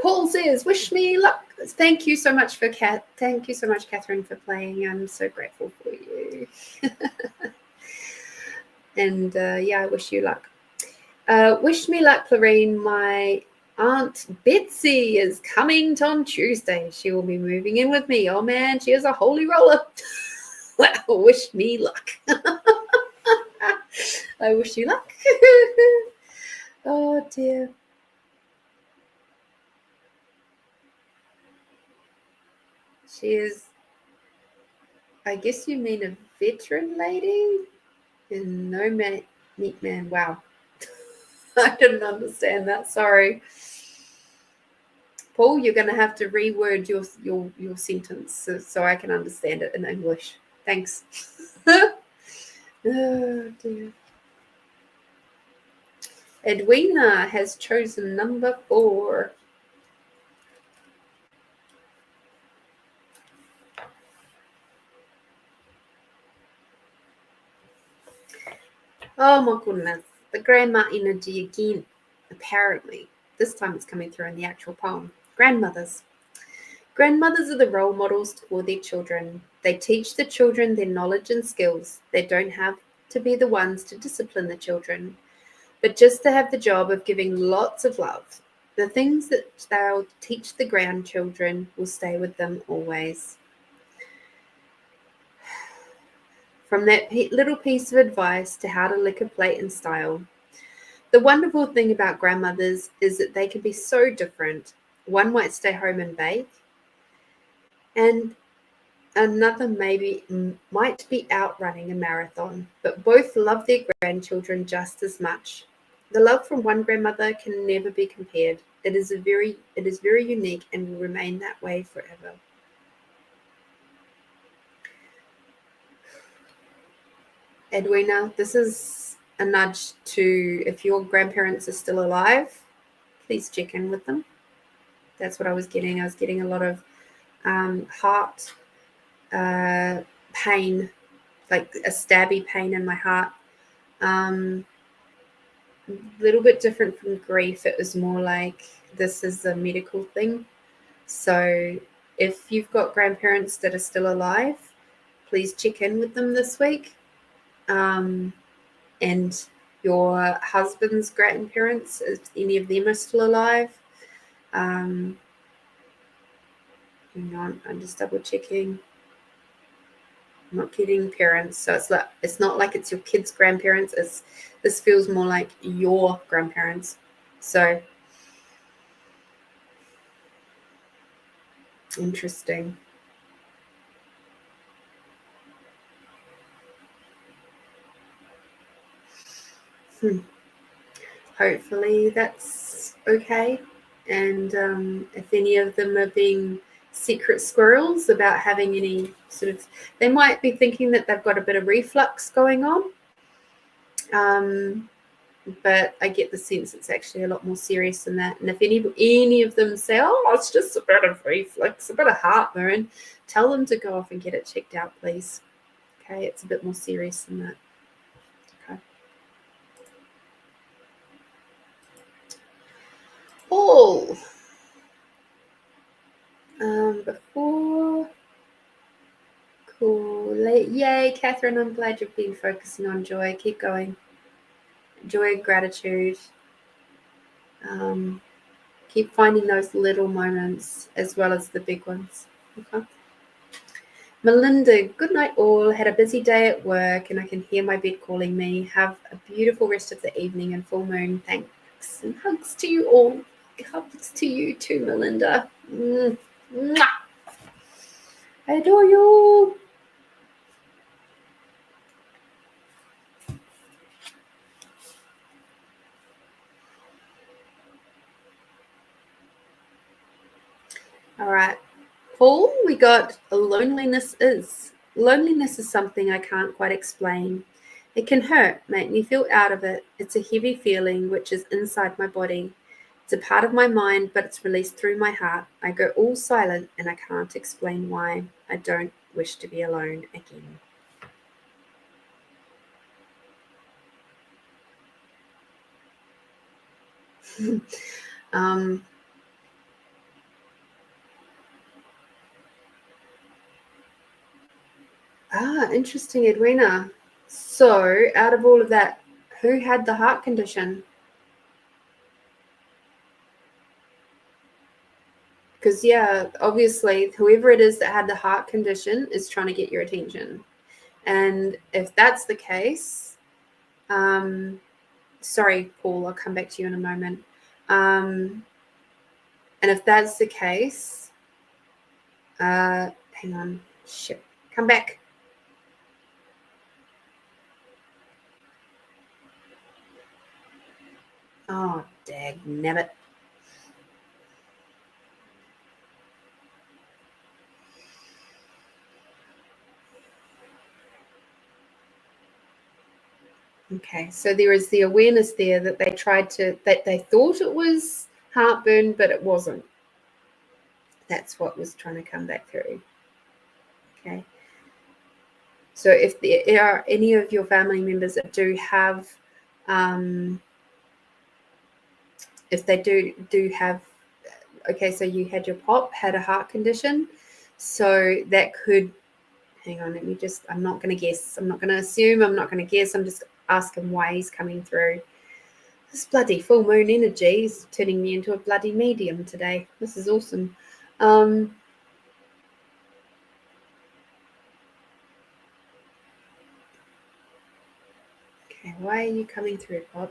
Paul says, wish me luck. Thank you so much for Thank you so much, Catherine, for playing. I'm so grateful for you. And yeah, I wish you luck. Wish me luck, Lorene. My Aunt Betsy is coming on Tuesday. She will be moving in with me. Oh man, she is a holy roller. Well, wish me luck. I wish you luck. Oh dear. She is, I guess you mean a veteran lady? And no meat man. Wow. I didn't understand that. Sorry. Paul, you're going to have to reword your sentence so I can understand it in English. Thanks. Oh, dear. Edwina has chosen number 4. Oh my goodness. The grandma energy again, apparently. This time it's coming through in the actual poem. Grandmothers. Grandmothers are the role models for their children. They teach the children their knowledge and skills. They don't have to be the ones to discipline the children, but just to have the job of giving lots of love. The things that they'll teach the grandchildren will stay with them always. From that little piece of advice to how to lick a plate in style. The wonderful thing about grandmothers is that they can be so different. One might stay home and bake, and another might be out running a marathon, but both love their grandchildren just as much. The love from one grandmother can never be compared. It is very unique and will remain that way forever. Edwina, this is a nudge to, if your grandparents are still alive, please check in with them. That's what I was getting. I was getting a lot of heart pain, like a stabby pain in my heart. A little bit different from grief. It was more like this is a medical thing. So if you've got grandparents that are still alive, please check in with them this week. And your husband's grandparents, if any of them are still alive. Hang on, I'm just double checking. I'm not getting parents, so it's not like it's your kids' grandparents. This feels more like your grandparents. So interesting. Hopefully that's okay. And if any of them are being secret squirrels about having any sort of, they might be thinking that they've got a bit of reflux going on. But I get the sense it's actually a lot more serious than that. And if any of them say, oh, it's just a bit of reflux, a bit of heartburn, tell them to go off and get it checked out, please. Okay, it's a bit more serious than that. Okay. Paul. Before. Cool. Yay, Catherine, I'm glad you've been focusing on joy. Keep going. Joy, gratitude. Keep finding those little moments as well as the big ones. Okay. Melinda, good night all. Had a busy day at work and I can hear my bed calling me. Have a beautiful rest of the evening and full moon. Thanks and hugs to you all. Hugs to you too, Melinda. Mwah. I adore you. All right. Paul, we got loneliness is. Loneliness is something I can't quite explain. It can hurt, make me feel out of it. It's a heavy feeling which is inside my body. It's a part of my mind, but it's released through my heart. I go all silent and I can't explain why. I don't wish to be alone again. Interesting, Edwina. So, out of all of that, who had the heart condition? Because, yeah, obviously, whoever it is that had the heart condition is trying to get your attention. And if that's the case, sorry, Paul, I'll come back to you in a moment. And if that's the case, hang on, shit, come back. Oh, dagnabbit. Okay, so there is the awareness there that they thought it was heartburn, but it wasn't. That's what was trying to come back through. Okay. So if there are any of your family members that do have, if they do have okay, so you had your pop, had a heart condition. So that could, hang on, I'm not going to guess. I'm not going to assume. I'm not going to guess. I'm just asking why he's coming through. This bloody full moon energy is turning me into a bloody medium today. This is awesome. Okay, why are you coming through, Bob?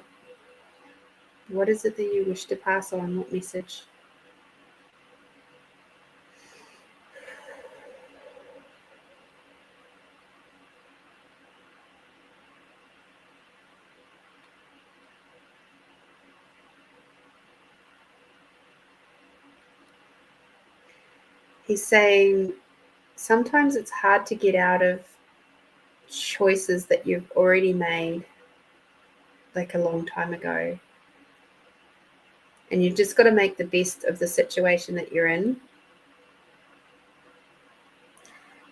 What is it that you wish to pass on? What message? He's saying sometimes it's hard to get out of choices that you've already made like a long time ago. And you've just got to make the best of the situation that you're in.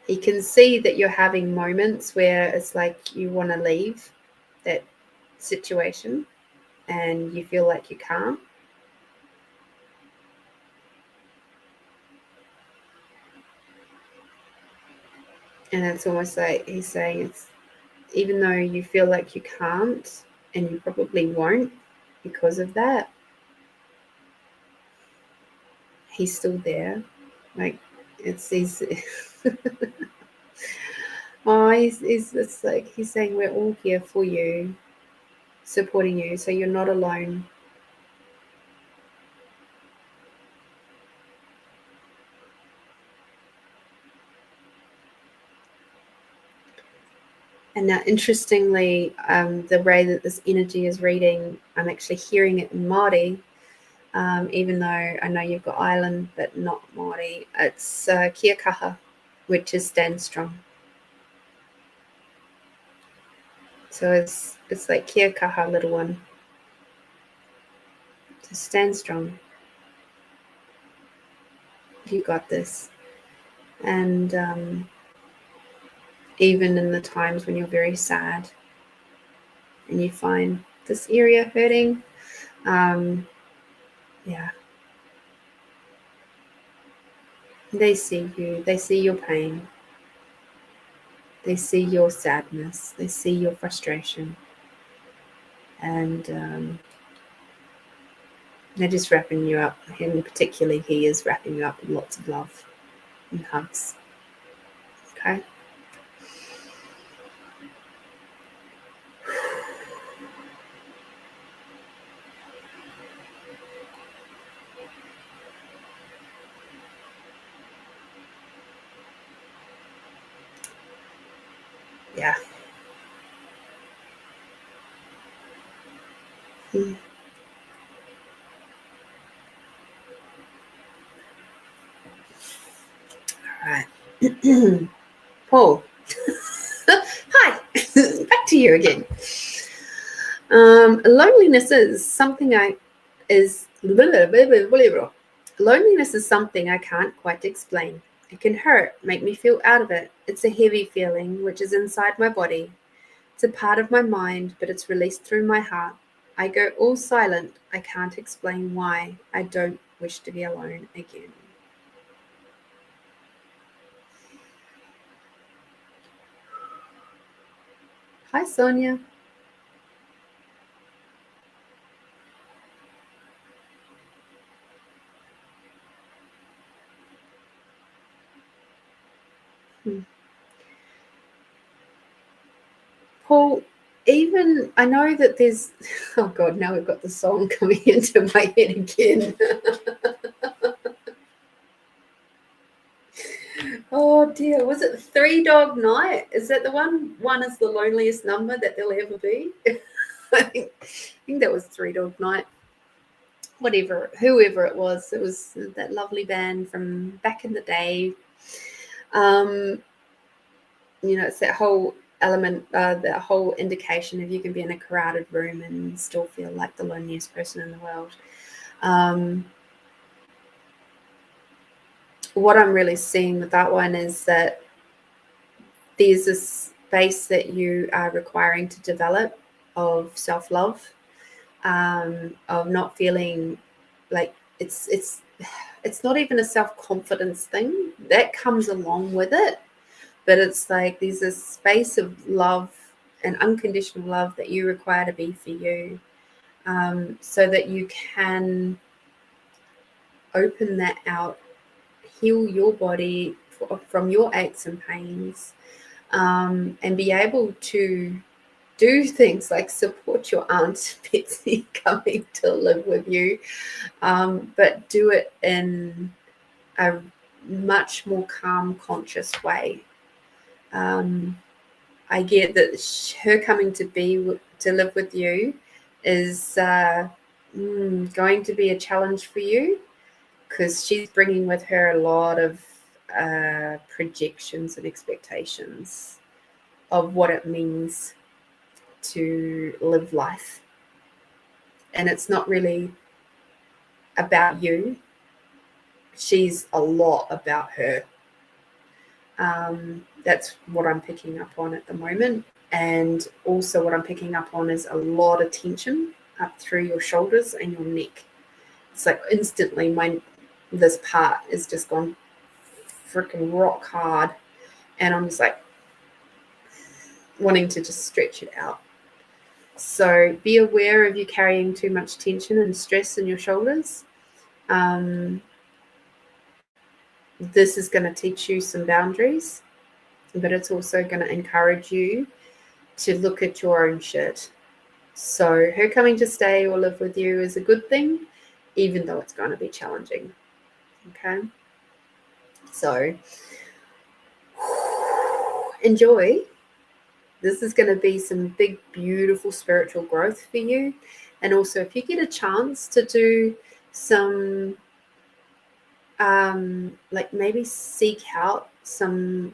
He can see that you're having moments where it's like you want to leave that situation and you feel like you can't. And it's almost like he's saying it's, even though you feel like you can't, and you probably won't because of that, he's still there. Like it's these it's like he's saying we're all here for you, supporting you, so you're not alone. And now, interestingly, the way that this energy is reading, I'm actually hearing it in Māori, even though I know you've got island, but not Māori. It's kia kaha, which is stand strong. So it's like kia kaha, little one. So stand strong. You got this. And even in the times when you're very sad and you find this area hurting, yeah, they see you, they see your pain, they see your sadness, they see your frustration, and they're just wrapping you up. And particularly he is wrapping you up with lots of love and hugs. Okay. Yeah. Mm. All right. Paul. Hi. Back to you again. Loneliness is something I can't quite explain. It can hurt, make me feel out of it. It's a heavy feeling which is inside my body. It's a part of my mind, but it's released through my heart. I go all silent. I can't explain why. I don't wish to be alone again. Hi, Sonia. Paul, even I know that there's, oh God, now we've got the song coming into my head again. Oh dear, was it Three Dog Night? Is that the one? One is the loneliest number that there'll ever be. I think that was Three Dog Night. Whatever, whoever it was that lovely band from back in the day. It's that whole element, that whole indication of you can be in a crowded room and still feel like the loneliest person in the world. What I'm really seeing with that one is that there's a space that you are requiring to develop of self-love, of not feeling like it's not even a self-confidence thing that comes along with it, but it's like there's a space of love and unconditional love that you require to be for you, so that you can open that out, heal your body from your aches and pains, and be able to do things like support your Aunt Betsy coming to live with you, but do it in a much more calm, conscious way. I get that her coming to live with you is going to be a challenge for you, because she's bringing with her a lot of projections and expectations of what it means to live life. And it's not really about you. She's a lot about her. That's what I'm picking up on at the moment. And also what I'm picking up on is a lot of tension up through your shoulders and your neck. It's like instantly this part is just gone freaking rock hard. And I'm just like wanting to just stretch it out. So be aware of you carrying too much tension and stress in your shoulders. This is going to teach you some boundaries, but it's also going to encourage you to look at your own shit. So her coming to stay or live with you is a good thing, even though it's going to be challenging. Okay? So enjoy. This is going to be some big, beautiful spiritual growth for you. And also, if you get a chance to do some, like maybe seek out some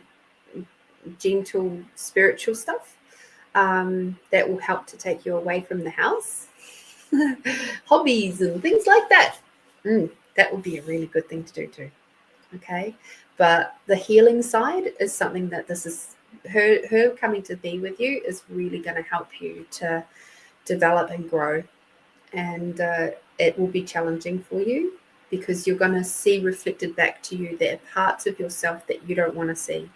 gentle spiritual stuff that will help to take you away from the house, hobbies and things like that. That would be a really good thing to do too. Okay, but the healing side is something that this is her coming to be with you is really going to help you to develop and grow, and it will be challenging for you, because you're going to see reflected back to you there parts of yourself that you don't want to see.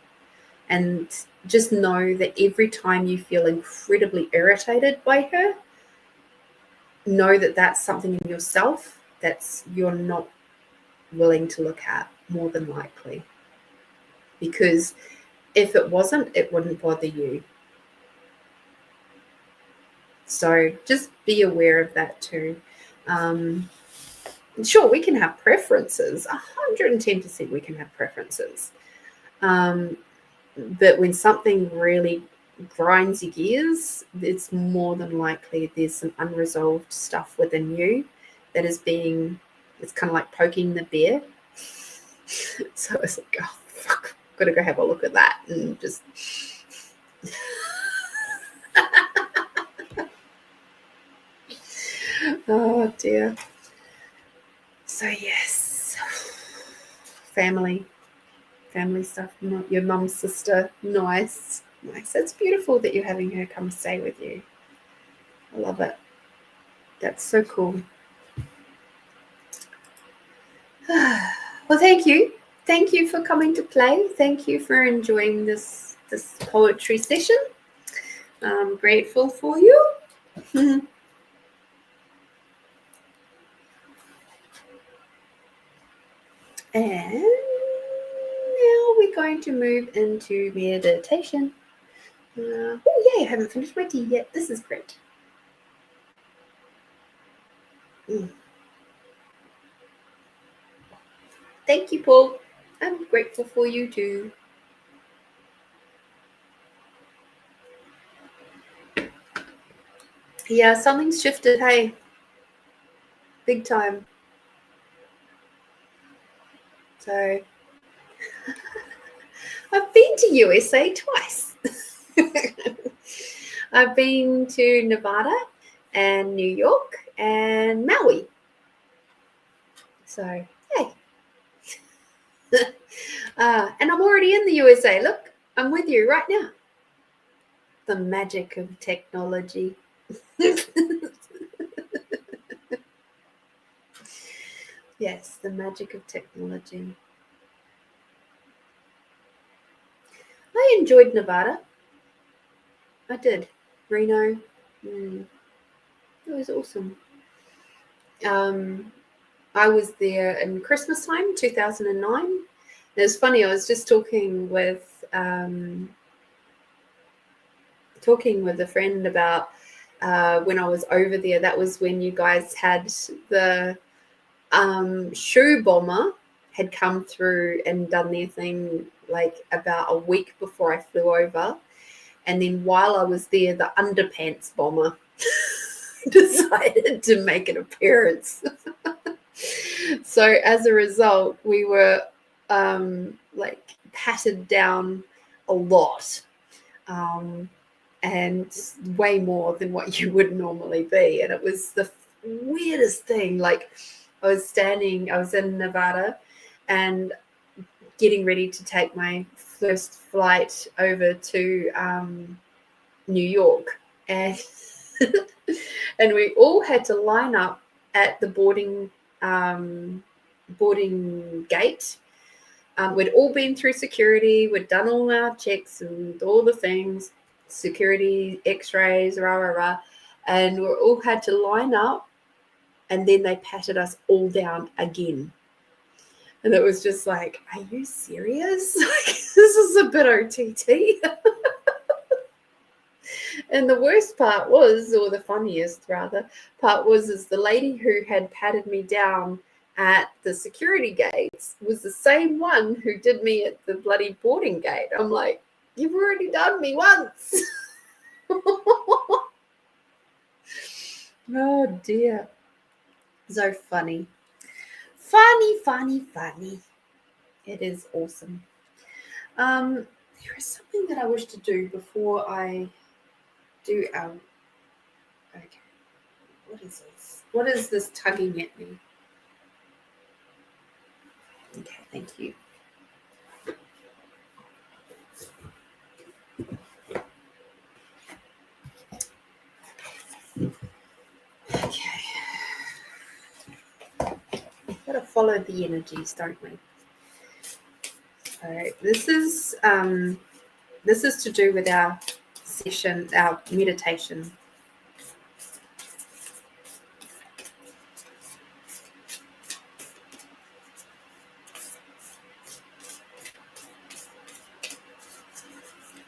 And just know that every time you feel incredibly irritated by her, know that that's something in yourself that's you're not willing to look at, more than likely. Because if it wasn't, it wouldn't bother you. So just be aware of that too. Sure, we can have preferences. 110% we can have preferences. But when something really grinds your gears, it's more than likely there's some unresolved stuff within you that is it's kind of like poking the bear. So it's like, oh, fuck, I've got to go have a look at that and just... Oh, dear. So, yes. Family stuff. Your mum's sister. Nice. It's beautiful that you're having her come stay with you. I love it. That's so cool. Well, thank you. Thank you for coming to play. Thank you for enjoying this poetry session. I'm grateful for you. And now we're going to move into meditation. Oh, yay, I haven't finished my tea yet. This is great. Thank you, Paul. I'm grateful for you too. Yeah, something's shifted, hey. Big time. So I've been to USA twice. I've been to Nevada and New York and Maui. So, hey. And I'm already in the USA. Look, I'm with you right now. The magic of technology. Yes, the magic of technology. I enjoyed Nevada. I did. Reno. It was awesome. I was there in Christmas time, 2009. It was funny. I was just talking with a friend about when I was over there. That was when you guys had the shoe bomber had come through and done their thing like about a week before I flew over. And then while I was there, the underpants bomber decided to make an appearance. So as a result, we were like patted down a lot, and way more than what you would normally be. And it was the weirdest thing. Like I was in Nevada and getting ready to take my first flight over to New York, and and we all had to line up at the boarding gate. We'd all been through security. We'd done all our checks and all the things, security, X-rays, rah rah rah, and we all had to line up. And then they patted us all down again. And it was just like, are you serious? Like, this is a bit OTT. And the worst part was, or the funniest rather, part was, is the lady who had patted me down at the security gates was the same one who did me at the bloody boarding gate. I'm like, you've already done me once. Oh dear. So funny. Funny. It is awesome. There is something that I wish to do before I do our. Okay. What is this? What is this tugging at me? Okay, thank you. Okay. Gotta follow the energies, don't we? So this is to do with our session, our meditation.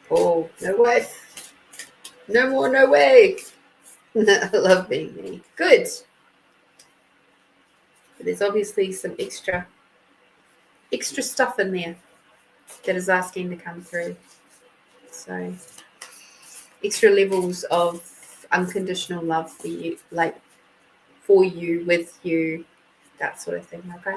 Oh, no way. No more, no way. I love being me. Good. But there's obviously some extra stuff in there that is asking to come through. So extra levels of unconditional love for you, like for you, with you, that sort of thing. Okay.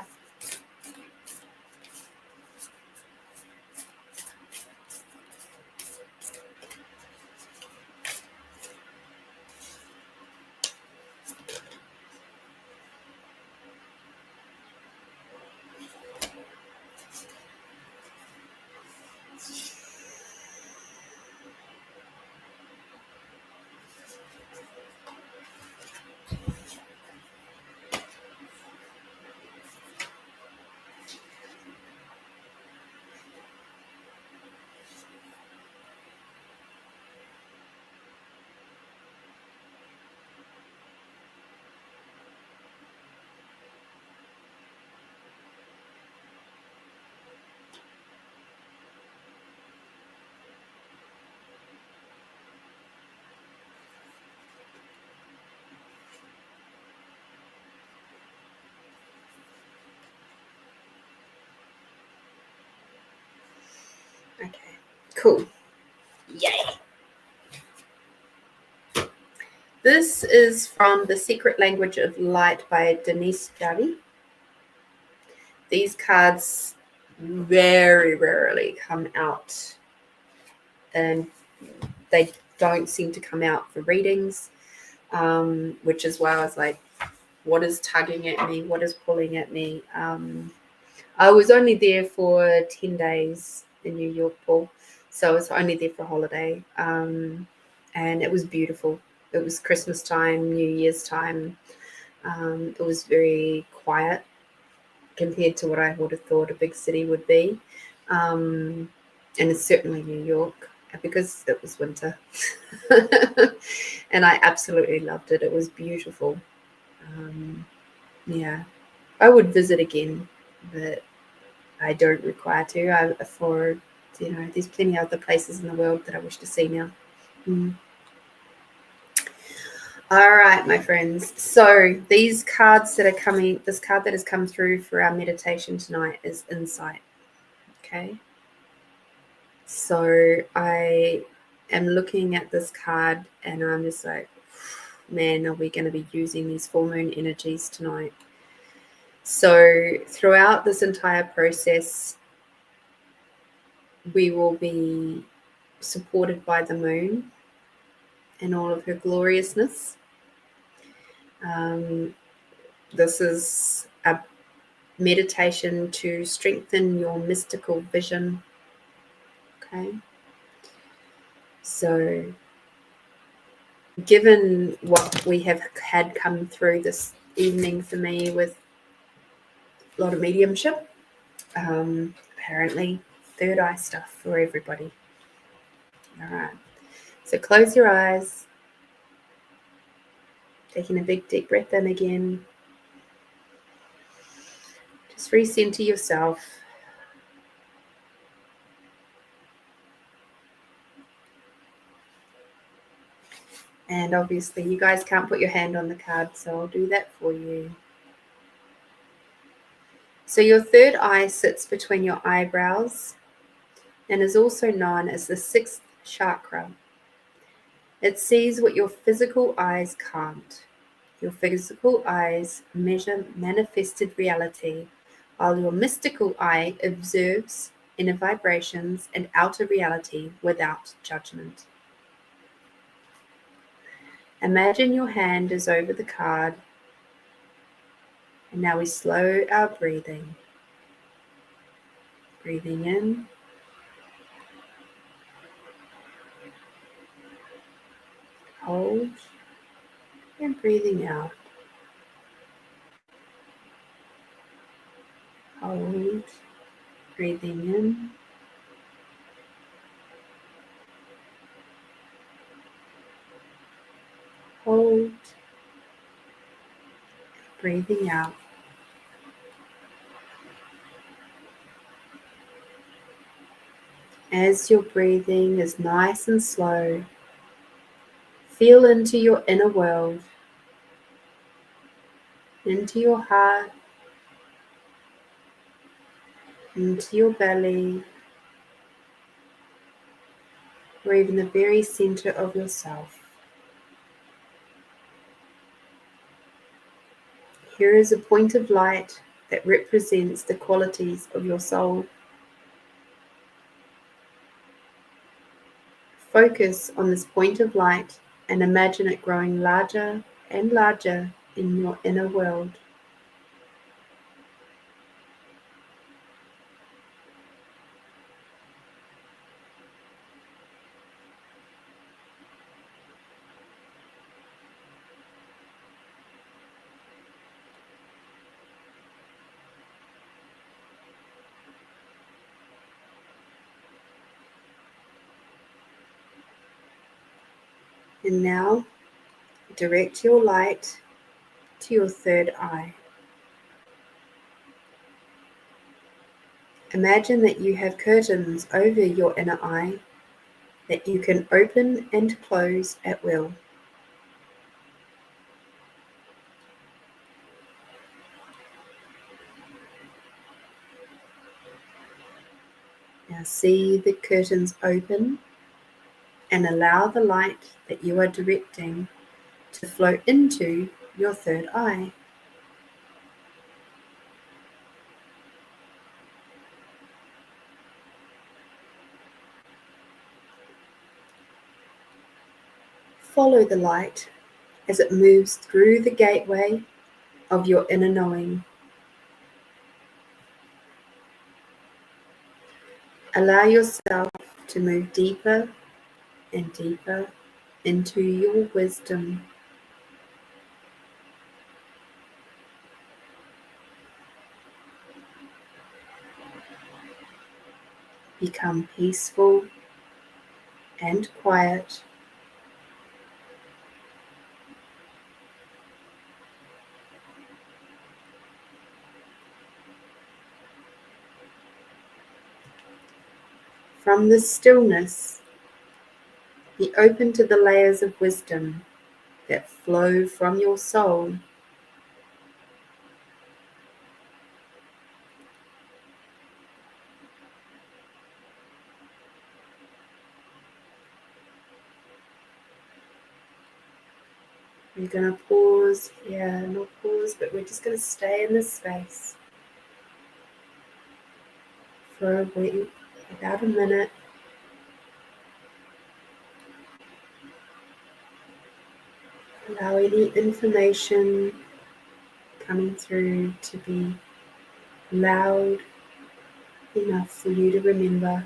Okay. Cool. Yay. This is from The Secret Language of Light by Denise Jardy. These cards very rarely come out, and they don't seem to come out for readings, which is why I was like, what is tugging at me? What is pulling at me? I was only there for 10 days in New York, Paul, so I was only there for a holiday, and it was beautiful. It was Christmas time, New Year's time. It was very quiet. compared to what I would have thought a big city would be. And it's certainly New York, because it was winter. And I absolutely loved it. It was beautiful. Yeah, I would visit again, but I don't require to. There's plenty of other places in the world that I wish to see now. All right, my friends. So these cards that are coming, this card that has come through for our meditation tonight is insight. Okay. So I am looking at this card and I'm just like, man, are we going to be using these full moon energies tonight? So throughout this entire process, we will be supported by the moon and all of her gloriousness. This is a meditation to strengthen your mystical vision. Okay. So given what we have had come through this evening for me with a lot of mediumship, apparently third eye stuff for everybody. All right. So close your eyes. Taking a big deep breath in again. Just recenter yourself. And obviously you guys can't put your hand on the card, so I'll do that for you. So your third eye sits between your eyebrows and is also known as the sixth chakra. It sees what your physical eyes can't. Your physical eyes measure manifested reality, while your mystical eye observes inner vibrations and outer reality without judgment. Imagine your hand is over the card, and now we slow our breathing. Breathing in. Hold. And breathing out. Hold. Breathing in. Hold. Breathing out. As your breathing is nice and slow, feel into your inner world, into your heart, into your belly, or even the very center of yourself. Here is a point of light that represents the qualities of your soul. Focus on this point of light and imagine it growing larger and larger in your inner world. And now direct your light to your third eye. Imagine that you have curtains over your inner eye that you can open and close at will. Now see the curtains open and allow the light that you are directing to flow into your third eye. Follow the light as it moves through the gateway of your inner knowing. Allow yourself to move deeper and deeper into your wisdom. become peaceful and quiet. From this stillness, be open to the layers of wisdom that flow from your soul. We're going to pause here, not pause, but we're just going to stay in this space for a week, about a minute. Allow any information coming through to be loud enough for you to remember.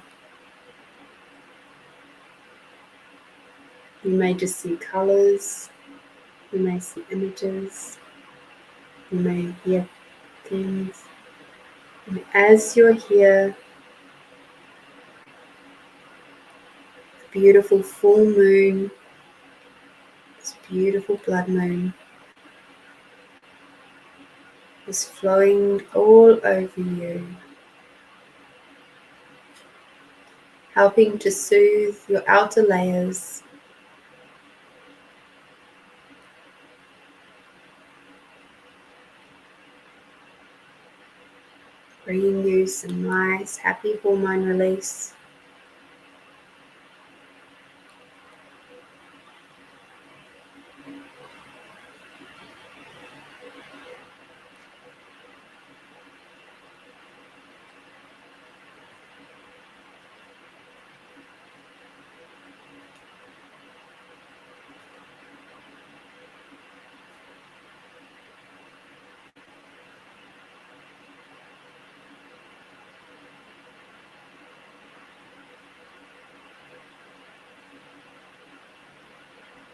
You may just see colors, you may see images, you may hear things. And as you're here, the beautiful full moon, this beautiful blood moon, is flowing all over you, helping to soothe your outer layers, bringing you some nice, happy hormone release.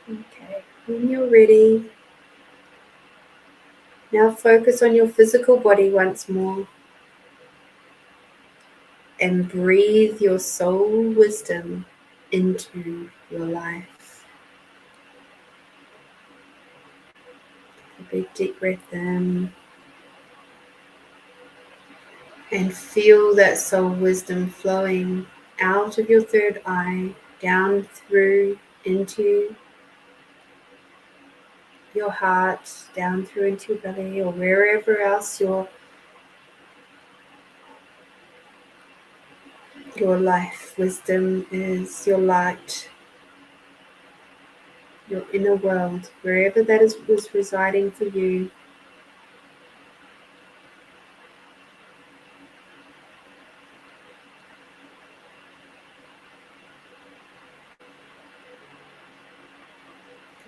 Okay, when you're ready, now focus on your physical body once more and breathe your soul wisdom into your life. A big deep breath in and feel that soul wisdom flowing out of your third eye, down through into your heart, down through into your belly, or wherever else your life wisdom is, your light, your inner world, wherever that is residing for you.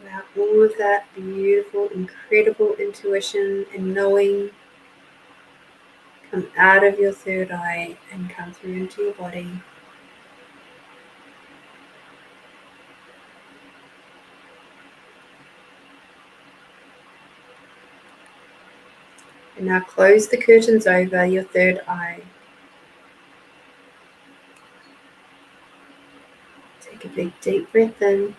Allow all of that beautiful, incredible intuition and knowing come out of your third eye and come through into your body. And now close the curtains over your third eye. Take a big deep breath in.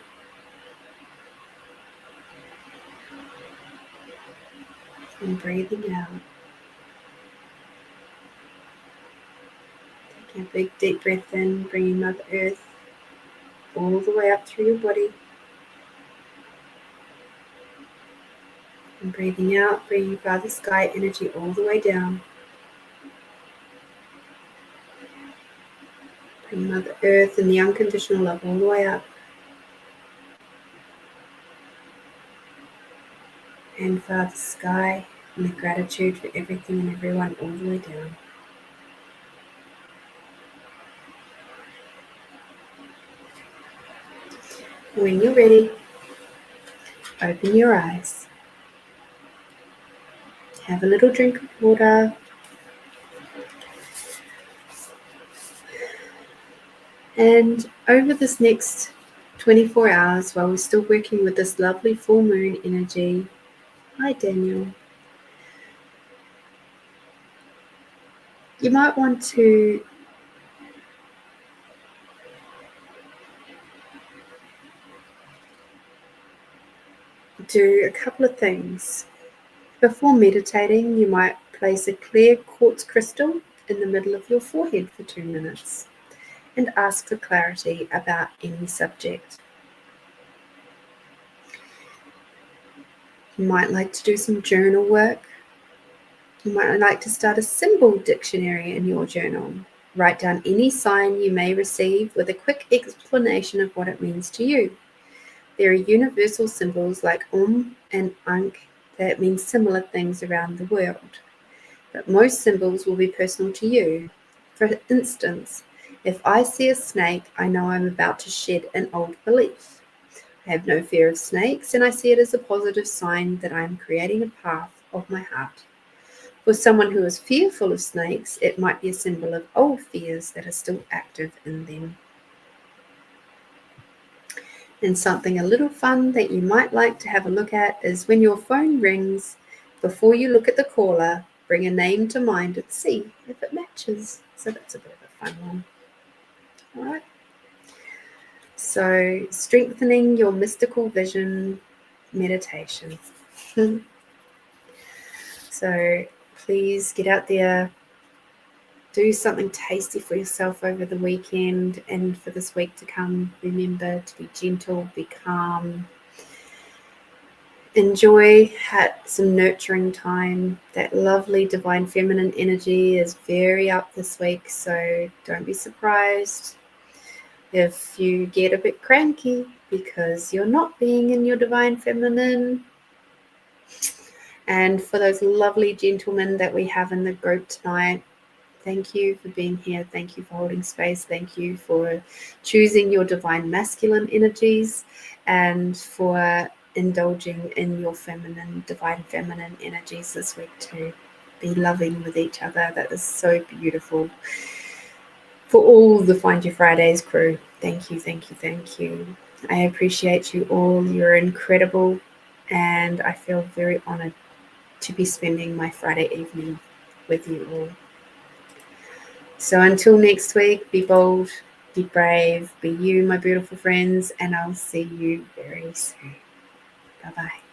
And breathing out. Taking a big deep breath in, bringing Mother Earth all the way up through your body. And breathing out, bringing Father Sky energy all the way down. Bring Mother Earth and the unconditional love all the way up. And Father Sky and the gratitude for everything and everyone all the way down. When you're ready, open your eyes. Have a little drink of water. And over this next 24 hours, while we're still working with this lovely full moon energy, hi Daniel, you might want to do a couple of things. Before meditating, you might place a clear quartz crystal in the middle of your forehead for 2 minutes and ask for clarity about any subject. You might like to do some journal work. You might like to start a symbol dictionary in your journal. Write down any sign you may receive with a quick explanation of what it means to you. There are universal symbols like and Ankh that mean similar things around the world, but most symbols will be personal to you. For instance, if I see a snake, I know I'm about to shed an old belief. I have no fear of snakes, and I see it as a positive sign that I am creating a path of my heart. For someone who is fearful of snakes, it might be a symbol of old fears that are still active in them. And something a little fun that you might like to have a look at is when your phone rings, before you look at the caller, bring a name to mind and see if it matches. So that's a bit of a fun one. All right. So strengthening your mystical vision meditation. So please get out there, do something tasty for yourself over the weekend and for this week to come. Remember to be gentle, be calm. Enjoy some nurturing time. That lovely divine feminine energy is very up this week, so don't be surprised if you get a bit cranky because you're not being in your divine feminine. And for those lovely gentlemen that we have in the group tonight, thank you for being here. Thank you for holding space. Thank you for choosing your divine masculine energies and for indulging in your divine feminine energies this week too. Be loving with each other. That is so beautiful. For all the Find Your Fridays crew, thank you, thank you, thank you. I appreciate you all. You're incredible, and I feel very honored to be spending my Friday evening with you all. So until next week, be bold, be brave, be you, my beautiful friends, and I'll see you very soon. Bye-bye.